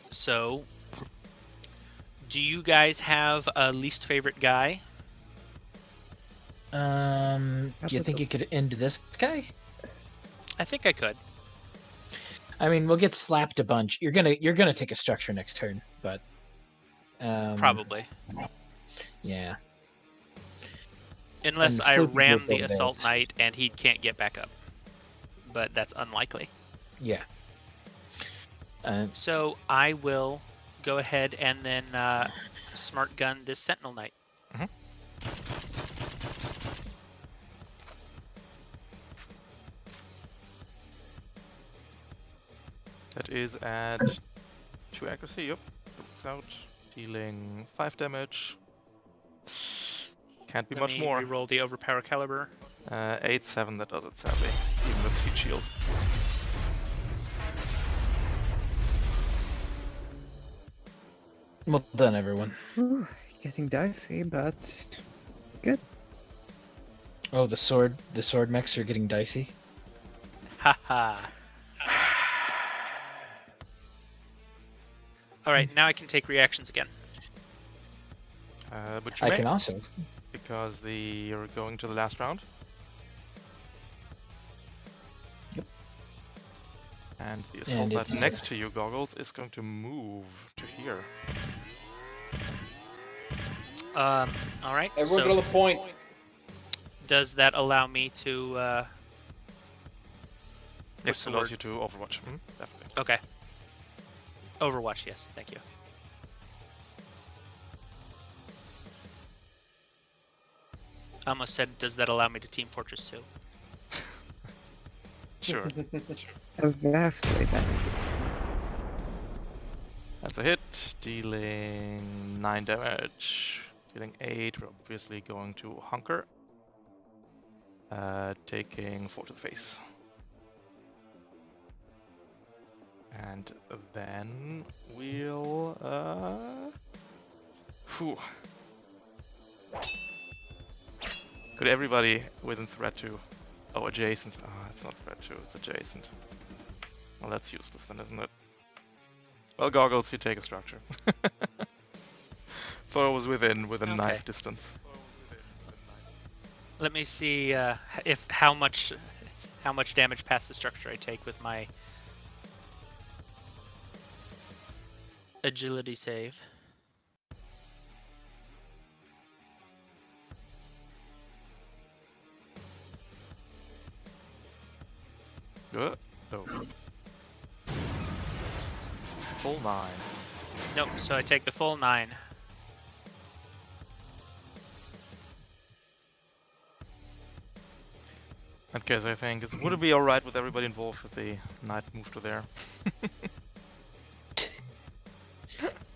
So, do you guys have a least favorite guy? Do you think you could end this guy? I think I could. I mean, we'll get slapped a bunch. You're gonna take a structure next turn, but Probably. yeah. Unless and I Flippy ram would the go Assault next. Knight and he can't get back up. But that's unlikely. Yeah. So I will go ahead and then smart gun this Sentinel Knight. That is at 2 accuracy, yep. Works out. Dealing 5 damage. Can't be Let much me more. reroll the overpower caliber. 8-7, that does it sadly. Even with heat shield. Well done, everyone. Whew, getting dicey, but good. Oh, the sword mechs are getting dicey. Haha. Alright, now I can take reactions again. But you I may, can also. because you're going to the last round. Yep. And the assault knight it's- next to you, Goggles, is going to move to here. Alright, Everyone so go to the point. does that allow me to... what's Yes, the allows word? you to Overwatch. Definitely. Okay. Overwatch, yes, thank you. I almost said, does that allow me to Team Fortress 2? Sure. Vastly better. That's a hit, dealing 9 damage. Dealing 8, we're obviously going to hunker. Taking 4 to the face. And then we'll... Phew. Could everybody within threat to... Oh, adjacent. Ah, it's not threat to, it's adjacent. Well, that's useless then, isn't it? Well, goggles, you take a structure. Thought it was within Okay. knife distance. Let me see if how much damage past the structure I take with my agility save. Oh. Full 9. Nope, so I take the full 9. In that case, I think, would it be alright with everybody involved if the knight moved to there?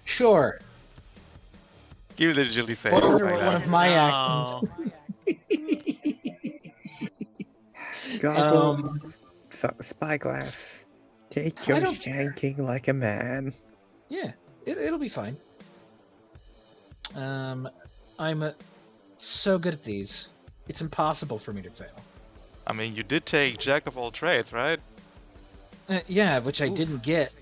Sure. Give it the agility save. Spoiler, like one that. of my No. Goggles, spyglass. Take I your don't shanking like a man. Yeah, it'll be fine. I'm so good at these. It's impossible for me to fail. I mean, you did take Jack of all trades, right? Yeah, which I Oof. didn't get.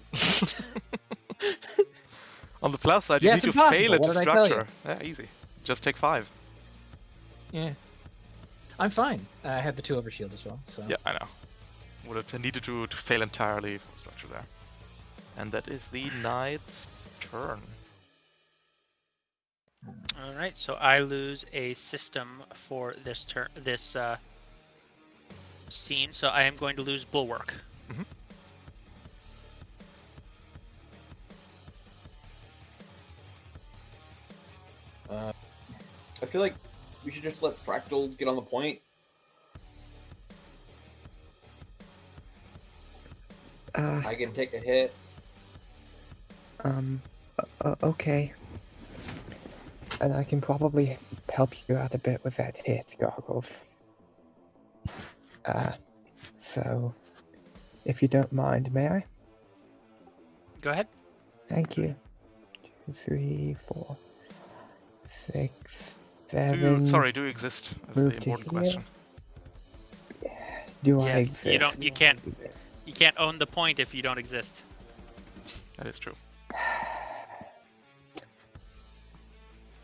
On the plus side, you Yeah, need it's to fail impossible. it to What did I tell you? structure. Yeah, easy. Just take 5. Yeah, I'm fine. I had the 2 overshield as well. So Yeah, I know. Would have needed to fail entirely for structure there. And that is the knight's turn. All right, so I lose a system for this turn, scene. So I am going to lose Bulwark. I feel like we should just let Fractal get on the point. I can take a hit. Okay. And I can probably help you out a bit with that hit, Goggles. So, if you don't mind, may I? Go ahead. Thank you. 2, 3, 4, 6, Do 7. you exist? That's Move the to important here. question. Do I Yeah, exist? you can't own the point if you don't exist. That is true.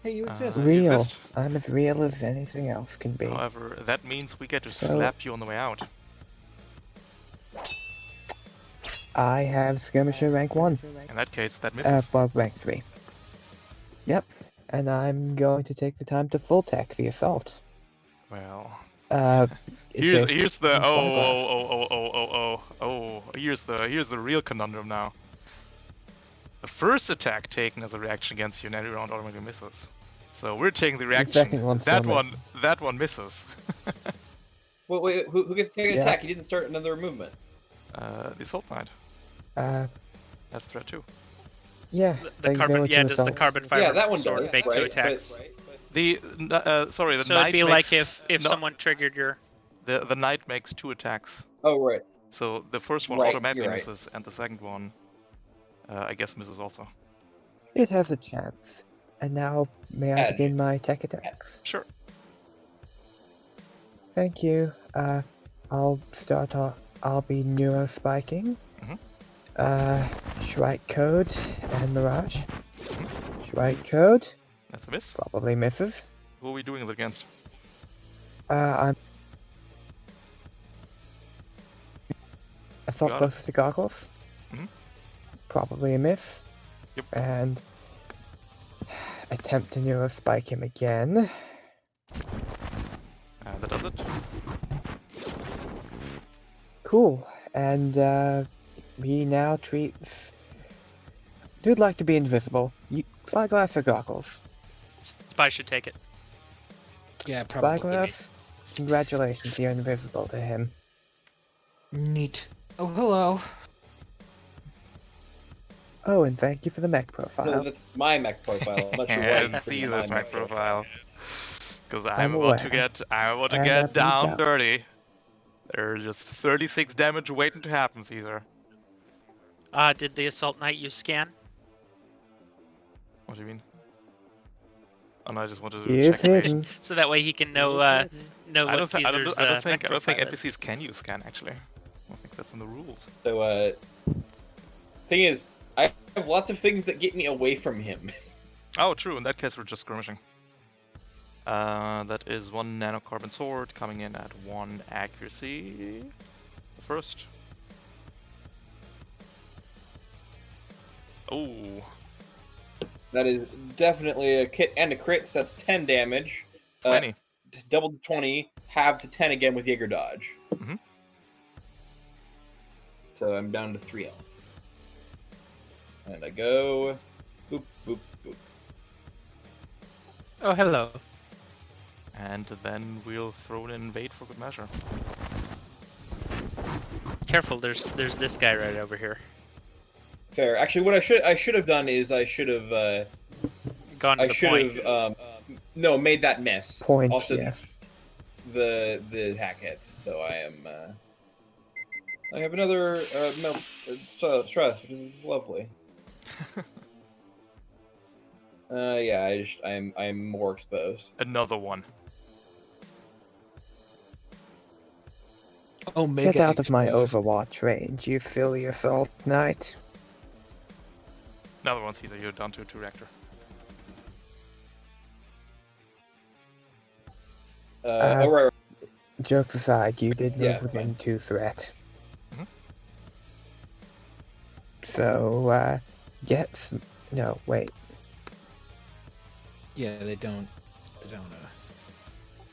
hey, you exist. You Real. exist. I'm as real as anything else can be. However, that means we get to So- slap you on the way out. I have Skirmisher rank 1. In that case, that misses. Well, rank 3. Yep. And I'm going to take the time to full tech the assault. Well, Jason, here's the spyglass. here's the real conundrum now. The first attack taken as a reaction against you in every round automatically misses. So we're taking the reaction. second one still misses. That one misses. Wait, who gets to take an Yeah. attack? He didn't start another movement. The assault knight. That's threat 2. Yeah. The carbon, were two does the assaults. carbon fiber Yeah, that one sword does. make right? 2 attacks? The the So knight it'd be like makes, if no, someone triggered your. the knight makes 2 attacks. Oh, right. So the first one Right, automatically you're right. misses, and the second one, I guess, misses also. It has a chance. And now, may I Edge. begin my tech attacks? Sure. Thank you. I'll start off. I'll be neurospiking. Shrike Code and Mirage. Shrike Code That's a miss. probably misses. Who are we doing it against? I'm assault Got it. closest to Goggles. Mhm. Probably a miss. Yep. And attempt to neurospike him again. That does it. Cool. And he now treats. Who'd like to be invisible? Spyglass or Goggles? Spy should take it. Yeah, probably. Spyglass, congratulations, you're invisible to him. Neat. Oh, hello. Oh, and thank you for the mech No, profile. that's my mech profile. I'm not sure why And he's putting Caesar's my my profile. Because I'm I'm about to aware. And get I've down moved out. dirty. There's just 36 damage waiting to happen, Caesar. Did the Assault Knight use scan? What do you mean? Oh no, I just wanted He to is check evasion. hidden. So that way he can know I what don't, thi- Caesar's I don't mech think profile is. NPCs can use scan actually. I don't think that's in the rules. So, thing is, I have lots of things that get me away from him. Oh, true. In that case, we're just skirmishing. That is 1 nanocarbon sword coming in at 1 accuracy. First. Oh, That is definitely a kit and a crit, so that's 10 damage. 20. Double to 20, halved to 10 again with Jaeger dodge. Mhm. So I'm down to 3 health. And I go... Boop, boop, boop. Oh, hello. And then we'll throw in invade for good measure. Careful, there's this guy right over here. Fair. Actually, what I should have done is I should have... Gone to I the should point. have... no, made that miss. Point, Also, yes. the hack hits. So I am... I have another stress, which is lovely. Yeah, I'm more exposed. Another one. Omega Get out of my exposed. Overwatch range, you silly Assault Knight. Another one, Caesar. You're down to 2 reactor. Oh, right. Jokes aside, you did move Yeah, within 2 threat. Mhm. So, no, wait. Yeah, they don't.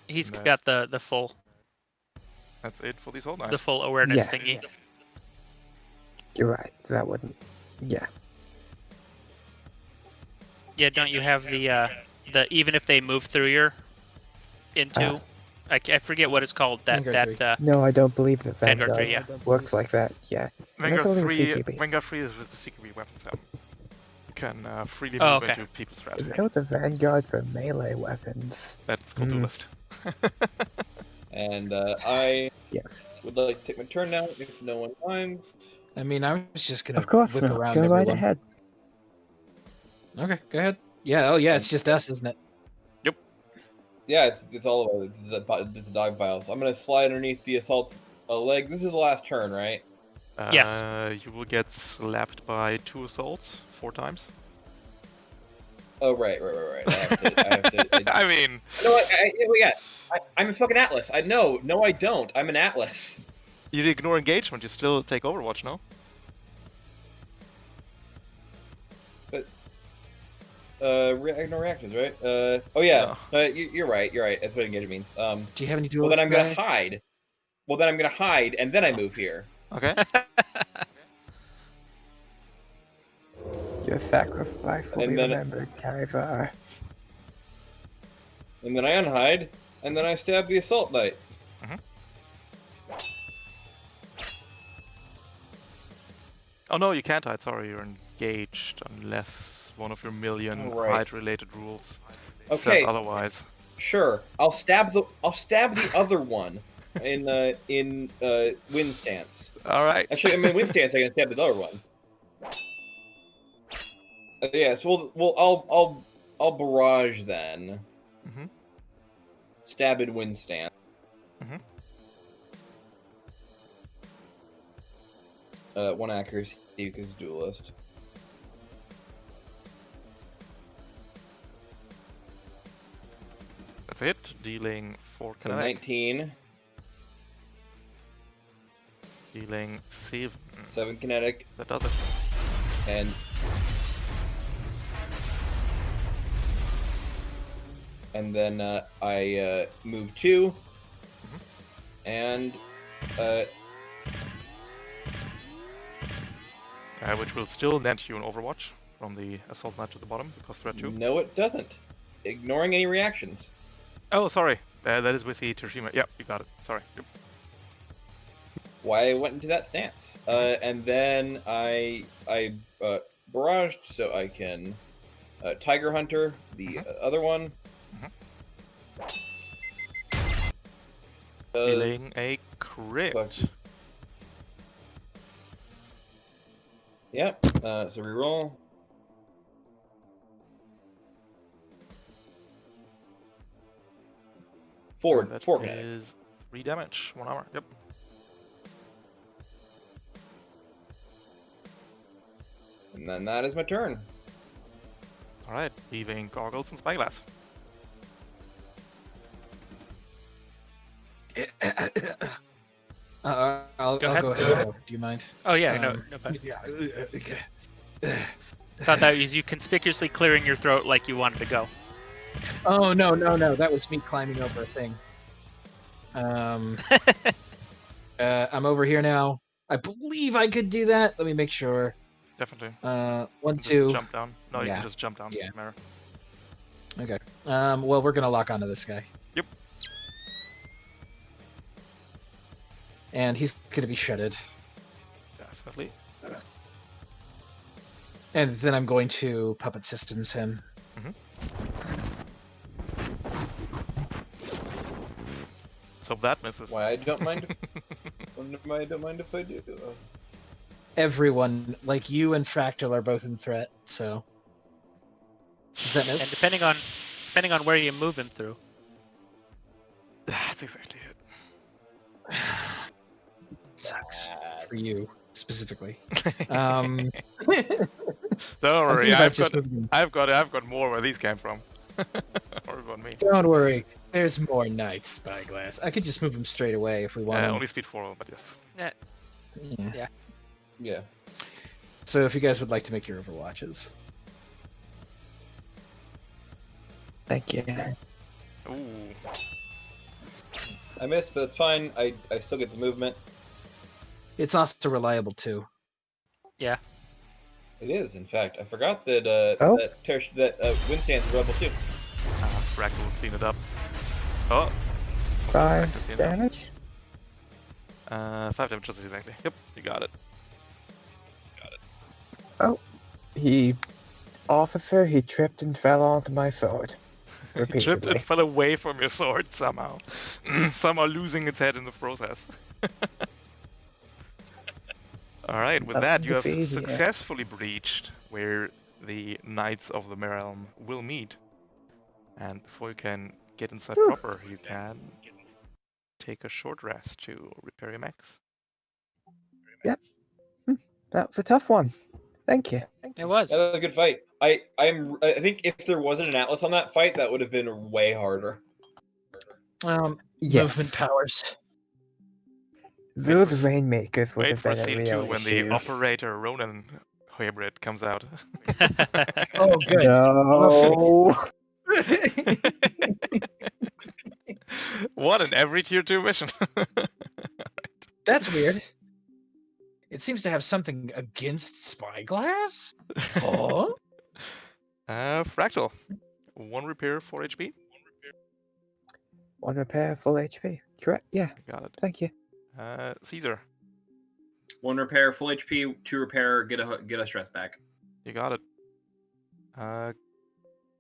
He's No. got the full That's it for these whole night. the full awareness Yeah. thingy. You're right, that wouldn't... Yeah. Yeah, don't you have the even if they move through your into? I forget what it's called. Vanguard No, I don't believe that Vanguard Vanguard 3, yeah. works like that, yeah. Vanguard That's only 3, CQB. Vanguard 3 is with the CQB weapons, yeah. You can freely Oh, move okay. into people's threat. There was a Vanguard for melee weapons. That's called Hmm. duelist. And I Yes. would like to take my turn now, if no one minds. I mean, I was just gonna Of course whip not. around Go everyone. right ahead. Okay, go ahead. Yeah. Oh, yeah. It's just us, isn't it? Yeah, it's all over. It's a dog pile. So I'm gonna slide underneath the assault's legs. This is the last turn, right? Yes. You will get slapped by 2 assaults 4 times. Oh, right. I have to. I mean, No, I'm a fucking Atlas. No, I don't. I'm an Atlas. you ignore engagement, you still take Overwatch, no? Ignore reactions, right? Oh yeah. No. You're right. That's what engagement means. Do you have any Well, duels? then I'm gonna guys? hide. Well, then I'm gonna hide, and then I move here. Okay. Your sacrifice will And be then- remembered, Kaiser. And then I unhide, and then I stab the assault knight. Oh no, you can't hide, sorry, you're engaged unless one of your million Oh, right. hide-related rules Okay. says otherwise. Sure, I'll stab the other one in wind stance. Alright. Actually, I mean wind stance. I can stab the other one. Yeah, so I'll barrage then. Mhm. Stab in wind stance. Mhm. 1 accuracy because duelist. That's it, dealing 4 So kinetic, 19, dealing 7. 7 kinetic, That does it. and then I move 2, and Which will still net you an Overwatch from the Assault Knight to the bottom, because threat 2. no, it doesn't. Ignoring any reactions. Oh, sorry. That is with the Tsushima. Yep, you got it. Sorry. Yep. Why I went into that stance. And then I barraged so I can Tiger Hunter, the other one. Feeling a crit. Fuck. Yep. So reroll. Four That kinetic. is 3 damage, 1 armor. Yep. And then that is my turn. All right, leaving goggles and spyglass. I'll Go ahead. go ahead. Do you mind? Oh yeah, no problem. Yeah. Thought that was you conspicuously clearing your throat like you wanted to go. Oh no. That was me climbing over a thing. I'm over here now. I believe I could do that. Let me make sure. Definitely. 1, Just 2. jump down. No, you Yeah. can just jump down. Yeah. Doesn't matter. Okay. Well, we're gonna lock onto this guy. Yep. And he's gonna be shredded. Definitely. And then I'm going to puppet systems him. So that misses. Why I don't mind. I don't mind if I do. Everyone, like you and Fractal, are both in threat. So does that miss? And depending on where you move him through. That's exactly it. Sucks for you specifically. Don't I worry, believe I've got more where these came from. Or about me. Don't worry, there's more Knights, Spyglass. I could just move him straight away if we want him. Only speed 4, but yes. Yeah. So if you guys would like to make your Overwatches. Thank you. Ooh. I missed, but it's fine. I still get the movement. It's also reliable too. Yeah. It is, in fact. I forgot that Oh. that Windstance is rebel too. Fractal will clean it up. Oh, 5 Fractal, damage. 5 damage just exactly. Yep, you got it. He tripped and fell onto my sword. He tripped Repeatedly. and fell away from your sword somehow. Somehow losing its head in the process. Alright, with that Nothing you to have see here. successfully breached where the Knights of the Realm will meet. And before you can get inside Whew. proper, you can take a short rest to repair your mechs. That was a tough one. Thank you. It was. That was a good fight. I think if there wasn't an Atlas on that fight, that would have been way harder. Movement Yes. powers. Those for- Rainmakers would Wait have for been a scene real 2 when issue. the Operator Ronin hybrid comes out. Oh, good. No. One in every tier 2 mission. That's weird. It seems to have something against Spyglass? Huh? Fractal. 1 repair, 4 HP. 1 repair, full HP. Correct? Yeah. You got it. Thank you. Caesar. 1 repair, full HP. 2 repair, get a stress back. You got it.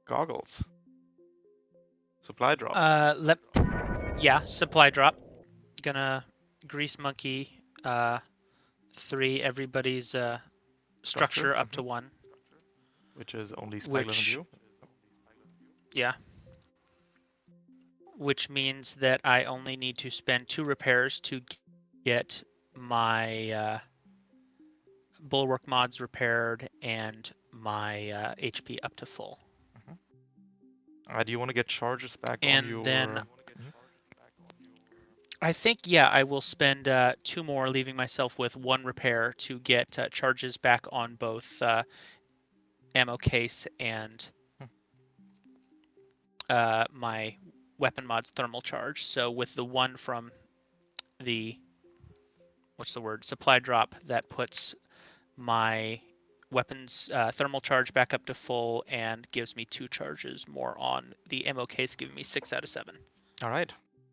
Goggles. Supply drop. Supply drop. Gonna grease monkey 3 everybody's structure up to 1. Which is only Spyglass and you. Yeah. Which means that I only need to spend 2 repairs to get my bulwark mods repaired and my HP up to full. Do you want to get charges back And on your... then I think, yeah, I will spend 2 more, leaving myself with 1 repair to get charges back on both ammo case and my weapon mod's thermal charge. So with the 1 from the supply drop, that puts my weapons thermal charge back up to full and gives me 2 charges more on the ammo case, giving me 6 out of 7. All right.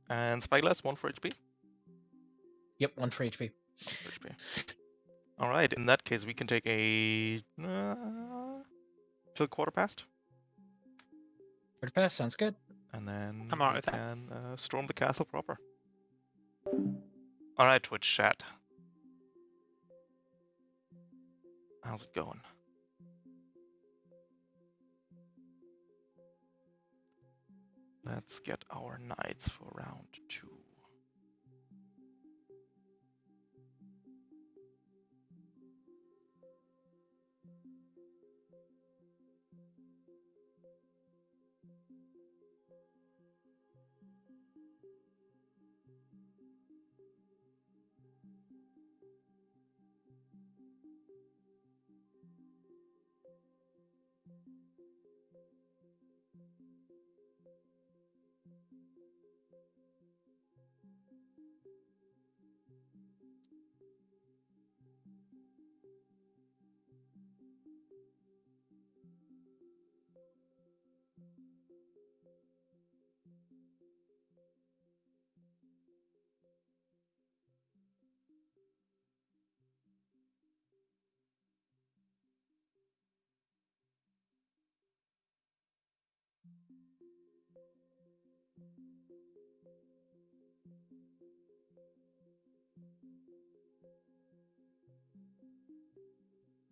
And Spyglass, 1 for HP. Yep, 1 for HP. 1 for HP. All right. In that case, we can take a till quarter past, Quarter pass sounds good. and then I'm alright we with that. can storm the castle proper. All right, Twitch chat. How's it going? Let's get our knights for round 2.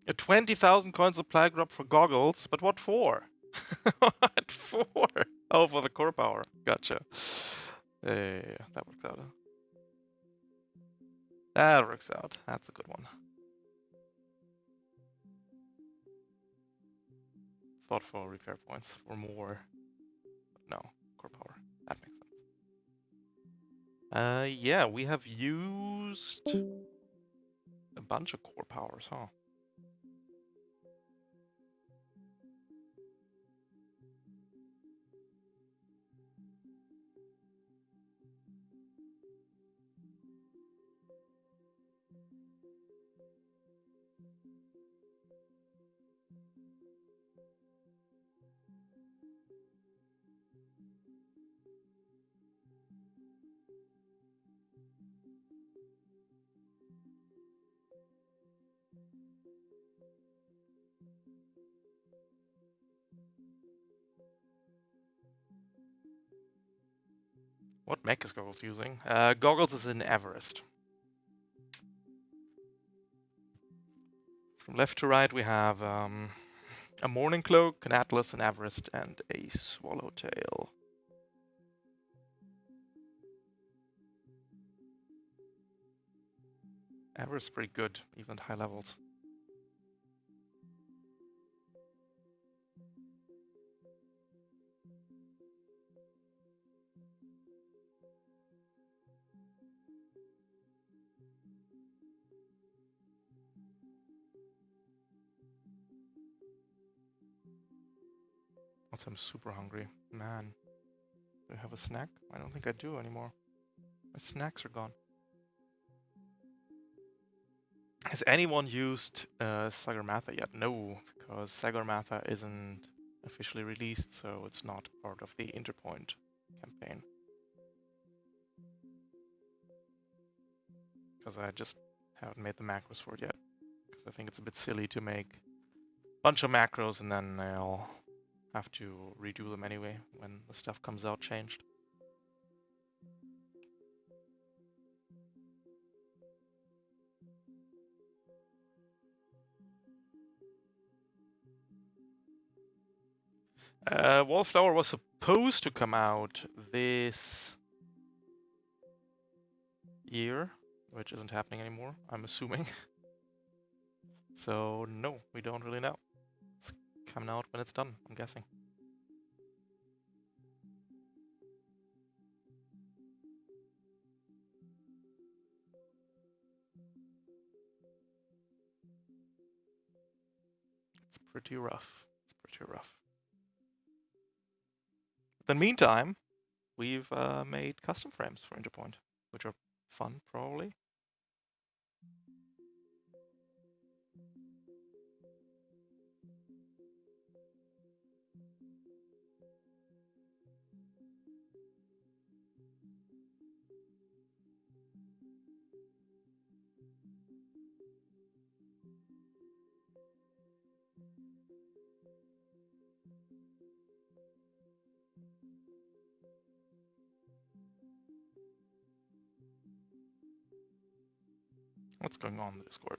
A 20,000 coin supply drop for goggles, but what for? What for? Oh, for the core power. Gotcha. Yeah, that works out. That works out. That's a good one. Thought for repair points for more. No, core power. That makes sense. Yeah, we have used a bunch of core powers, huh? What mech is Goggles using? Goggles is in Everest. From left to right, we have a Morning Cloak, an Atlas, an Everest, and a Swallowtail. Everest is pretty good, even at high levels. Also, I'm super hungry. Man, do I have a snack? I don't think I do anymore. My snacks are gone. Has anyone used Sagarmatha yet? No, because Sagarmatha isn't officially released, so it's not part of the Interpoint campaign. Because I just haven't made the macros for it yet. Because I think it's a bit silly to make a bunch of macros and then I'll have to redo them anyway when the stuff comes out changed. Wallflower was supposed to come out this year, which isn't happening anymore, I'm assuming. So no, we don't really know. It's coming out when it's done, I'm guessing. It's pretty rough. It's pretty rough. But in the meantime, we've made custom frames for Interpoint, which are fun, probably. What's going on in the Discord?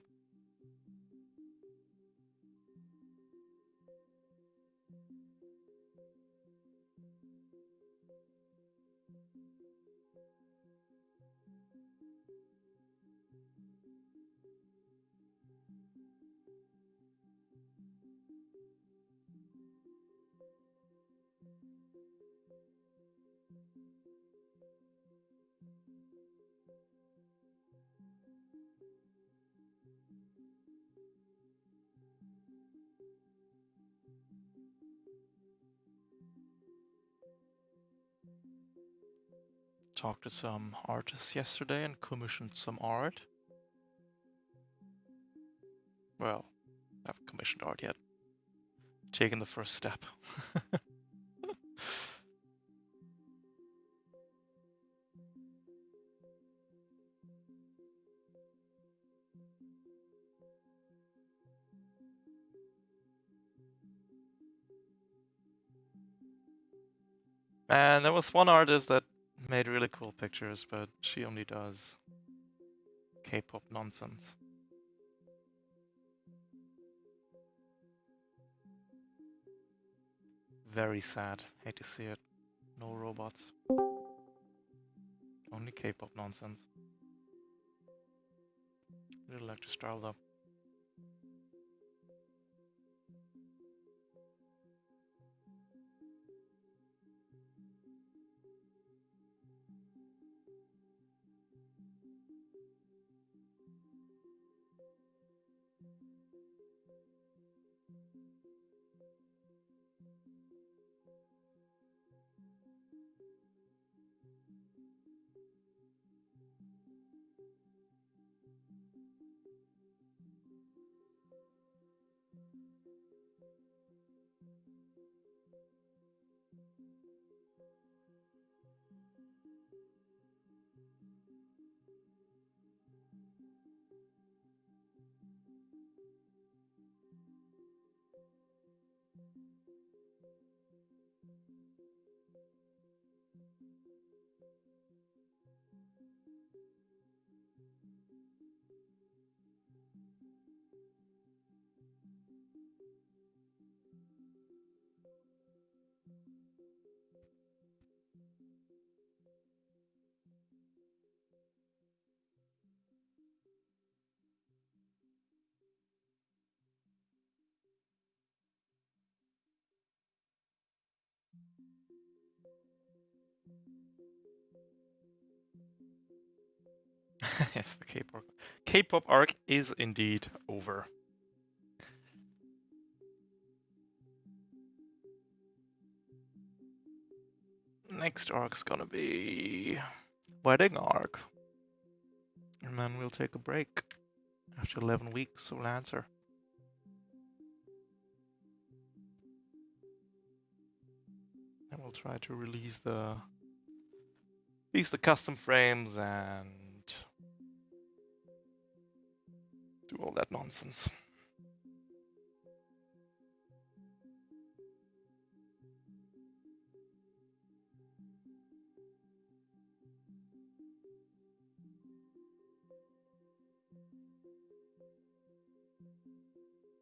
Talked to some artists yesterday and commissioned some art. Well, I haven't commissioned art yet. Taking the first step. And there was one artist that made really cool pictures, but she only does K-pop nonsense. Very sad. Hate to see it. No robots. Only K-pop nonsense. Really like the style though. Yes, the K-pop arc is indeed over. Next arc's gonna be wedding arc. And then we'll take a break after 11 weeks of Lancer. And we'll try to release the custom frames and do all that nonsense.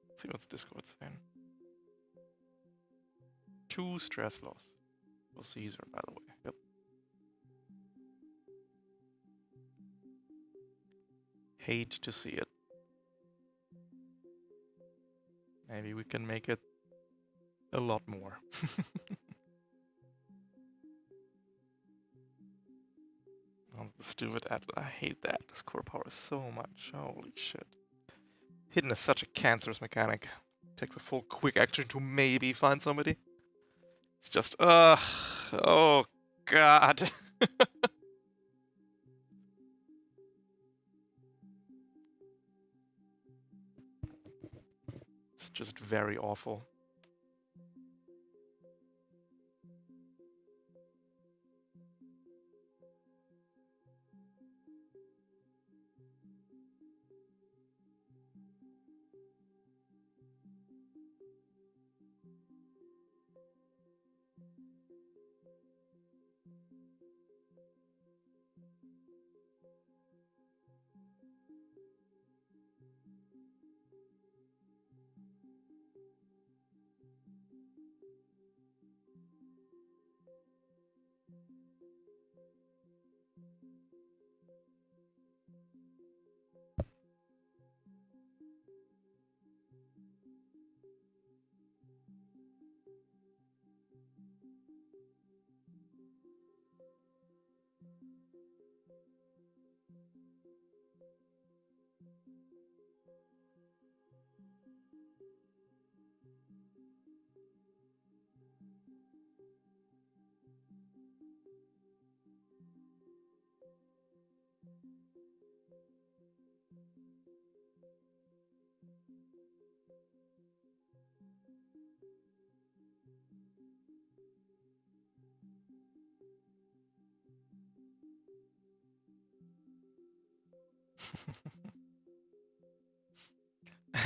Let's see what's Discord saying. 2 stress loss. For Caesar, by the way. Yep. Hate to see it. Maybe we can make it a lot more. Oh, the stupid Atlas. I hate the Atlas core power so much. Holy shit. Hidden is such a cancerous mechanic. Takes a full quick action to maybe find somebody. It's just, oh god. It's just very awful.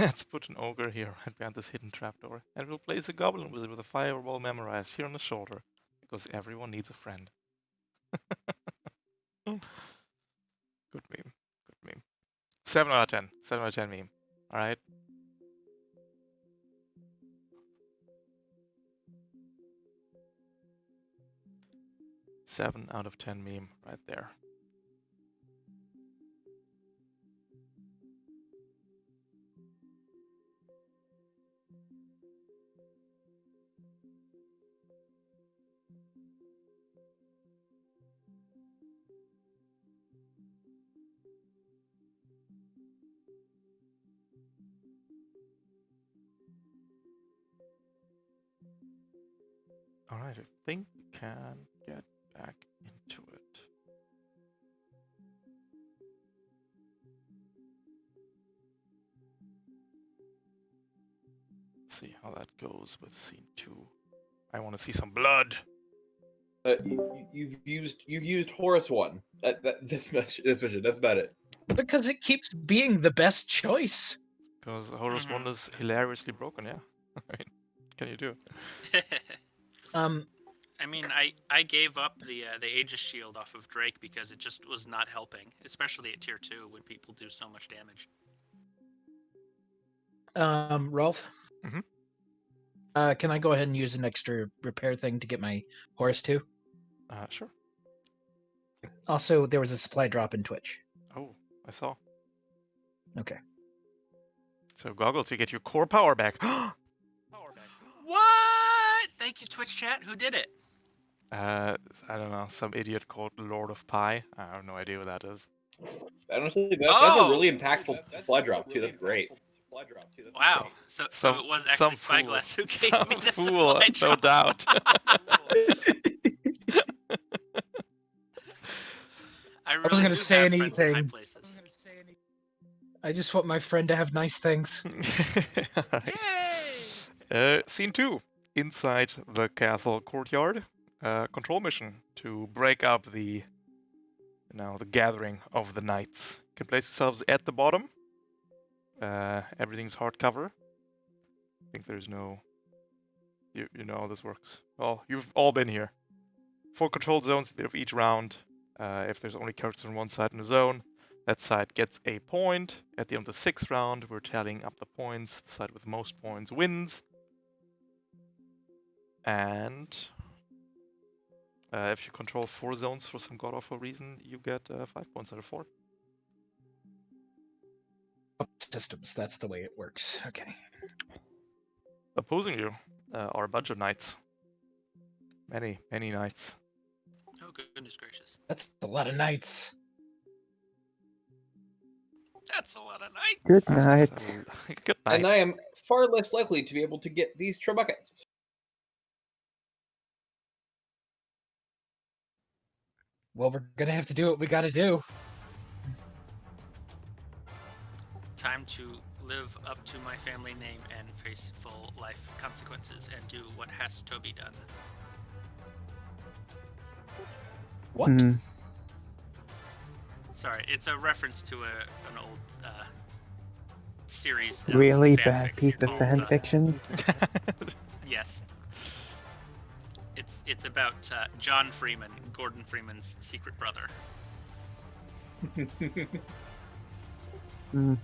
Let's put an ogre here and behind this hidden trapdoor, and we'll place a goblin wizard with a fireball memorized here on the shoulder, because everyone needs a friend. Good meme. Good meme. 7 out of 10. 7 out of 10 meme. Alright. Seven out of 10 meme right there. Alright, I think we can get back into it. See how that goes with scene 2. I want to see some blood. You've used Horus 1. This mission. That's about it. Because it keeps being the best choice. Because Horus 1 is hilariously broken, yeah. I mean, what can you do? I mean, I gave up the Aegis shield off of Drake because it just was not helping, especially at tier 2 when people do so much damage. Rolf? Mhm. Can I go ahead and use an extra repair thing to get my Horus 2? Sure. Also, there was a supply drop in Twitch. Oh, I saw. Okay. So goggles, you get your core power back. What? Thank you, Twitch chat. Who did it? I don't know, some idiot called Lord of Pie. I have no idea what that is. Honestly, that's a really impactful supply drop too. That's great. Wow. So it was actually Spyglass who gave me the fool, supply no drop. doubt. I wasn't really gonna do say have friends in high anything. places. I just want my friend to have nice things. Yay! Scene 2. Inside the castle courtyard. Control mission to break up the gathering of the knights. You can place yourselves at the bottom. Everything's hardcover. I think there's no... You know how this works. Well, you've all been here. 4 control zones at the end of each round. If there's only characters on one side in the zone, that side gets a point. At the end of the 6th round, we're tallying up the points. The side with most points wins. And if you control 4 zones for some god-awful reason, you get 5 points out of 4. Systems, that's the way it works. Okay. Opposing you are a bunch of knights. Many, many knights. Oh, goodness gracious. That's a lot of knights. That's a lot of nights. Good night. Good night. And I am far less likely to be able to get these trebuchets. Well, we're gonna have to do what we gotta do. Time to live up to my family name and face full life consequences and do what has to be done. What? Sorry, it's a reference to an old series of Really bad fanfics piece of called, fan fiction. Yes. It's about John Freeman, Gordon Freeman's secret brother. Hmm.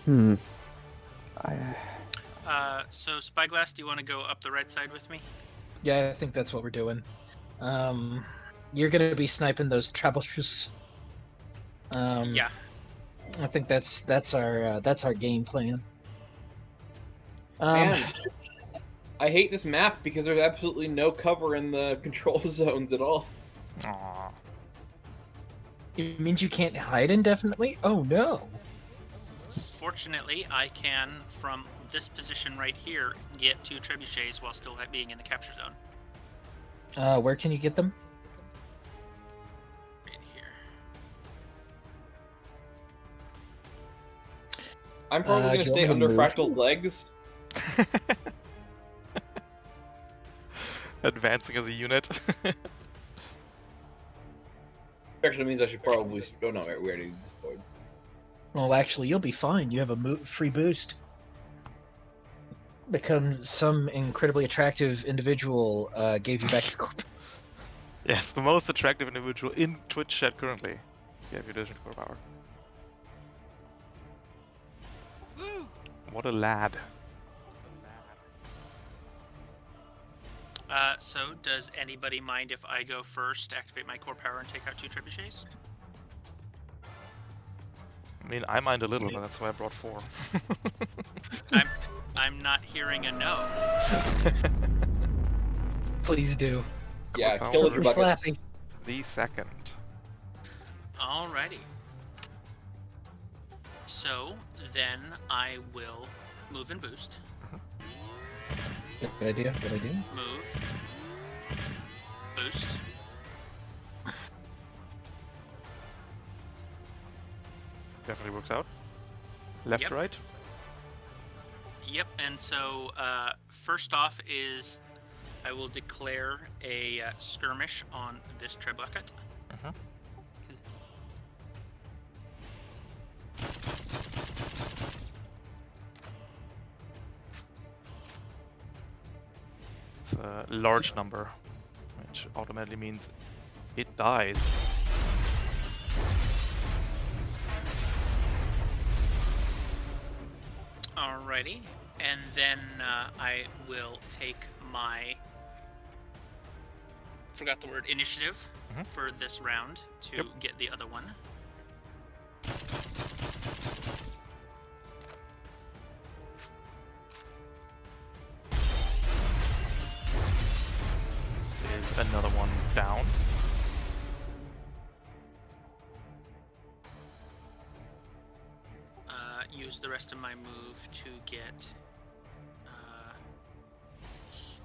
Hmm. So Spyglass, do you want to go up the right side with me? Yeah, I think that's what we're doing. You're gonna be sniping those trebuchets. Yeah. I think that's our game plan. Man, I hate this map because there's absolutely no cover in the control zones at all. Aw. It means you can't hide indefinitely? Oh no. Fortunately, I can, from this position right here, get 2 trebuchets while still being in the capture zone. Where can you get them? Right here. I'm probably Do gonna you want stay me to under move? Fractal's legs. Advancing as a unit. Actually means I should probably. Oh no, we already deployed. Well, actually, you'll be fine. You have a free boost. Become some incredibly attractive individual gave you back your corp. Yes, the most attractive individual in Twitch chat currently. Yeah, if you do core power. Woo! What a lad. So does anybody mind if I go first, activate my core power, and take out 2 trebuchets? I mean, I mind a little, but that's why I brought 4. I'm not hearing a no. Please do. Yeah, Core kill power. the Super buckets. slappy. The second. Alrighty. So then I will move and boost. Good idea. Good idea. Move. Boost. Definitely works out. Left, Yep. right. Yep, and so first off is I will declare a skirmish on this trebuchet. Uh-huh. It's a large number, which automatically means it dies. Alrighty, and then I will take my forgot the word initiative Mhm. for this round to Yep. get the other one. Is another one down. Use the rest of my move to get.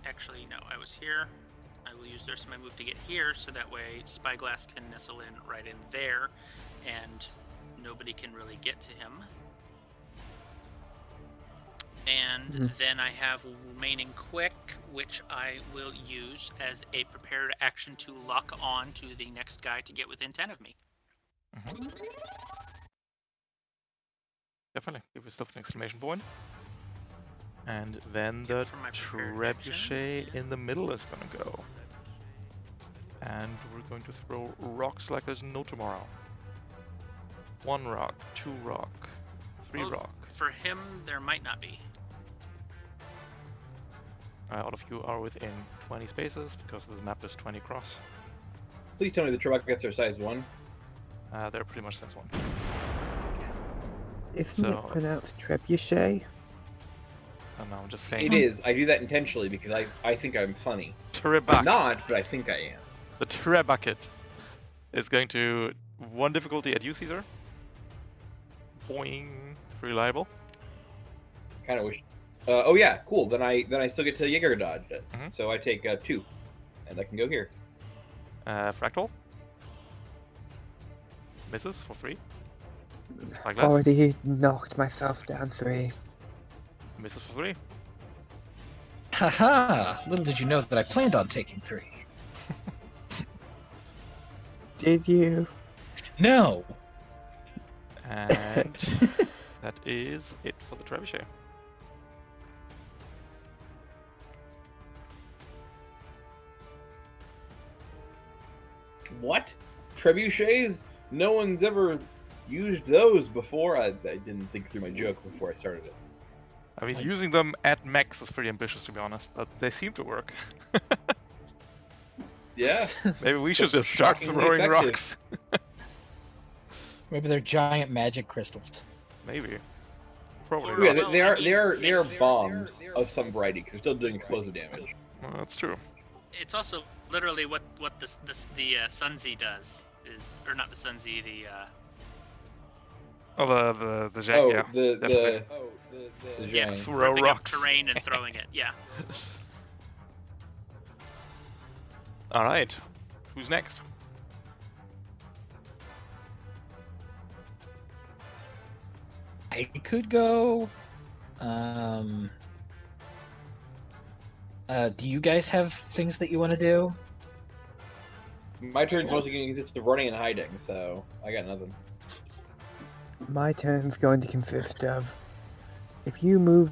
Actually, no, I was here. I will use the rest of my move to get here, so that way Spyglass can nestle in right in there, and nobody can really get to him. And then I have remaining quick, which I will use as a prepared action to lock on to the next guy to get within 10 of me. Definitely. Give yourself an exclamation point. And then Yep, the for my prepared action, trebuchet yeah. in the middle is gonna go. And we're going to throw rocks like there's no tomorrow. 1 rock, 2 rock, 3 Well, rock. For him, there might not be. All of you are within 20 spaces because this map is 20 across. Please tell me the trebuchets are size 1. They're pretty much size 1. Isn't So- it pronounced trebuchet? I don't know, I'm just saying. It is. I do that intentionally because I think I'm funny. Trebuchet. Not, but I think I am. The trebuchet is going to 1 difficulty at you, Caesar. Boing. Reliable. Kind of wish. Oh yeah, cool. Then I still get to Jaeger dodge it. Mhm. So I take 2, and I can go here. Fractal. Misses for 3. Spyglass. Already knocked myself down 3. Misses for 3. Haha! Little did you know that I planned on taking 3. Did you? No! And that is it for the trebuchet. What? Trebuchets? No one's ever used those before. I didn't think through my joke before I started it. I mean, using them at max is pretty ambitious, to be honest, but they seem to work. Yeah. Maybe we should They're just start shockingly throwing effective. rocks. Maybe they're giant magic crystals. Maybe. Probably Or- Yeah, not. Well, they are bombs of some variety because they're still doing explosive damage. Well, that's true. It's also literally what the Sunzi does is, or not the Sunzi, the Oh, the Jack, Oh, yeah. the yeah, giant. Throw ripping rocks. up terrain and throwing it. Yeah. Alright. Who's next? I could go. Do you guys have things that you want to do? My turn's mostly going to consist of running and hiding, so I got nothing. My turn's going to consist of, if you move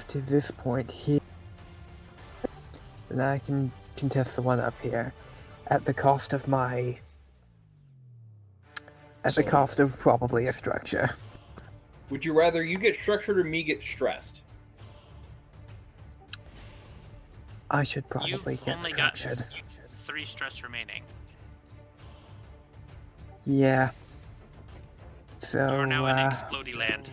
to this point here, then I can contest the one up here, at the cost of my... At the So- cost of probably a structure. Would you rather you get structured or me get stressed? I should You've probably get only got structured. 3 stress remaining. Yeah. So, You're now in Explodey Land.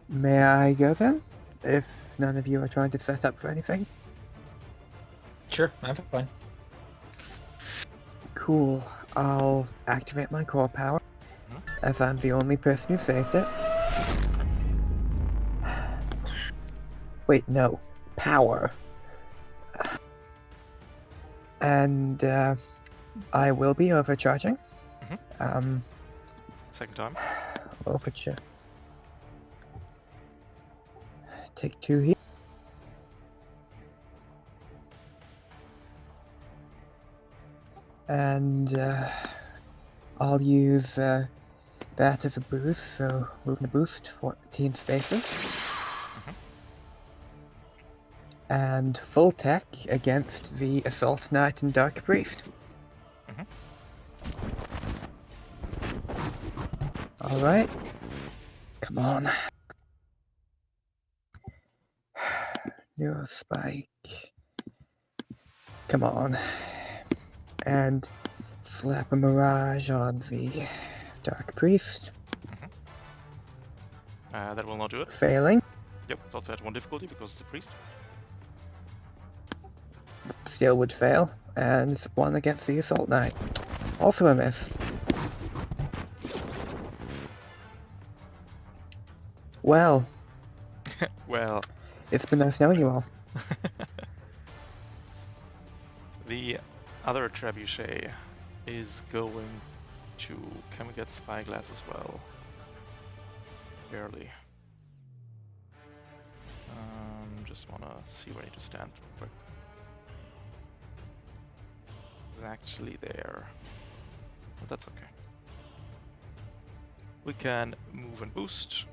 may I go then? If none of you are trying to set up for anything? Sure, I'm fine. Cool. I'll activate my core power, as I'm the only person who saved it. Wait, no. Power. And, I will be overcharging. Second time. Overcharge. Take 2 here. And, I'll use, that as a boost, so moving a boost, 14 spaces. And full tech against the Assault Knight and Dark Priest. Alright. Come on. Neurospike. Come on. And slap a Mirage on the Dark Priest. That will not do it. Failing. Yep, it's also at 1 difficulty because it's a priest. Still would fail. And it's 1 against the Assault Knight. Also a miss. Well, Well, it's been nice knowing you all. the other trebuchet is going to... Can we get Spyglass as well? Barely. Just wanna see where I need to stand real quick. It's actually there. But that's okay. We can move and boost.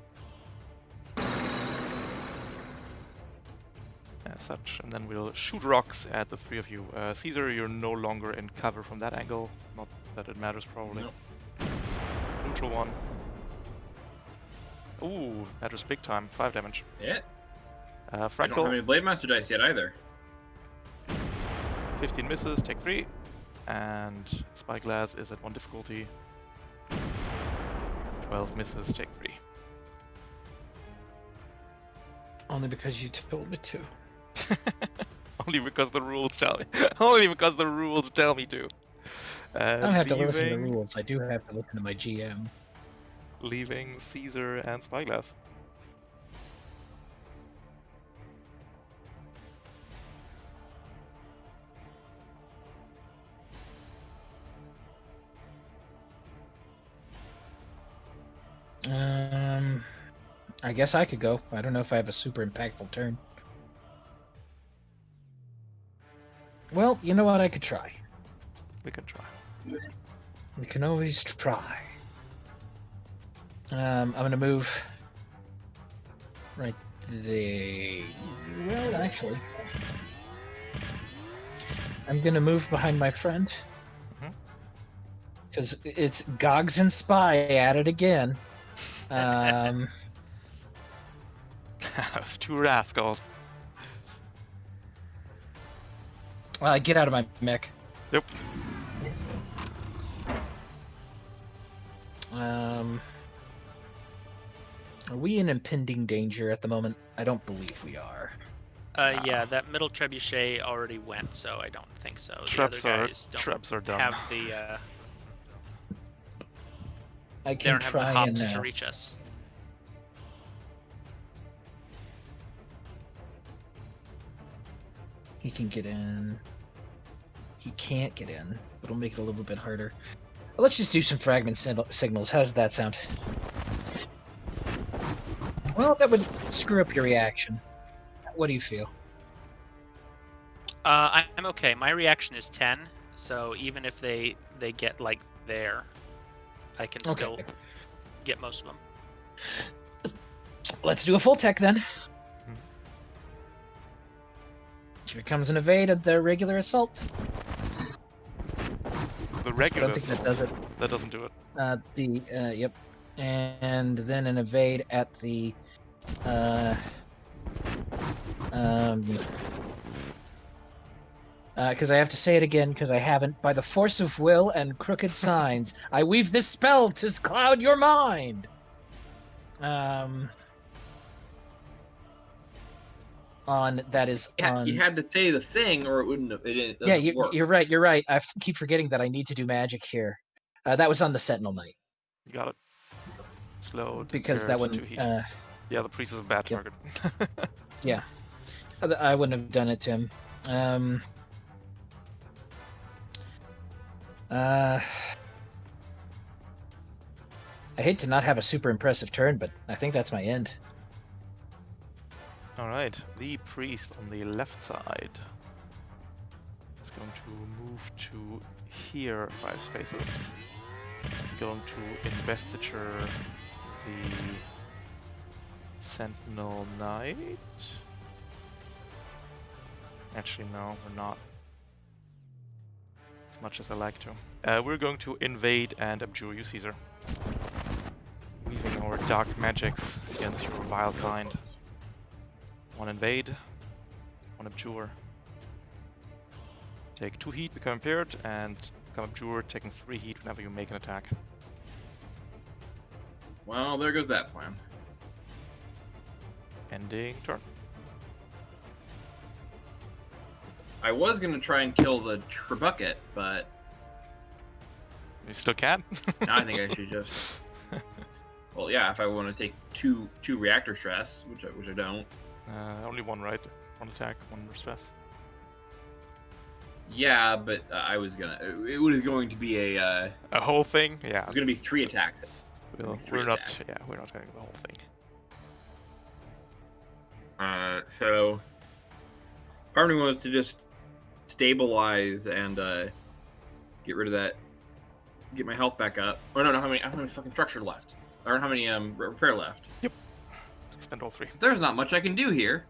As such, and then we'll shoot rocks at the 3 of you. Caesar, you're no longer in cover from that angle. Not that it matters, probably. Nope. Neutral 1. Ooh, matters big time. 5 damage. Yeah. I don't have Fractal, any Blade Master dice yet either. 15 misses, take 3. And Spyglass is at 1 difficulty. 12 misses, take 3. Only because you told me to. Only because the rules tell me. Only because the rules tell me to. I don't have to listen to the Leaving- rules. I do have to listen to my GM. Leaving Caesar and Spyglass. I guess I could go. I don't know if I have a super impactful turn. Well, you know what? I could try. We can try. We can always try. I'm gonna move right there. Well, actually, I'm gonna move behind my friend because it's Gogs and Spy at it again. Those two rascals. Get out of my mech. Yep. Are we in impending danger at the moment? I don't believe we are. Yeah, that middle trebuchet already went, so I don't think so. Traps the other are guys don't traps are done. have the I they can don't have the try and hops to reach us. He can get in. He can't get in, but it'll make it a little bit harder. Let's just do some fragment signals. How does that sound? Well, that would screw up your reaction. What do you feel? I'm okay. My reaction is 10, so even if they get like there, I can still get most of them. Let's do a full tech then. Here comes an evade at the regular assault. The regular. I don't think that does it. That doesn't do it. Yep. And then an evade at the because I have to say it again because I haven't. By the force of will and crooked signs, I weave this spell to cloud your mind. On that is on. You had to say the thing, or it wouldn't. It Yeah, doesn't work. you're right. You're right. I keep forgetting that I need to do magic here. That was on the Sentinel Knight. You got it. Slowed. Because that wouldn't. Yeah, the priest is a bad target. Yeah, I wouldn't have done it to him. I hate to not have a super impressive turn, but I think that's my end. Alright, the priest on the left side is going to move to here 5 spaces. He's going to investiture the Sentinel Knight. Actually, no, we're not. As much as I like to. We're going to invade and abjure you, Caesar. Weaving our dark magics against your vile kind. 1 invade, 1 abjure. Take 2 heat, become impaired, and become abjure, taking 3 heat whenever you make an attack. Well, there goes that plan. Ending turn. I was gonna try and kill the Trebuchet, but You still can? now I think I should just. Well, yeah, if I want to take two reactor stress, which I don't. Only 1, right? 1 attack, 1 stress. Yeah, but I was gonna. It was going to be A whole thing? Yeah. It was gonna be 3 attacks. We're not getting the whole thing. So part of me wants to just stabilize and get rid of that, get my health back up. Oh no, how many fucking structure left, or how many repair left? Yep. Spend all 3. There's not much I can do here.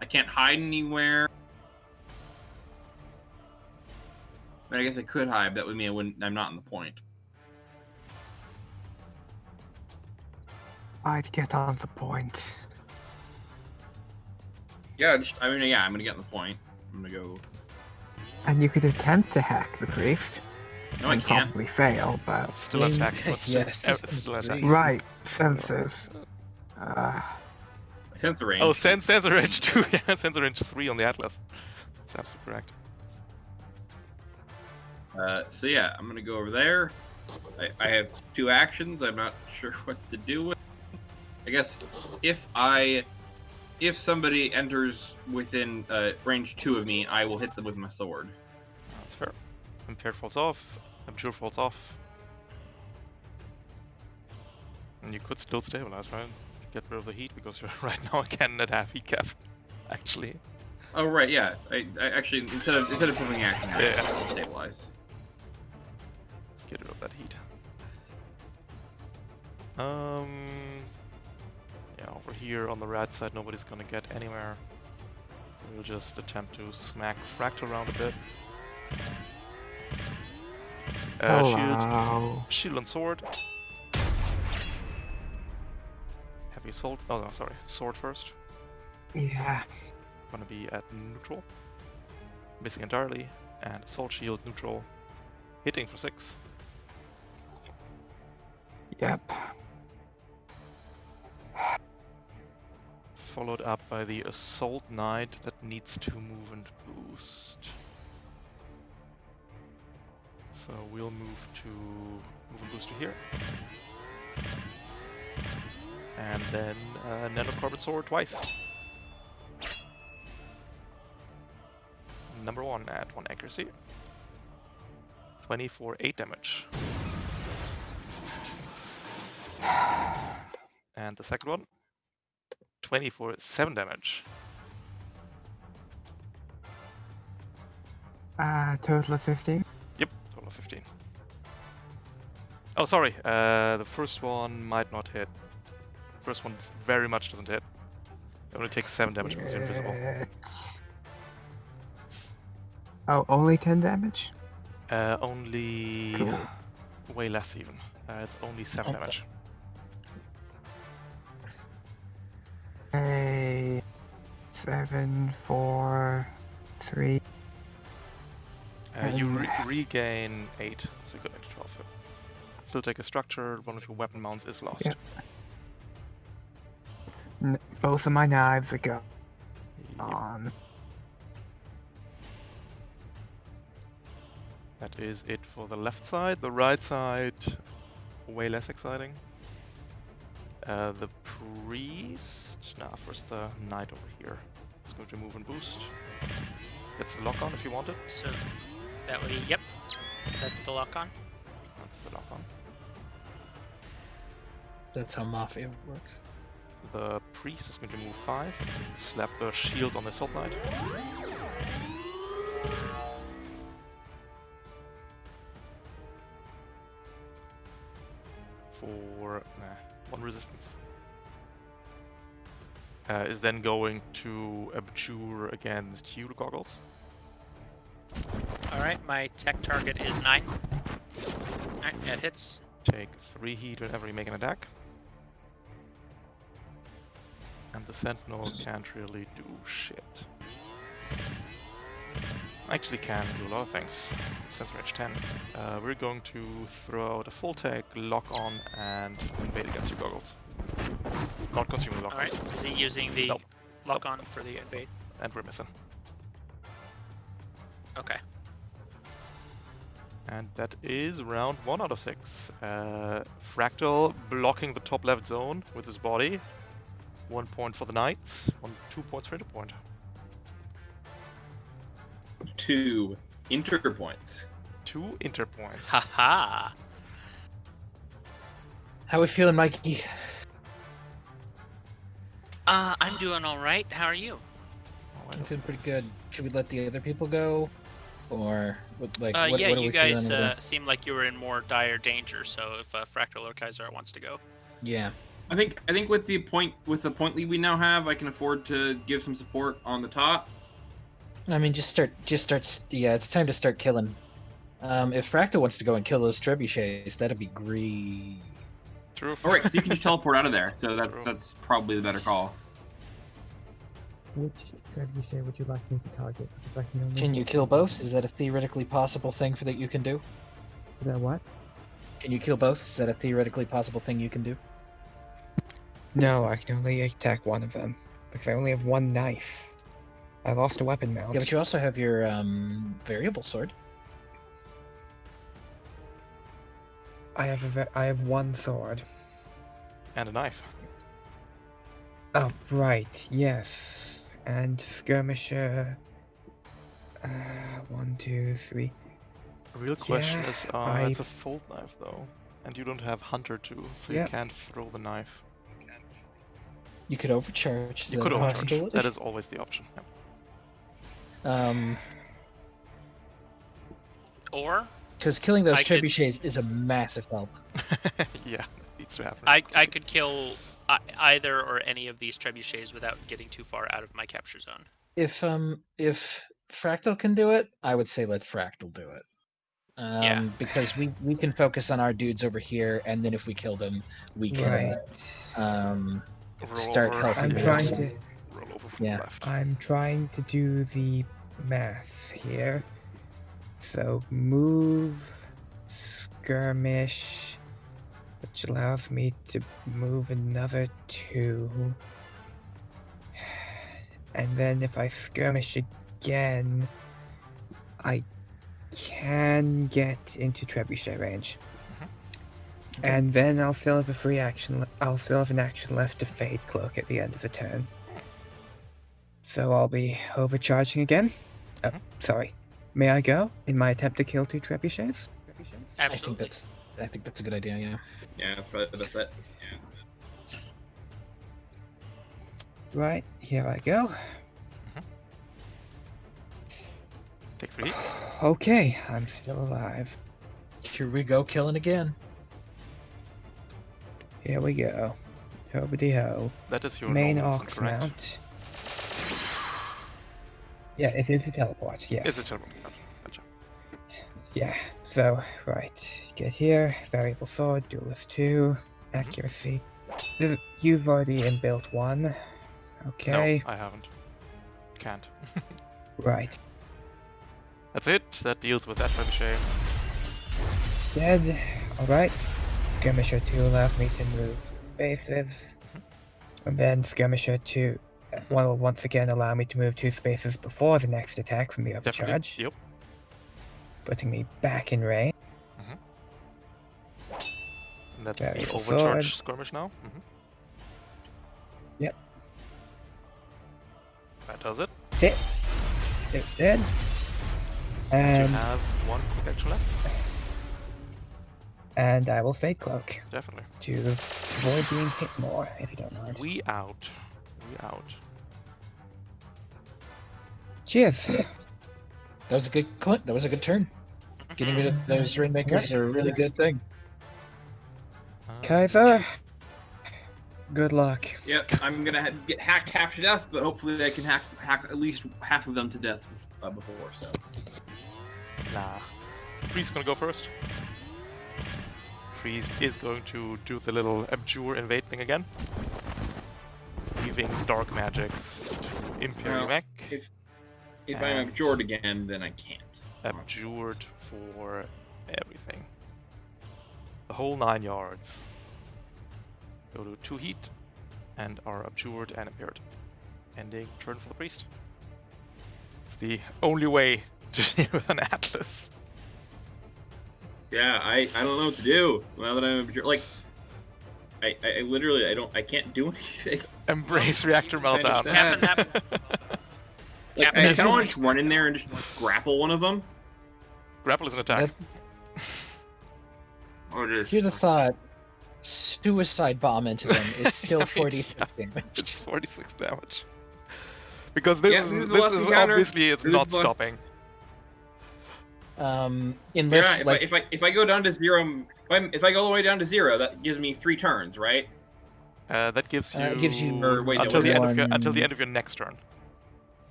I can't hide anywhere. I guess I could hide, but that would mean I'm not in the point. I'd get on the point. Yeah, I'm gonna get in the point. I'm gonna go. And you could attempt to hack the priest. No, I and can't. probably fail, but Still attack. Yes. Still attack. right, senses. Sensor range. Oh, sensor range 2. Yeah, sensor range 3 on the Atlas. That's absolutely correct. So yeah, I'm gonna go over there. I have 2 actions. I'm not sure what to do with. I guess if somebody enters within range 2 of me, I will hit them with my sword. That's fair. Impaired falls off. Abjure falls off. And you could still stabilize, right? Get rid of the heat because you're right now again at half heat cap. Actually. Oh right, yeah. I actually instead of putting action, I stabilize. Let's get rid of that heat. Yeah, over here on the right side, nobody's gonna get anywhere. So we'll just attempt to smack Fractal around a bit. Hello. Shield and sword. Heavy assault. Oh no, sorry. Sword first. Yeah. Gonna be at neutral. Missing entirely. And assault shield neutral. Hitting for 6. Yep. Followed up by the assault knight that needs to move and boost. So we'll move and boost to here. And then Nanocorbid Sword twice. Number 1 at 1 accuracy. 24 8 damage. And the second one, 24 7 damage. Total of 15. Yep, total of 15. Oh, sorry. The first one might not hit. First one very much doesn't hit. It only takes 7 damage because you're invisible. Oh, only 10 damage? Only Cool. way less even. It's only 7 damage. Hey, 7, 4, 3. You regain 8, so you go back to 12. Still take a structure. One of your weapon mounts is lost. Yep. Both of my knives are gone. Yep. That is it for the left side. The right side, way less exciting. The priest. Nah, first the knight over here. It's going to move and boost. Gets the lock on if you want it. So that would be, yep. That's the lock on. That's the lock on. That's how Mafia works. The priest is going to move 5. Slap the shield on the assault knight. For 1 resistance. Is then going to abjure against Hue goggles. Alright, my tech target is 9. Alright, it hits. Take 3 heat whenever you make an attack. And the Sentinel can't really do shit. Actually can do a lot of things. Sensor Edge 10. We're going to throw out a full tech, lock on, and invade against your goggles. Not consuming the lock on. Alright, is he using the Nope. lock on for the invade? And we're missing. Okay. And that is round 1 out of 6. Fractal blocking the top left zone with his body. 1 point for the Knights, 2 points for Interpoint. 2 Interpoints. 2 Interpoints. Haha. How we feeling, Mikey? I'm doing alright. How are you? I'm feeling pretty good. Should we let the other people go? Or, what Yeah, are we you guys feeling over- seem like you were in more dire danger, so if Fractal or Kaiser wants to go. Yeah. I think with the point lead we now have, I can afford to give some support on the top. I mean, just start. Yeah, it's time to start killing. If Fractal wants to go and kill those trebuchets, that'd be great. True. All right, you can just teleport out of there, so True. that's probably the better call. Which trebuchet would you like me to target? Because I can only Can you kill both? Is that a theoretically possible thing that you can do? Is that what? Can you kill both? Is that a theoretically possible thing you can do? No, I can only attack one of them. Because I only have one knife. I lost a weapon mount. Yeah, but you also have your variable sword. I have one sword. And a knife. Oh, right, yes. And skirmisher. 1, 2, 3. The real question Yeah, is, I- it's a fold knife though. And you don't have Hunter too, so Yeah. you can't throw the knife. You could overcharge. Is You that could a overcharge. possibility? That is always the option. Yep. Or Because killing those I could- trebuchets is a massive help. Yeah, it beats needs to happen. I could kill either or any of these trebuchets without getting too far out of my capture zone. If Fractal can do it, I would say let Fractal do it. Yeah. Because we can focus on our dudes over here, and then if we kill them, we can Right. Roll start over. helping I'm the trying other to. side. Roll over from Yeah. the left. I'm trying to do the math here. So move, skirmish, which allows me to move another 2. And then if I skirmish again, I can get into trebuchet range. Okay. And then I'll still have a free action. I'll still have an action left to Fade Cloak at the end of the turn. So I'll be overcharging again. Oh, sorry. May I go in my attempt to kill 2 trebuchets? Absolutely. I think that's a good idea. Yeah. Yeah, but Right, here I go. Take 3. Okay, I'm still alive. Here we go, killing again. Here we go. Hobity ho. That is your Main normal Ox movement, correct? mount. Yeah, it is a teleport, yes. Is it terrible? Gotcha. Yeah, so, right. Get here, variable sword, duelist 2, accuracy. You've already inbuilt 1. Okay, No, I haven't. Can't. right. That's it. That deals with that trebuchet. Dead. Alright. Skirmisher 2 allows me to move spaces. And then Skirmisher 2 will once again allow me to move 2 spaces before the next attack from the Definitely. overcharge, Yep. putting me back in range. And that's Variable the overcharge sword. skirmish now. Yep. That does it. Hit. It's dead. You And have 1 quick action left. and I will Fade Cloak Definitely. to avoid being hit more, if you don't mind. We out. We out. Cheers. That was a good that was a good turn. Getting rid of those rainmakers are a really good thing. Kaiser. Good luck. yep, I'm gonna get hacked half to death, but hopefully I can hack at least half of them to death before. So Nah. Priest gonna go first. Priest is going to do the little abjure invade thing again. Leaving dark magics to Imperial Well, Mech. if I'm abjured again, then I can't. Abjured for everything. The whole 9 yards. Go to 2 heat and are abjured and impaired. Ending turn for the priest. It's the only way to deal with an Atlas. Yeah, I don't know what to do now that I'm abjured. Like, I literally I can't do anything. Embrace reactor Kind of meltdown. sad. Captain, Like, I Captain, kind of want to just run in there and just grapple one of them. Grapple is an attack. Or just Here's a thought: suicide bomb into them. It's still 46 damage. It's 46 damage. Because this Yeah, is, this is the this last is encounter. obviously it's This is not the last- stopping. Unless yeah, like if I go down to 0, if I go all the way down to 0, that gives me 3 turns, right? That gives you, it gives you Or wait, no, until wait, the end one- until the end of your next turn.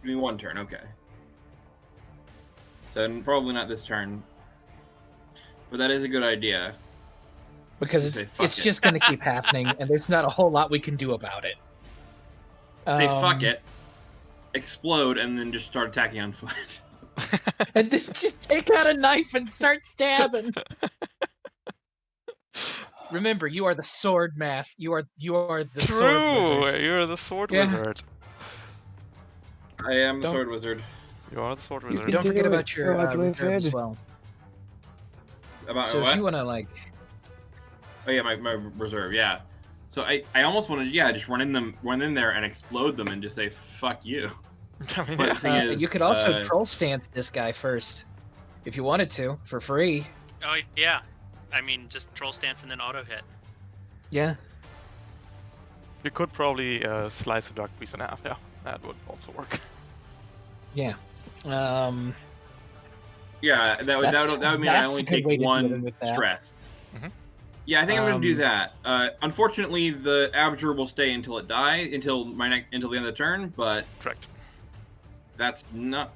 Give me 1 turn, okay. So probably not this turn, but that is a good idea. because Say, it's fuck it. just going to keep happening, and there's not a whole lot we can do about it. They fuck it, explode, and then just start attacking on foot. And then just take out a knife and start stabbing. Remember, you are the sword mass. You are the sword True, wizard. you're the sword Yeah. wizard. I am the Don't- sword wizard. You are the sword You wizard. can Don't do forget it, about your sword reserve as wizard. well. About So what? if you want to like, Oh yeah, my reserve, yeah. So I almost wanted, just run in there and explode them and just say fuck you. I mean, But yeah. the thing is, you could also troll stance this guy first, if you wanted to, for free. oh yeah, I mean just troll stance and then auto hit. Yeah. You could probably slice the dark priest in half. Yeah, that would also work. Yeah. Yeah, that would That's- mean I that's only a good take way to deal 1 with that. stress. Yeah, I think I'm gonna do that. Unfortunately, the Abjure will stay until it dies, until the end of the turn. But Correct. that's not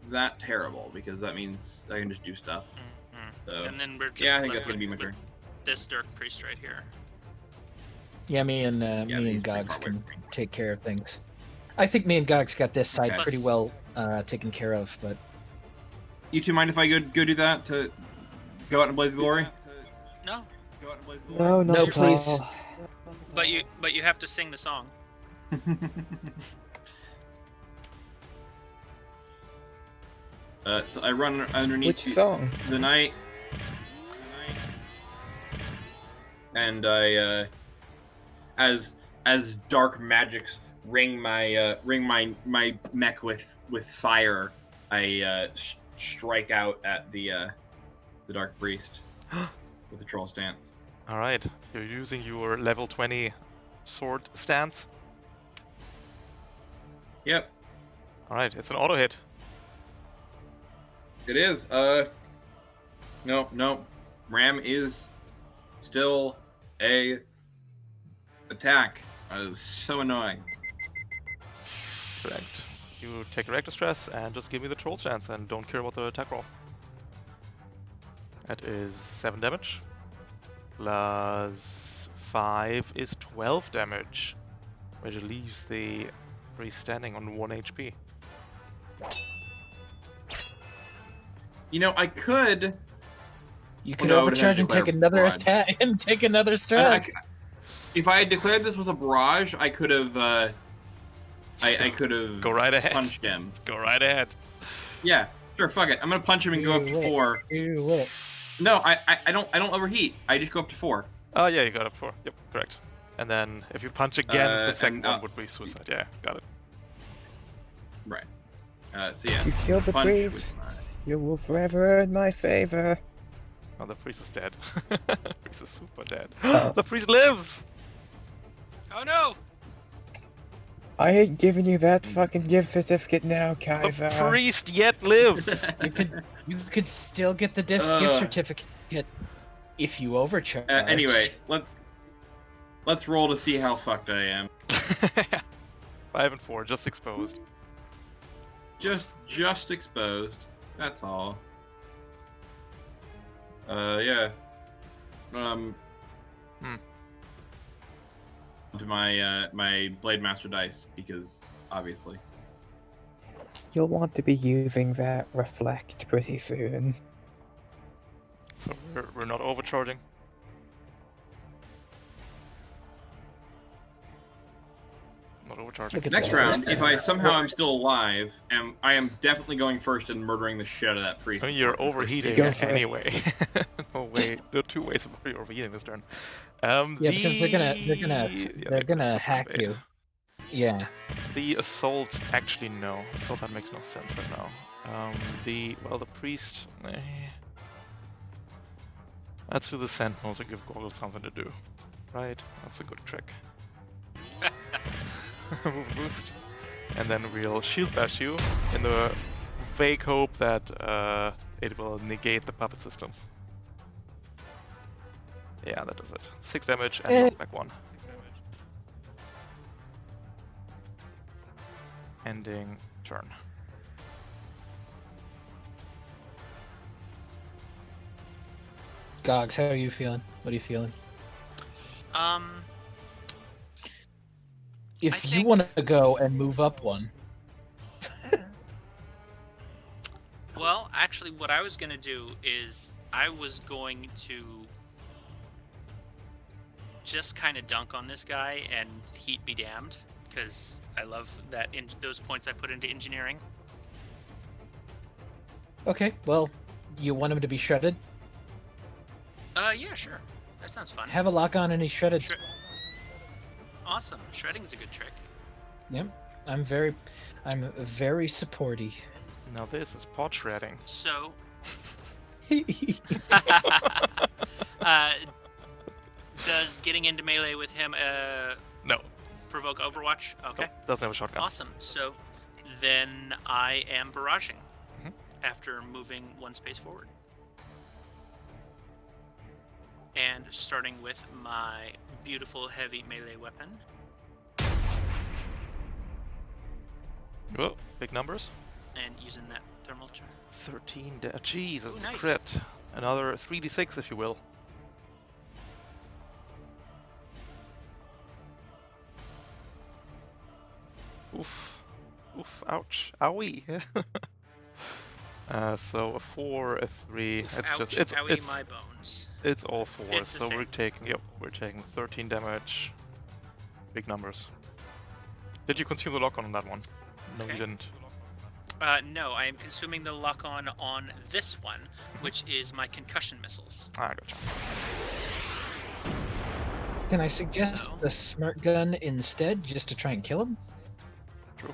that terrible because that means I can just do stuff. Mhm. So And then we're just yeah, I think left that's gonna be my with turn. this Dark Priest right here. Yeah, me and he's pretty Gogs far away can from me. take care of things. I think me and Gogs got this side Okay. pretty Plus- well taken care of, but You two mind if I go do that to go out in blaze of glory? No, No, not No, at please. all. but you have to sing the song. So I run underneath Which song? the night, and I as dark magics ring my mech with fire, I strike out at the dark priest with a troll stance. All right. You're using your level 20 sword stance. Yep, All right. It's an auto hit. it is. No, ram is still a attack. That is so annoying. Correct. You take a reckless stress and just give me the troll stance and don't care about the attack roll. That is 7 damage. Plus 5 is 12 damage, which leaves the priest standing on 1 HP. You know, I could. You Well, could no, I would've had overcharge to and take declare another barrage. attack and take another I, stress. if I had declared this was a barrage, I could have. I could have Go right ahead. punched him. Go right ahead. Yeah, sure. Fuck it. I'm gonna punch him and go up to Do it. 4. Do it. No, I don't overheat. I just go up to 4. Oh yeah, you got up 4. Yep, correct. And then if you punch again, the second and, one would be suicide. Yeah, got it. Right. So yeah. You kill the punch with priest, my- you will forever earn my favor. Oh, the priest is dead. The priest is super dead. Oh. The priest lives! Oh no! I ain't giving you that fucking gift certificate now, The Kaiser. priest yet lives! You could still get the gift certificate if you overcharge. Anyway, let's roll to see how fucked I am. 5 and 4, just exposed. Just exposed. That's all. Yeah. To my my Blade Master dice because obviously. You'll want to be using that reflect pretty soon. So we're not overcharging. Not overcharging. Look at Next that. round, if I somehow am still alive, I am definitely going first and murdering the shit out of that priest. I mean, you're before overheating Go for it. anyway. No way. There are 2 ways of you're overheating this turn. Yeah, because they're Yeah, gonna hack invade. you. Yeah. The assault, actually no. Assault, that makes no sense right now. The priest. Let's do the sentinel to give Goggle something to do. Right? That's a good trick. Move boost. And then we'll shield bash you in the vague hope that it will negate the puppet systems. Yeah, that does it. 6 damage and knock back 1. Ending turn. Gogs, how are you feeling? What are you feeling? If I you think- want to go and move up one, Well, actually, what I was gonna do is I was going to just kind of dunk on this guy and heat be damned, because I love that those points I put into engineering. okay. Well, you want him to be shredded? Yeah, sure. That sounds fun. Have a lock on and he's shredded. Awesome. Shredding's a good trick. Yep. I'm very supporty. Now this is pod shredding. So, does getting into melee with him No, provoke Overwatch? Okay. nope, doesn't have a shotgun. Awesome. So then I am barraging Mhm. after moving 1 space forward. And starting with my beautiful heavy melee weapon. Oh, big numbers. And using that thermal charge. 13 Jesus, Ooh, nice. crit. Another 3d6 if you will. Oof. Oof, ouch. Owie. So a 4, a 3. Oof, It's ouch, just it's owie, it's my bones. it's all 4. It's the So same. we're taking 13 damage. Big numbers. Did you consume the lock on that one? No, Okay. you didn't. No, I am consuming the lock-on on this one, which is my concussion missiles. Ah, gotcha. Can I suggest So- the smart gun instead, just to try and kill him? True.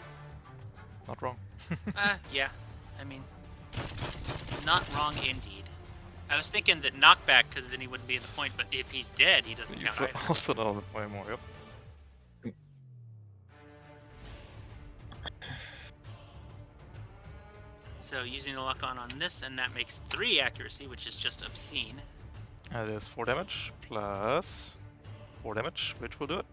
Not wrong. Yeah. I mean, not wrong indeed. I was thinking that knockback, because then he wouldn't be in the point, but if he's dead, he doesn't You count either. also know the way more, yep. So using the lock-on on this, and that makes 3 accuracy, which is just obscene. That is 4 damage plus 4 damage, which will do it.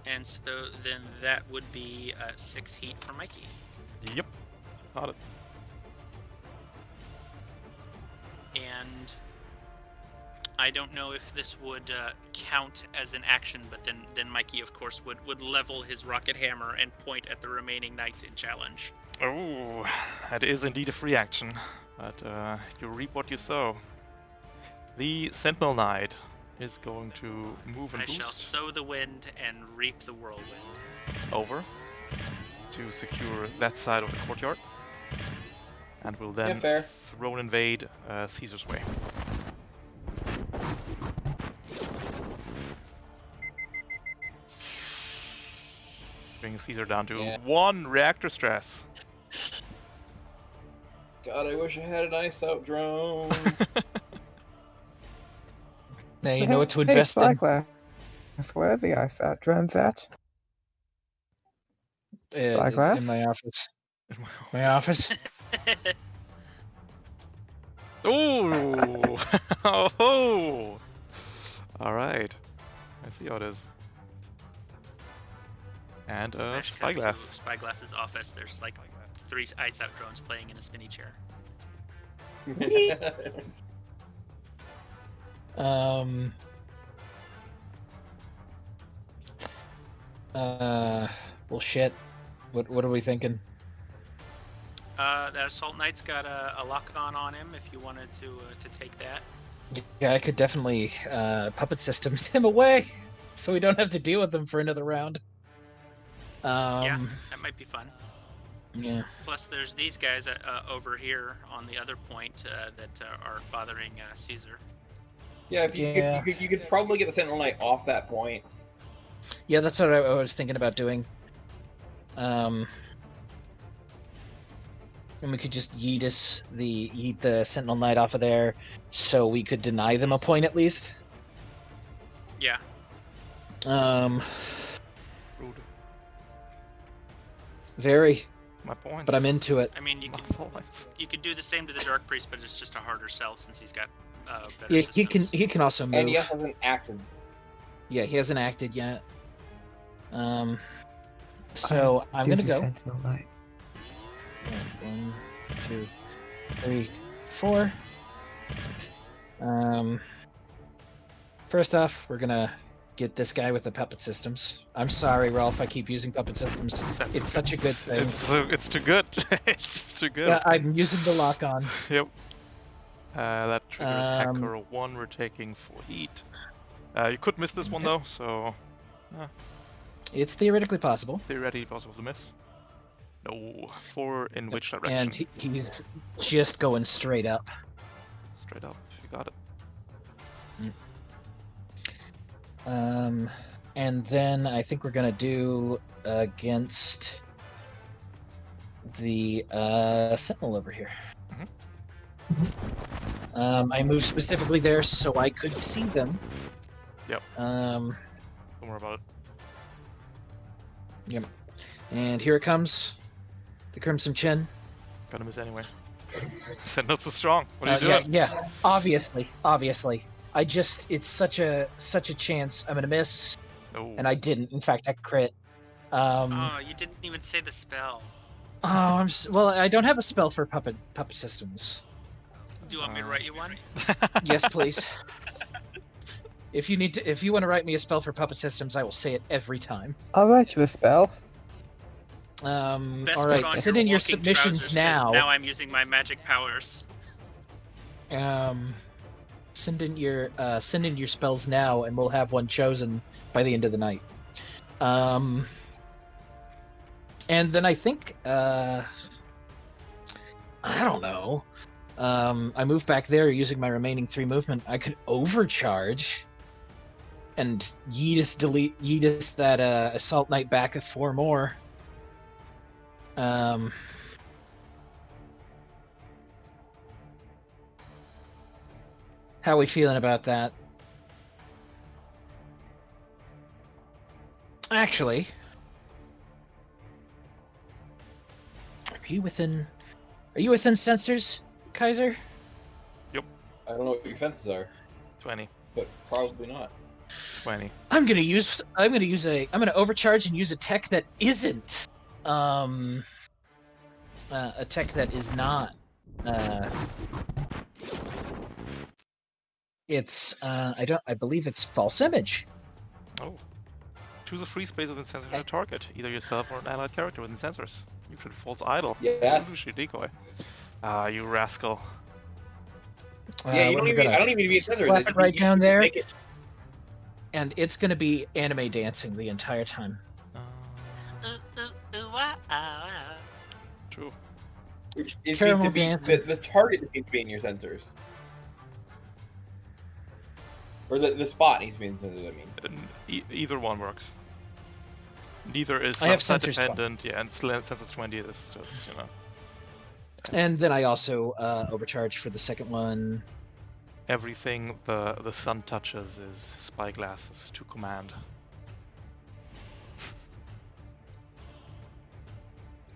And so then that would be 6 heat for Mikey. Yep. Got it. And I don't know if this would count as an action, but then Mikey, of course, would level his rocket hammer and point at the remaining knights in challenge. Oh, that is indeed a free action, but you reap what you sow. The Sentinel Knight is going to move and I shall boost sow the wind and reap the whirlwind. over to secure that side of the courtyard, and will Yeah, then fair. throw and invade Caesar's way. Bring Caesar down to Yeah. 1 reactor stress. God, I wish I had an ice out drone. Now you know what to Hey, invest in. Spyglass, where are the ISAT drones at? Spyglass? In my office. In My office. Ooh! Oh! Alright. I see how it is. And Smash cut Spyglass. to Spyglass's office. There's like 3 ice out drones playing in a spinny chair. Um. Well, shit. What are we thinking? That assault knight's got a lock-on on him. If you wanted to take that. Yeah, I could definitely puppet systems him away, so we don't have to deal with him for another round. Yeah, that might be fun. Yeah. Plus, there's these guys over here on the other point that are bothering Caesar. Yeah, if you, Yeah. you could probably get the Sentinel Knight off that point. Yeah, that's what I was thinking about doing. And we could just yeet the Sentinel Knight off of there, so we could deny them a point at least. Yeah. Rude. Very, My point. but I'm into it. I mean, you My could point. you could do the same to the Dark Priest, but it's just a harder sell since he's got better Yeah, systems. he can also move. And he also hasn't acted. Yeah, he hasn't acted yet. So I'm gonna go. Sentinel Knight. 1, 2, 3, 4. First off, we're gonna get this guy with the puppet systems. I'm sorry, Ralph. I keep using puppet systems. That's It's such a good thing. It's too good. It's just too good. Yeah, I'm using the lock on. Yep. That triggers Um, Hacker 1. We're taking 4 heat. You could miss this one though, so It's theoretically possible. theoretically possible to miss. No. 4 in which direction? And he's just going straight up. Straight up. You got it. And then I think we're gonna do against the Sentinel over here. I moved specifically there so I could see them. Yep. Um, Don't worry about it. and here it comes. The Crimson Chin. Gonna miss anyway. Said not so strong. What are you doing? Yeah. Obviously. It's such a chance. I'm gonna miss, No. and I didn't. In fact, I crit. Oh, you didn't even say the spell. Well, I don't have a spell for puppet systems. Do you want me to write you one? Yes, please. If you want to write me a spell for puppet systems, I will say it every time. I'll write you a spell. Best All put right, on send your in your walking submissions trousers, 'cause now. now I'm using my magic powers. Send in your spells now, and we'll have one chosen by the end of the night. And then I think I don't know. I move back there using my remaining 3 movement. I could overcharge and yeetus that assault knight back at 4 more. How are we feeling about that? Actually, are you within sensors, Kaiser? I don't know what your fences are, 20. but probably not. 20. I'm gonna overcharge and use a tech that isn't a tech that is not I believe it's false image. Oh. Choose a free space within sensors of the target, either yourself or an allied character within sensors. You could false idol. Yes. Illusory decoy. Ah, you rascal. Yeah, you don't even. I don't even need to be a sensor. Slap it right down there, Make it. and it's gonna be anime dancing the entire time. True. Which it Caramel needs to be, dancing. the target needs to be in your sensors. Or the spot needs to be in sensors, I mean. Either one works. Neither is I have side sensors dependent, yeah, and sensors 20 is just, you know. And then I also overcharge for the second one. Everything the sun touches is spyglasses to command.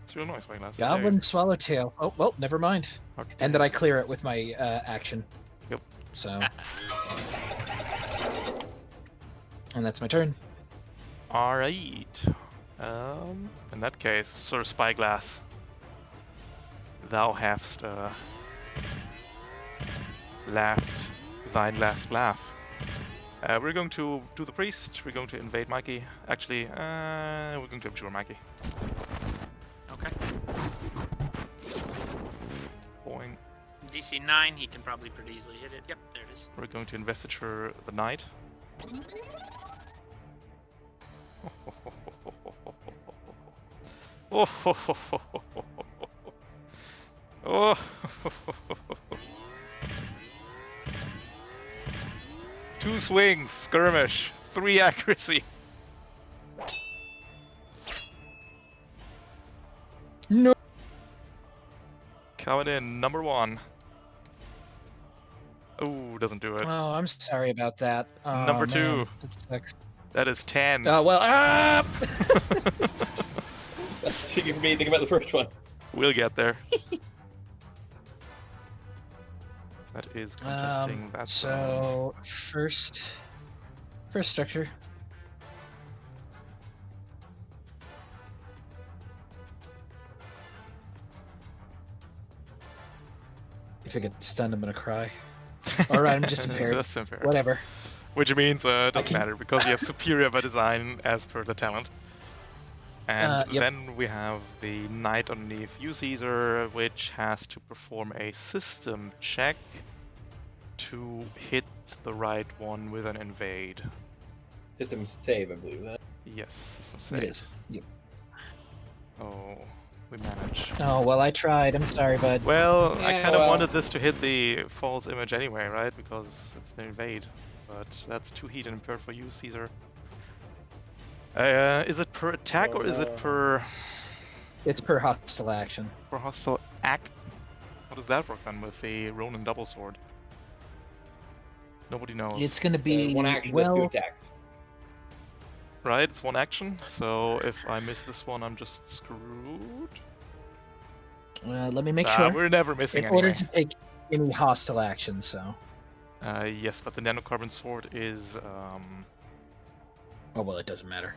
It's real noise, spyglasses. Goblin Swallowtail. Oh, well, never mind. Okay. And then I clear it with my action. Yep. So. And that's my turn. Alright. In that case, Sir Spyglass, thou hast laughed thine last laugh. We're going to do the priest, we're going to invade Mikey. Actually, we're going to abjure Mikey. Okay. Boing. DC 9, he can probably pretty easily hit it. Yep, there it is. We're going to investiture the knight. Oh. 2 swings, skirmish, 3 accuracy. No. Coming in, number 1. Oh, doesn't do it. Oh, I'm sorry about that. Oh, Number man, 2. that sucks. That is 10. Oh, well, That's tricky for me to think about the first one. We'll get there. That is contesting that. So, first structure. If I get stunned, I'm gonna cry. Alright, I'm just impaired. That's unfair. Whatever. Which means it doesn't can- matter because you have superior by design as per the talent. And Yep. then we have the knight underneath you, Caesar, which has to perform a system check to hit the right one with an invade. System save, I believe that. Yes, system It saves. is. Yep. Oh, we manage. Oh, well, I tried. I'm sorry, bud. Well, I Yeah, kind of well. wanted this to hit the false image anyway, right? Because it's the invade. But that's 2 heat and impaired for you, Caesar. Is it per attack or is it per It's per hostile action. hostile act? How does that work then with the Ronin double sword? Nobody knows. It's gonna be, One action with 2 well, attacks. Right, it's 1 action, so if I miss this one, I'm just screwed. Let me make sure. We're never missing In order anyway. to take any hostile action, so. Yes, but the nanocarbon sword is. Oh well, it doesn't matter.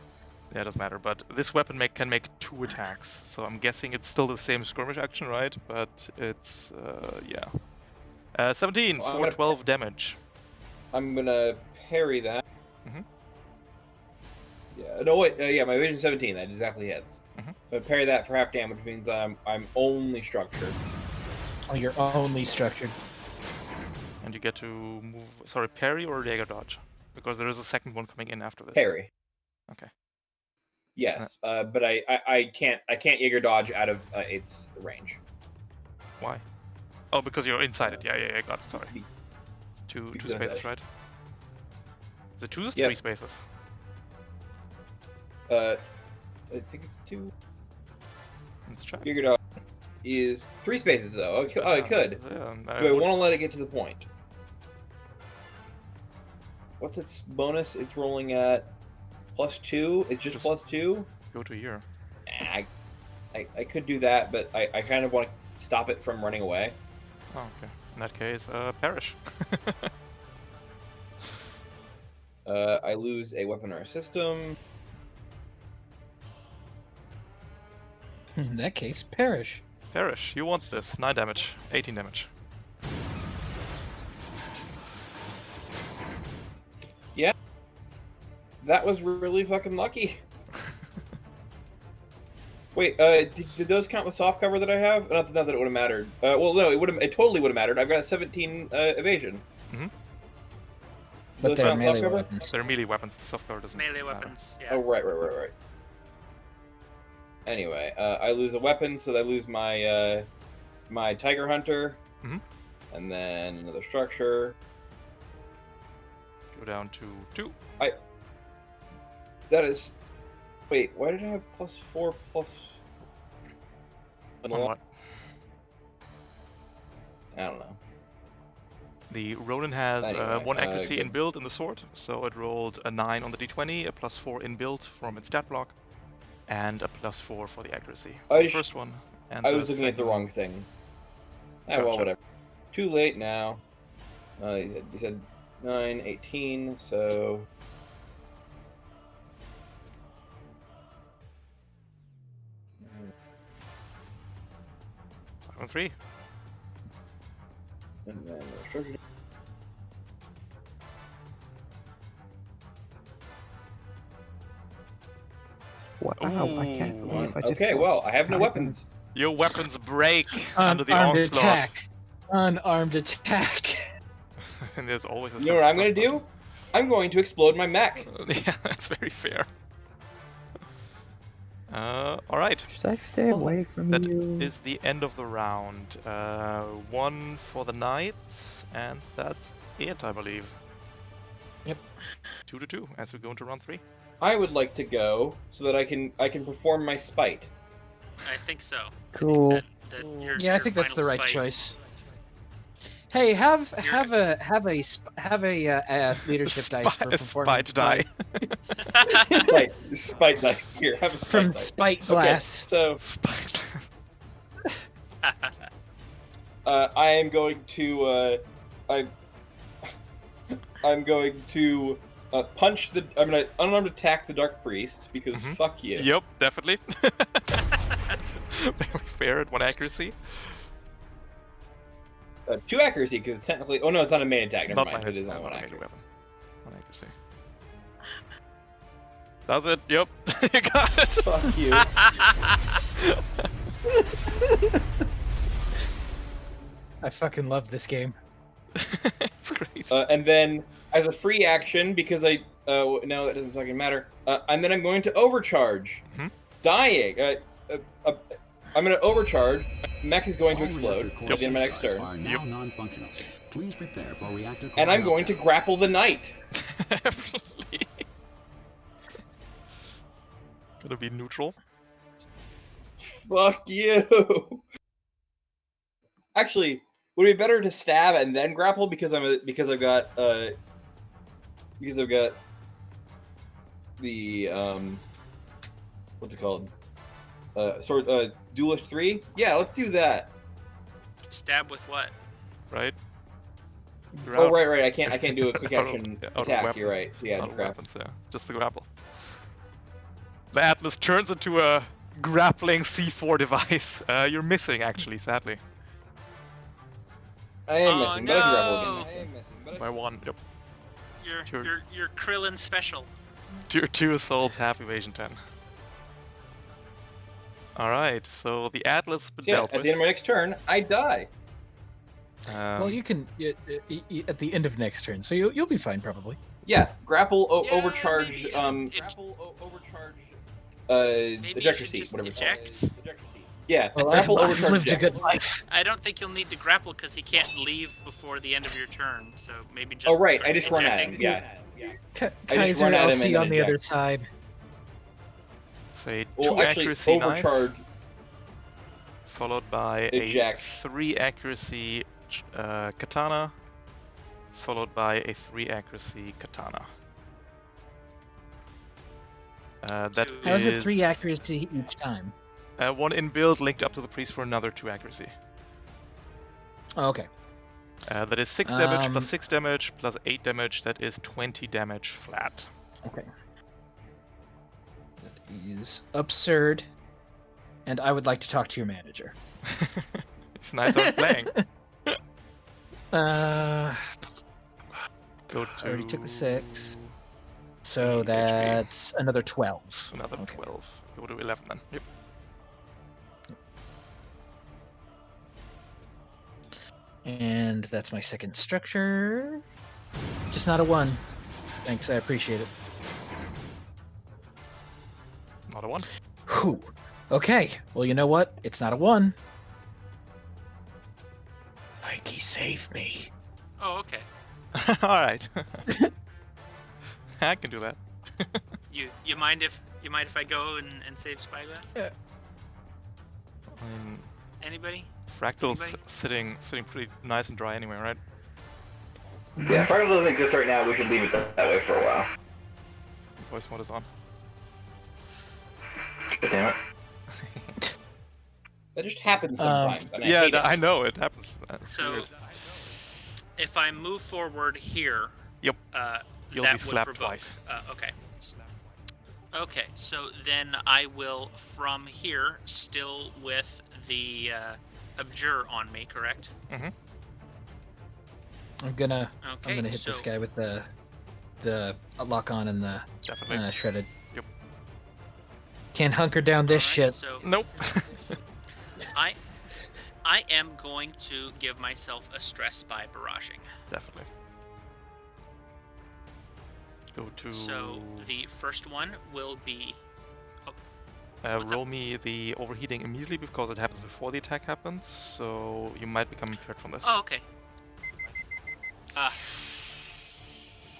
Yeah, it doesn't matter. But this weapon can make 2 attacks, so I'm guessing it's still the same skirmish action, right? But it's yeah. 17 Well, I'm for gonna- 12 damage. I'm gonna parry that. Mhm. Yeah. No wait. Yeah, my vision 17. That exactly hits. Mhm. So I parry that for half damage means I'm only structured. Oh, you're only structured. And you get to move. Sorry, parry or Jaeger dodge? Because there is a second one coming in after this. Parry. Okay. Yes. But I can't Jaeger dodge out of its range. Why? Oh, because you're inside it. Yeah, got it. Sorry. Be- It's two because spaces, I- right? Is it 2 or 3 Yep. spaces? I think it's 2. Let's check. Jaeger dodge is 3 spaces though. Oh, I could. Yeah, Do I want to let it get to the point? What's its bonus? It's rolling at +2. It's just +2. go to here. I could do that, but I kind of want to stop it from running away. Oh, okay. In that case, perish. I lose a weapon or a system. In that case, perish. Perish. You want this. 9 damage. 18 damage. Yeah. That was really fucking lucky. Wait, did those count the soft cover that I have? Not that it would have mattered. Well, no, it totally would have mattered. I've got 17 evasion. But Those they're count soft melee cover? weapons. They're melee weapons. The soft cover doesn't Melee matter. weapons. Yeah. Oh, right. Anyway, I lose a weapon, so I lose my my Tiger Hunter, Mhm. and then another structure. Go down to 2. That is. Wait, why did I have +4 plus? On what? I don't know. The Ronin has Anyway, 1 accuracy good. inbuilt in the sword, so it rolled a 9 on the d20, a +4 inbuilt from its stat block, and a +4 for the accuracy. I The just- first one. And I the was looking at the second wrong one. thing. Ah, well, Gotcha. whatever. Too late now. You said 9, 18, so. Five and 3. And then the structure. Wow, I can't Ooh. believe I just. Okay, well, I have no Nice. weapons. Your weapons break under the Unarmed onslaught. attack. Unarmed attack. And there's always a You know what I'm silver gonna do? I'm going to explode my mech. button. Yeah, that's very fair. Alright. Should I stay away from That you? is the end of the round. 1 for the knights, and that's it, I believe. Yep. 2-2 as we go into round 3. I would like to go so that I can perform my spite. I think so. Cool. I think that your, Yeah, I your think that's the final right spike- choice. Hey, have You're- a leadership dice for A performing spite die. Spite dice. Here, have a spite from dice. spite Okay, glass. so Spite. I am going to I'm going to punch the. I'm gonna unarmed attack the Dark Priest because Mhm. fuck you. Yep, definitely. Very fair at 1 accuracy. 2 accuracy because it's technically. Oh no, it's not a main attack. Never Not mind. my It is only 1 not my accuracy. weapon. 1 accuracy. That's it. Yep. You got it. Fuck you. I fucking love this game. It's great. And then as a free action, because I no, that doesn't fucking matter. And then I'm going to overcharge, Mhm. dying. I'm going to overcharge. Mech is going to All explode reactor at the end of my next cores turn, are now non-functional. Please prepare for reactor core and I'm going to meltdown. grapple the knight. Definitely. Gonna be neutral. Fuck you. Actually, would it be better to stab and then grapple because I've got the what's it called? Duelist 3? Yeah, let's do that. Stab with what? Right? You're Oh, out. right. I can't do a quick Out of- action out of attack. weapons. You're right. So yeah, Out just of grapple. weapons, yeah. Just the grapple. The Atlas turns into a grappling C4 device. You're missing, actually, sadly. I am Oh, missing, but I can grapple no. again. By one. Yep. Sure. You're Krillin special. Tier 2 assault, half evasion 10. Alright, so the Atlas has been So yeah, dealt at with. the end of my next turn, I die. Well, you can at the end of next turn, so you'll be fine probably. Yeah, grapple Yeah, overcharge. maybe you should Overcharge. Maybe you Ejector should seat, just whatever. it's eject. called. Yeah, Well, grapple I've overcharge. lived a eject. good life. I don't think you'll need to grapple because he can't leave before the end of your turn. So maybe just. Oh right, I just run at him. ejecting. Yeah. Kaiser, just run at I'll him see and you then on the other eject. side. Say 2 Well, actually, accuracy knife, overcharge. followed by Eject. a 3 accuracy katana, followed by a 3 accuracy katana. That How is it is 3 accuracy each time? 1 in build linked up to the priest for another 2 accuracy. Oh, okay. That is 6 damage Um, plus 6 damage plus 8 damage. That is 20 damage flat. Okay. That is absurd. And I would like to talk to your manager. It's nice I'm playing. Uh, Go I to already took the 6. So HP. that's another 12. Another Okay. 12. Go to 11 then. Yep. And that's my second structure. Just not a 1. Thanks, I appreciate it. Not a 1. Whew. Okay, well, you know what? It's not a 1. Mikey, save me. Oh, okay. Alright. I can do that. You mind if I go and save Spyglass? Yeah. I mean, Anybody? Fractal's Anybody? sitting pretty nice and dry anyway, right? Yeah, Fractal doesn't exist right now. We should leave it that way for a while. Voice mode is on. God damn it. That just happens sometimes. and I Yeah, hate it. I know it happens. It's So, weird. if I move forward here, Yep. You'll that be would slapped provoke. twice. Okay. Okay, so then I will, from here, still with the Abjure on me, correct? Mm-hmm. I'm gonna Okay, hit this so- guy with the lock on and the Definitely. shredded. Yep. Can't hunker down this Alright, shit. So Nope. I am going to give myself a stress by barraging. Definitely. Go to. So the first one will be. what's roll me the overheating immediately because it happens before the attack happens, so you might become impaired from this. Oh, okay.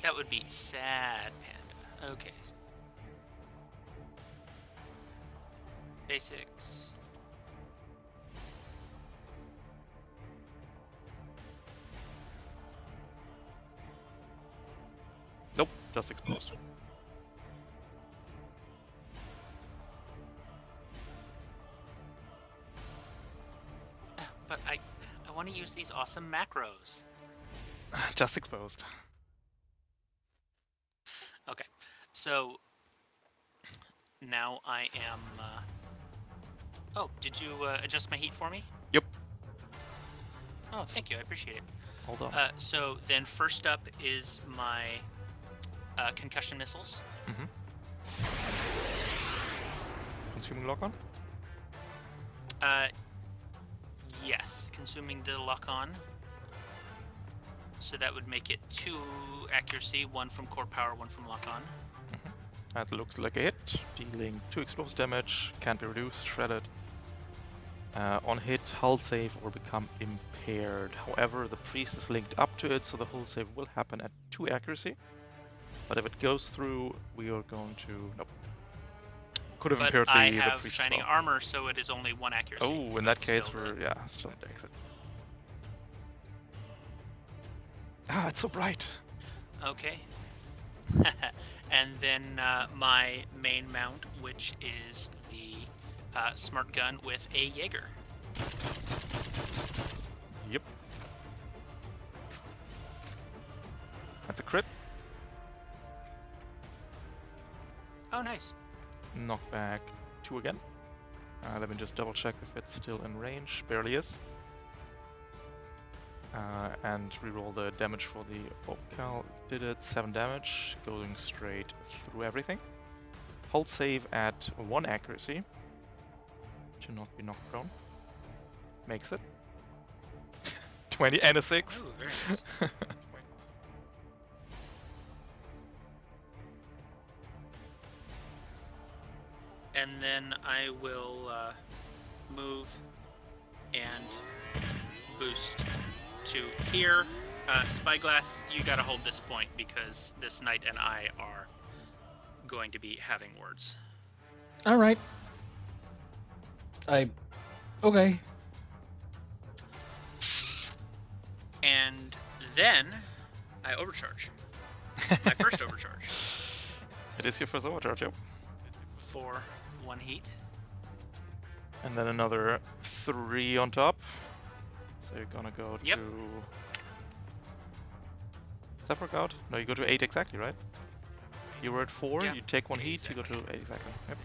That would be sad, Panda. Okay. Basics. Nope, just exposed. But I want to use these awesome macros. Just exposed. Okay, so now I am. Oh, did you adjust my heat for me? Yep. Oh, thank you. I appreciate it. Hold on. So then, first up is my concussion missiles. Mm-hmm. Consuming lock on? Yes, consuming the lock on. So that would make it 2 accuracy, 1 from core power, 1 from lock on. That looks like a hit. Dealing 2 explosive damage, can't be reduced, shredded. On hit, hull save or become impaired. However, the priest is linked up to it, so the hull save will happen at 2 accuracy. But if it goes through, we are going to... Nope. Could have But impaired I the have priest shining as well. armor, so it is only 1 accuracy. Oh, in that case, Still we're... the- Yeah, still at the exit. Ah, it's so bright! Okay. And then my main mount, which is the smart gun with a Jaeger. Yep. That's a crit. Oh, nice. Knockback 2 again. Let me just double check if it's still in range. Barely is. And reroll the damage for the Opcal. Did it 7 damage, going straight through everything. Hold save at 1 accuracy to not be knocked prone. Makes it. 20 and a 6. Oh, very nice. And then I will move and boost to here. Spyglass, you gotta hold this point because this knight and I are going to be having words. All right. Okay. And then I overcharge. My first overcharge It is your first overcharge, yep. for 1 heat. And then another 3 on top. So you're gonna go Yep. to... Does that work out? No, you go to 8 exactly, right? You were at 4, Yeah, you take 1 heat, exactly. you go to 8 exactly. Yep.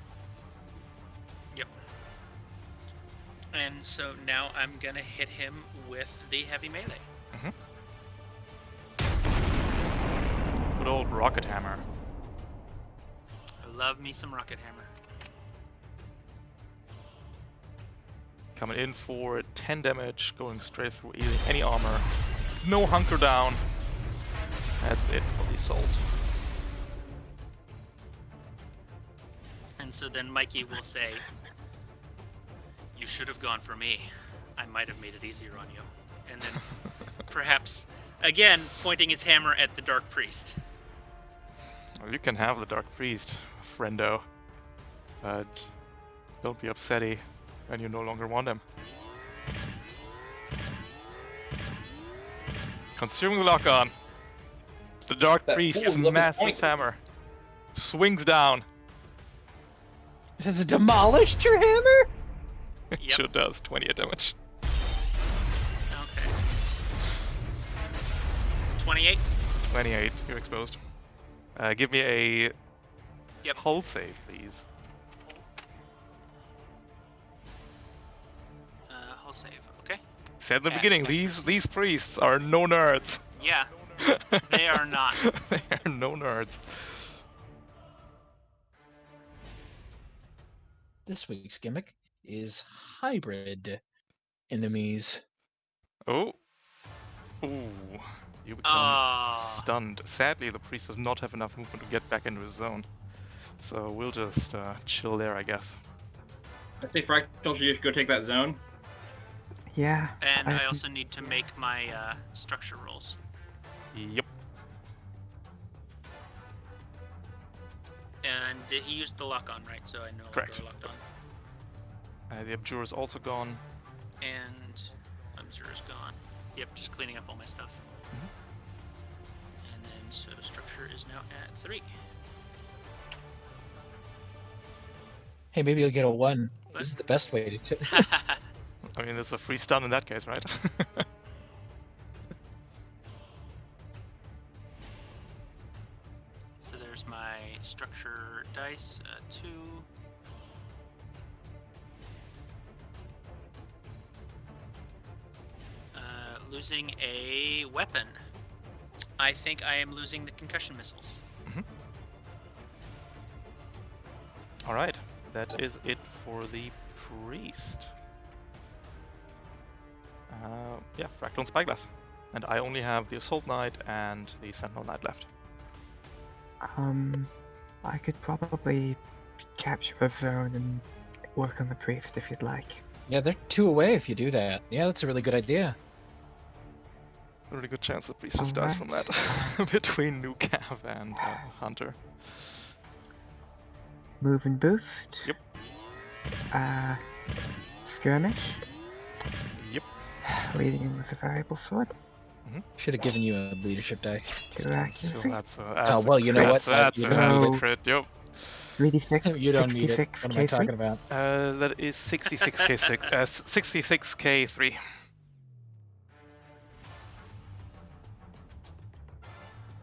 Yep. And so now I'm gonna hit him with the heavy melee. Good old rocket hammer. I love me some rocket hammer. Coming in for 10 damage, going straight through any armor. No hunker down. That's it for the assault. And so then Mikey will say, "You should have gone for me. I might have made it easier on you." And then perhaps, again, pointing his hammer at the Dark Priest. Well, you can have the Dark Priest, friendo. But don't be upsetty when you no longer want him. Consuming lock on. The Dark That Priest's fool's left his massive point. hammer swings down. It has demolished your hammer? It Yep. sure does. 28 damage. Okay. 28. 28. You're exposed. Give me a Yep. hull save, please. Hull save. Okay. Said in the At beginning, these priests are no nerds. Yeah. They are not. They are no nerds. This week's gimmick is hybrid enemies. Oh. Ooh. You become Ah. stunned. Sadly, the priest does not have enough movement to get back into his zone. So we'll just chill there, I guess. I say Fractal should just go take that zone. Yeah. And I can- also need to make my structure rolls. Yep. And he used the lock on, right? So I know Correct. they're locked on. The Abjure is also gone. And Abjure's gone. Yep, just cleaning up all my stuff. And then so structure is now at 3. Hey, maybe you'll get a 1. This is the best way to. I mean, it's a free stun in that case, right? So there's my structure dice, 2. Losing a weapon. I think I am losing the concussion missiles. Alright, that is it for the priest. Yeah, Fractal and Spyglass. And I only have the Assault Knight and the Sentinel Knight left. I could probably capture a zone and work on the priest if you'd like. Yeah, they're 2 away if you do that. Yeah, that's a really good idea. A really good chance the priest just dies from that. Between New Cav and Hunter. Move and boost. Yep. Skirmish. Yep. Leading in with a variable sword. Should have given you a leadership die. 2 So accuracy. that's Oh, well, you know what? That's You're a gonna need that's a it. crit, yep. 3d6. You don't need it. 66 What am I K3? talking about? That is 66k6, 66k3.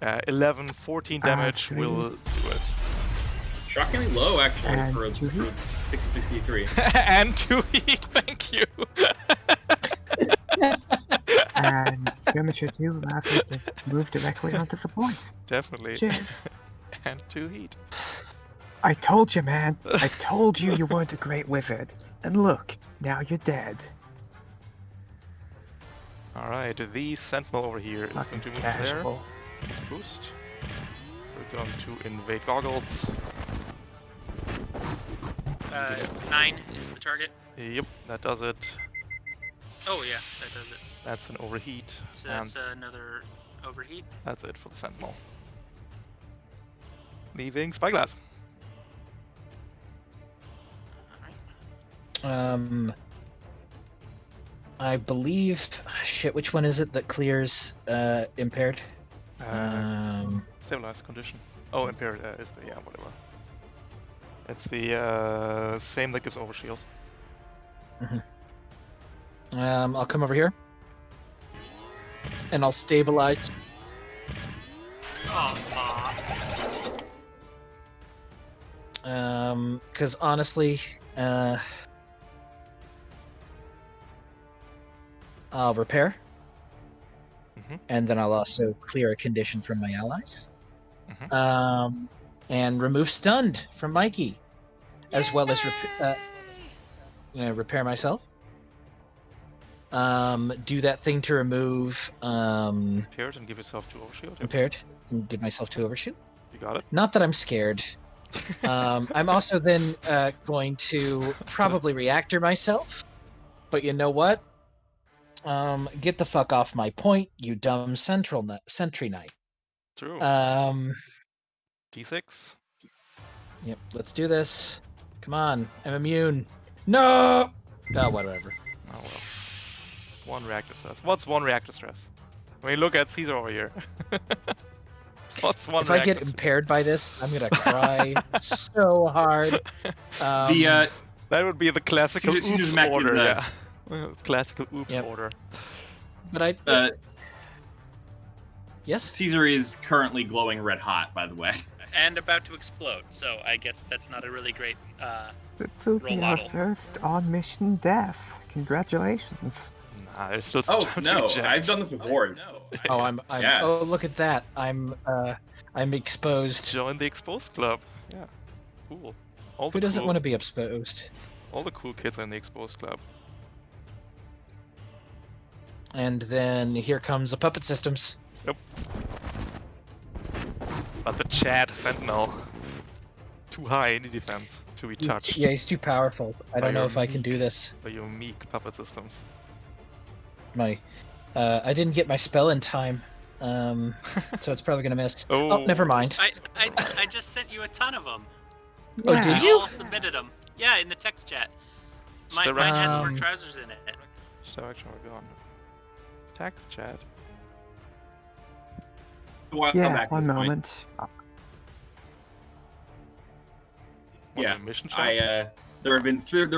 Uh, 11, 14 damage three. will do it. Shockingly low, actually, And for 66k3. And 2 heat, thank you! And skirmisher 2 allows me to move directly onto the point. Definitely. Cheers. And 2 heat. I told you, man. I told you you weren't a great wizard. And look, now you're dead. Alright, the sentinel over here is going Fucking to move casual. there. Boost. We're going to invade goggles. 9 is the target. Yep, that does it. Oh yeah, that does it. That's an overheat. So and that's another overheat. that's it for the sentinel. Leaving Spyglass. Alright. I believe. Shit, which one is it that clears impaired? Civilized condition. Oh, impaired is the, yeah, whatever. It's the same that gives overshield. I'll come over here. And I'll stabilize. Because honestly, I'll repair. And then I'll also clear a condition from my allies. And remove stunned from Mikey. As well as repair myself. Do that thing to remove Impaired and give yourself 2 overshield. Yep. impaired and give myself 2 overshoot. You got it. Not that I'm scared. I'm also then going to probably reactor myself. But you know what? Get the fuck off my point, you dumb sentry knight. True. D6. Yep, let's do this. Come on, I'm immune. No! Oh, whatever. Oh well. 1 reactor stress. What's 1 reactor stress? I mean, look at Caesar over here. What's 1 If I get impaired by this, I'm gonna cry so hard. That would be the classical Caesar's oops mech is order, the- yeah. Classical oops Yep. order. But I... Yes? Caesar is currently glowing red hot, by the way. And about to explode, so I guess that's not a really great This will Role be our model. first on-mission death. Congratulations. Nah, there's still some Oh time to no, eject. I've done this before. Oh, I'm Yeah. oh, look at that. I'm exposed. Join the exposed club. Yeah. Cool. All the Who doesn't cool, want to be exposed? All the cool kids are in the exposed club. And then here comes the puppet systems. But the Chad Sentinel. Too high in the defense to be touched Yeah, he's too powerful. I don't know if I can do this. by your meek puppet systems. I didn't get my spell in time. So it's probably gonna miss. Oh. Oh, never mind. I just sent you a ton of them. Oh, did I you? all submitted them. Yeah, in the text chat. Mine Direct- had the word Um, trousers in it. Which direction are we going? Text Chad. Well, I'll come Yeah, back to one this point. moment. What, Yeah, the mission chat? there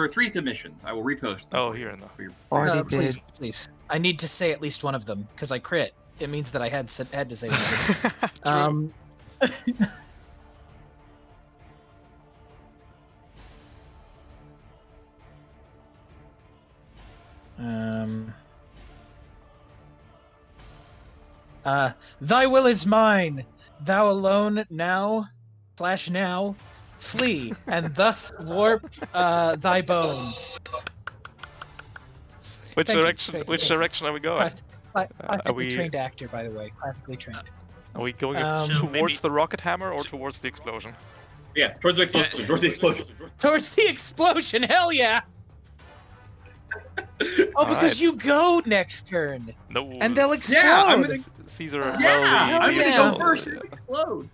were 3 submissions. I will repost them. Oh, for you. here in the. For your- Already Please, did. please. I need to say at least one of them because I crit. It means that I had to say one of them. True. Thy will is mine. Thou alone now flee and thus warp thy bones. Which Thank you, direction? thank you, Which thank you. direction are we going? Classically we- trained actor, by the way. Classically trained. Are we going So towards maybe- the rocket hammer or towards the explosion? Yeah, towards the explosion. Yeah. Towards the explosion. Towards the explosion, hell yeah! Oh, because Alright. you go next turn, No. and they'll explode. Yeah, I'm gonna. Caesar. Yeah, well, I'm the gonna yeah. go first and explode.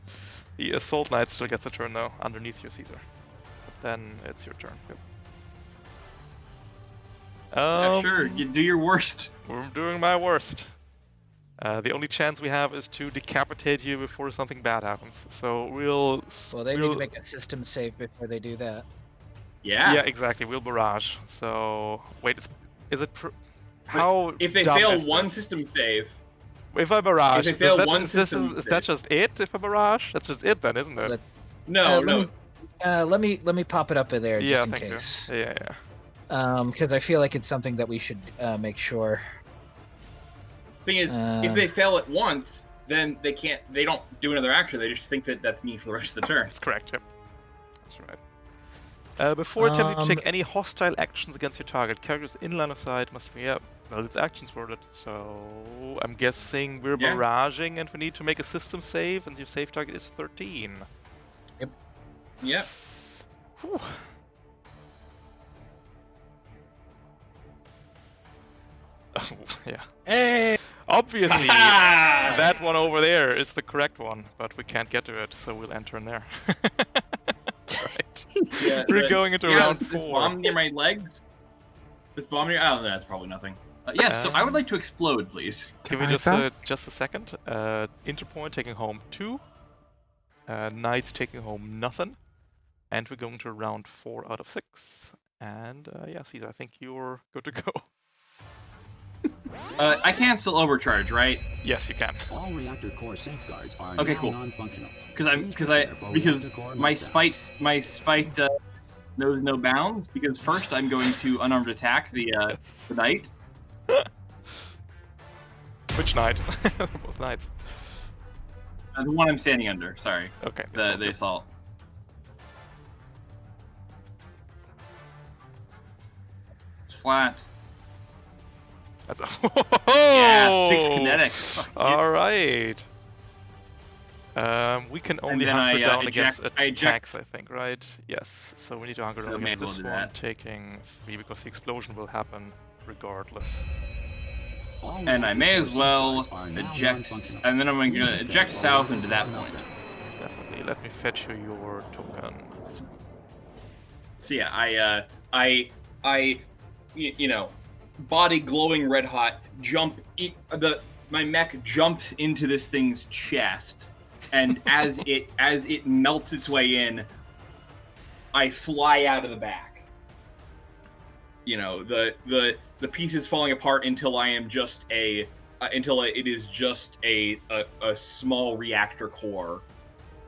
The assault knight still gets a turn though, underneath you, Caesar. But then it's your turn. Yep. Yeah, sure, you do your worst. We're doing my worst. The only chance we have is to decapitate you before something bad happens. So we'll. Well, they need to make a system save before they do that. Yeah. Yeah, exactly. We'll barrage. So wait, is it? How? If they dumb fail is one this? system save, If I barrage, if they fail is that, one is, this, system is that just it? If I barrage, that's just it then, isn't it? Let- no, let me pop it up in there yeah, just in thank case. you. Yeah. Because I feel like it's something that we should make sure. Thing is, if they fail it once, then they can't. They don't do another action. They just think that that's me for the rest of the turn. That's correct. Yep. That's right. Before attempting to take any hostile actions against your target, characters in line of sight must be up. Well, it's actions worded, so I'm guessing we're Yeah. barraging and we need to make a system save, and your save target is 13. Yep. Whew. Oh, yeah. Hey! Obviously, that one over there is the correct one, but we can't get to it, so we'll enter in there. Right. Yeah, We're going into round this 4. bomb near my legs. This bomb near. I don't know. That's probably nothing. Yes. So I would like to explode, please. Give me just a second. Interpoint taking home 2. Knights taking home nothing. And we're going to round 4 out of 6. And yeah, Caesar, I think you're good to go. I can still overcharge, right? Yes, you can. All reactor core safeguards are Okay, now cool. non-functional. Because my spite knows no bounds. Because first I'm going to unarmed attack the knight. Which knight? Both knights. The one I'm standing under. Sorry. Okay. The assault. It's flat. That's Yeah, 6 kinetic. Fuck yeah. All right. We can only then hunker I, down eject- against I eject- attacks, I think, right? Yes. So we need to hunker So down may against as this well do one, that. taking 3 because the explosion will happen regardless. All And I reactor may core as well safeguards are now eject, non-functional. and then I'm going Please to prepare eject for south reactor into that core point. meltdown. Definitely. Let me fetch you your token. So yeah, you know, body glowing red hot, my mech jumps into this thing's chest, and as it melts its way in, I fly out of the back. You know, the pieces falling apart until I am just it is just a small reactor core,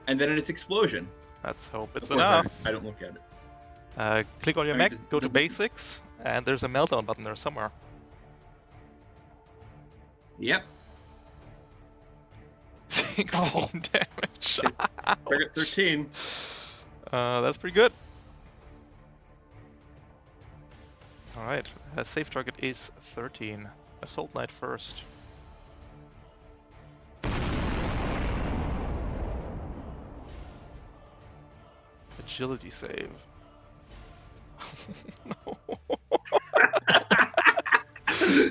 and then it's explosion. Let's hope it's Of course, enough. I don't look at it. Click on your I mean, mech, does- go to does- basics, and there's a meltdown button there somewhere. Yep. 16 damage. Target 13. That's pretty good. Alright, safe target is 13. Assault Knight first. Agility save. No.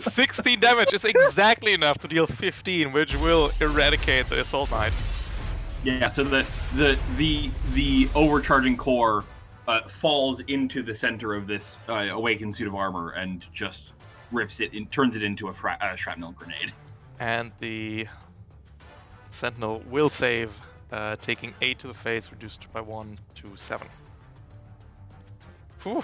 16 damage is exactly enough to deal 15, which will eradicate the Assault Knight. Yeah, so the overcharging core falls into the center of this awakened suit of armor and just rips it and turns it into a shrapnel grenade. And the Sentinel will save, taking 8 to the face, reduced by 1 to 7. Whew.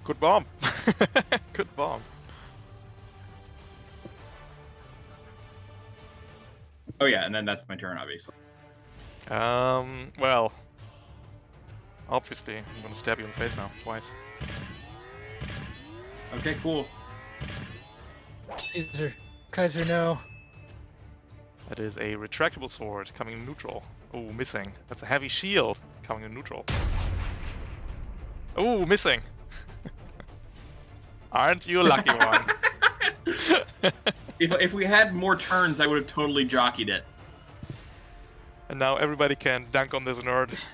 Good bomb. Good bomb. Oh yeah, and then that's my turn, obviously. Well, obviously, I'm gonna stab you in the face now, twice. Okay, cool. Caesar, Kaiser, no. That is a retractable sword coming in neutral. Oh, missing. That's a heavy shield coming in neutral. Oh, missing. Aren't you a lucky one? If we had more turns, I would have totally jockeyed it. And now everybody can dunk on this nerd.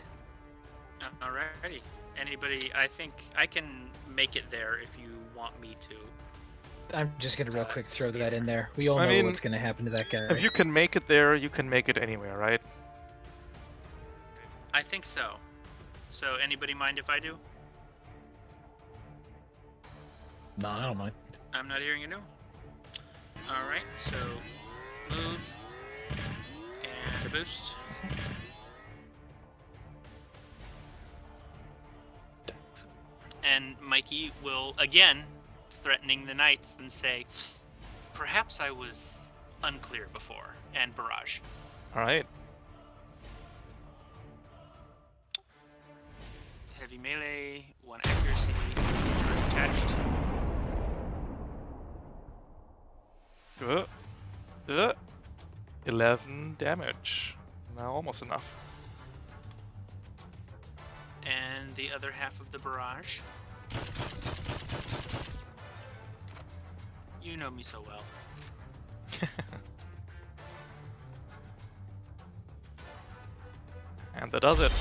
Alrighty. Anybody? I think I can make it there if you want me to. I'm just gonna real quick throw that in there. We all I know mean, what's gonna happen to that guy. If you can make it there, you can make it anywhere, right? I think so. So anybody mind if I do? No, I don't mind. I'm not hearing a no. All right, so move and a boost. And Mikey will again threatening the knights and say, "Perhaps I was unclear before." And barrage. All right. Heavy melee, 1 accuracy, charge attached. Good. 11 damage. Now almost enough. And the other half of the barrage. You know me so well. And that does it.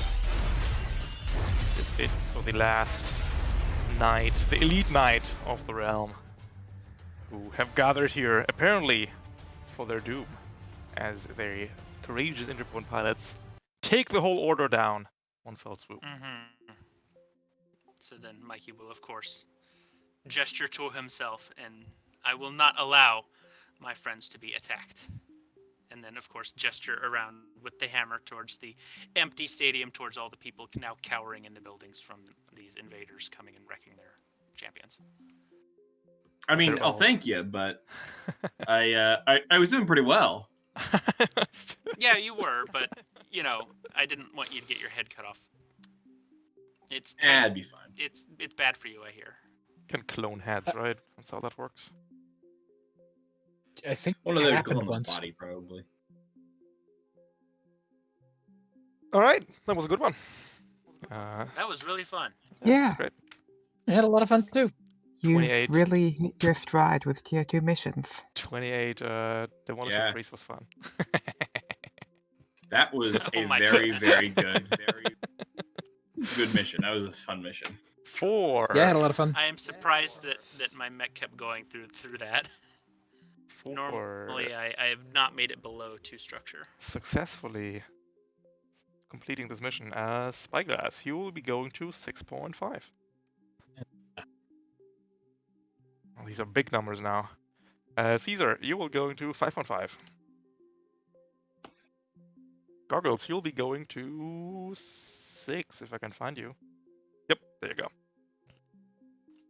It's it for the last knight, the elite knight of the realm, who have gathered here apparently for their doom, as their courageous Interpoint pilots take the whole order down one fell swoop. Mm-hmm. So then Mikey will, of course, gesture to himself, and I will not allow my friends to be attacked. And then, of course, gesture around with the hammer towards the empty stadium, towards all the people now cowering in the buildings from these invaders coming and wrecking their champions. I mean, They're I'll all- thank you, but I was doing pretty well. Yeah, you were, but, you know, I didn't want you to get your head cut off. It's It'd be fine. it's bad for you, I hear. Can clone heads, right? That's how that works. I think One of it those happened on the once. body, probably. All right, that was a good one. That was really fun. Yeah. That's great. I had a lot of fun too. You've 28. really hit your stride with tier 2 missions. 28. Demolition Yeah. Priest was fun. That was Oh a my very, goodness. very good mission. That was a fun mission. 4. Yeah, I had a lot of fun. I am surprised that my mech kept going through that. 4. Normally, I have not made it below 2 structure. Successfully completing this mission. Spyglass, you will be going to 6.5. Well, these are big numbers now. Caesar, you will going to 5.5. Goggles, you'll be going to 6 if I can find you. Yep, there you go.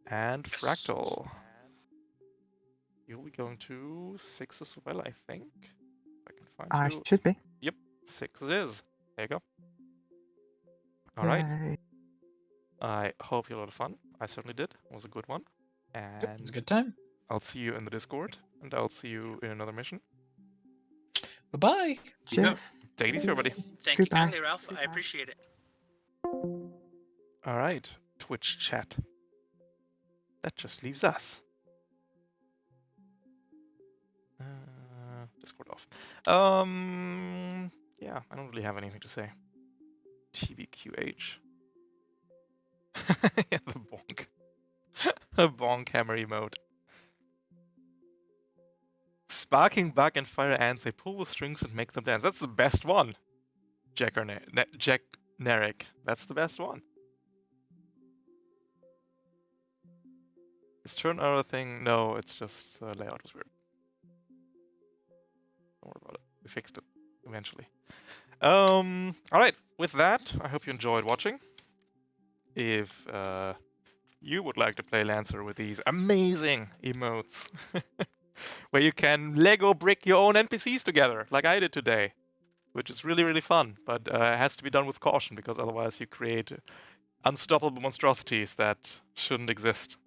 And Yes. Fractal, you'll be going to 6 as well, I think. If I can find I you. should be. 6 it is. There you go. All right. Yay. I hope you had a lot of fun. I certainly did. It was a good one. Yep, it was And a good time. I'll see you in the Discord, and I'll see you in another mission. Bye bye. Peace out. Cheers. Take it easy, everybody. Thank you Goodbye. kindly, Ralph. I appreciate it. All right, Twitch chat. That just leaves us. Discord off. Yeah, I don't really have anything to say. TBQH. Yeah, the bonk. The bonk hammer emote. Sparking bug and fire ants, they pull the strings and make them dance. That's the best one. Jack Narek. That's the best one. Is turn arrow thing? No, it's just the layout was weird. Don't worry about it. We fixed it eventually. Alright, with that, I hope you enjoyed watching. If you would like to play Lancer with these amazing emotes, where you can Lego brick your own NPCs together, like I did today, which is really, really fun, but it has to be done with caution, because otherwise you create unstoppable monstrosities that shouldn't exist,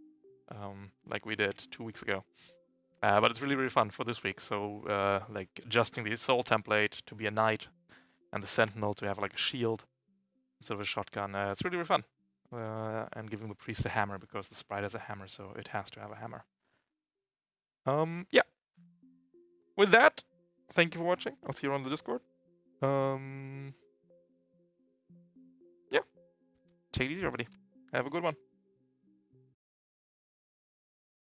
like we did 2 weeks ago. But it's really, really fun for this week. So, like adjusting the soul template to be a knight, and the sentinel to have like a shield instead of a shotgun. It's really, really fun. And giving the priest a hammer, because the sprite has a hammer, so it has to have a hammer. Yeah. With that, thank you for watching. I'll see you on the Discord. Yeah. Take it easy, everybody. Have a good one.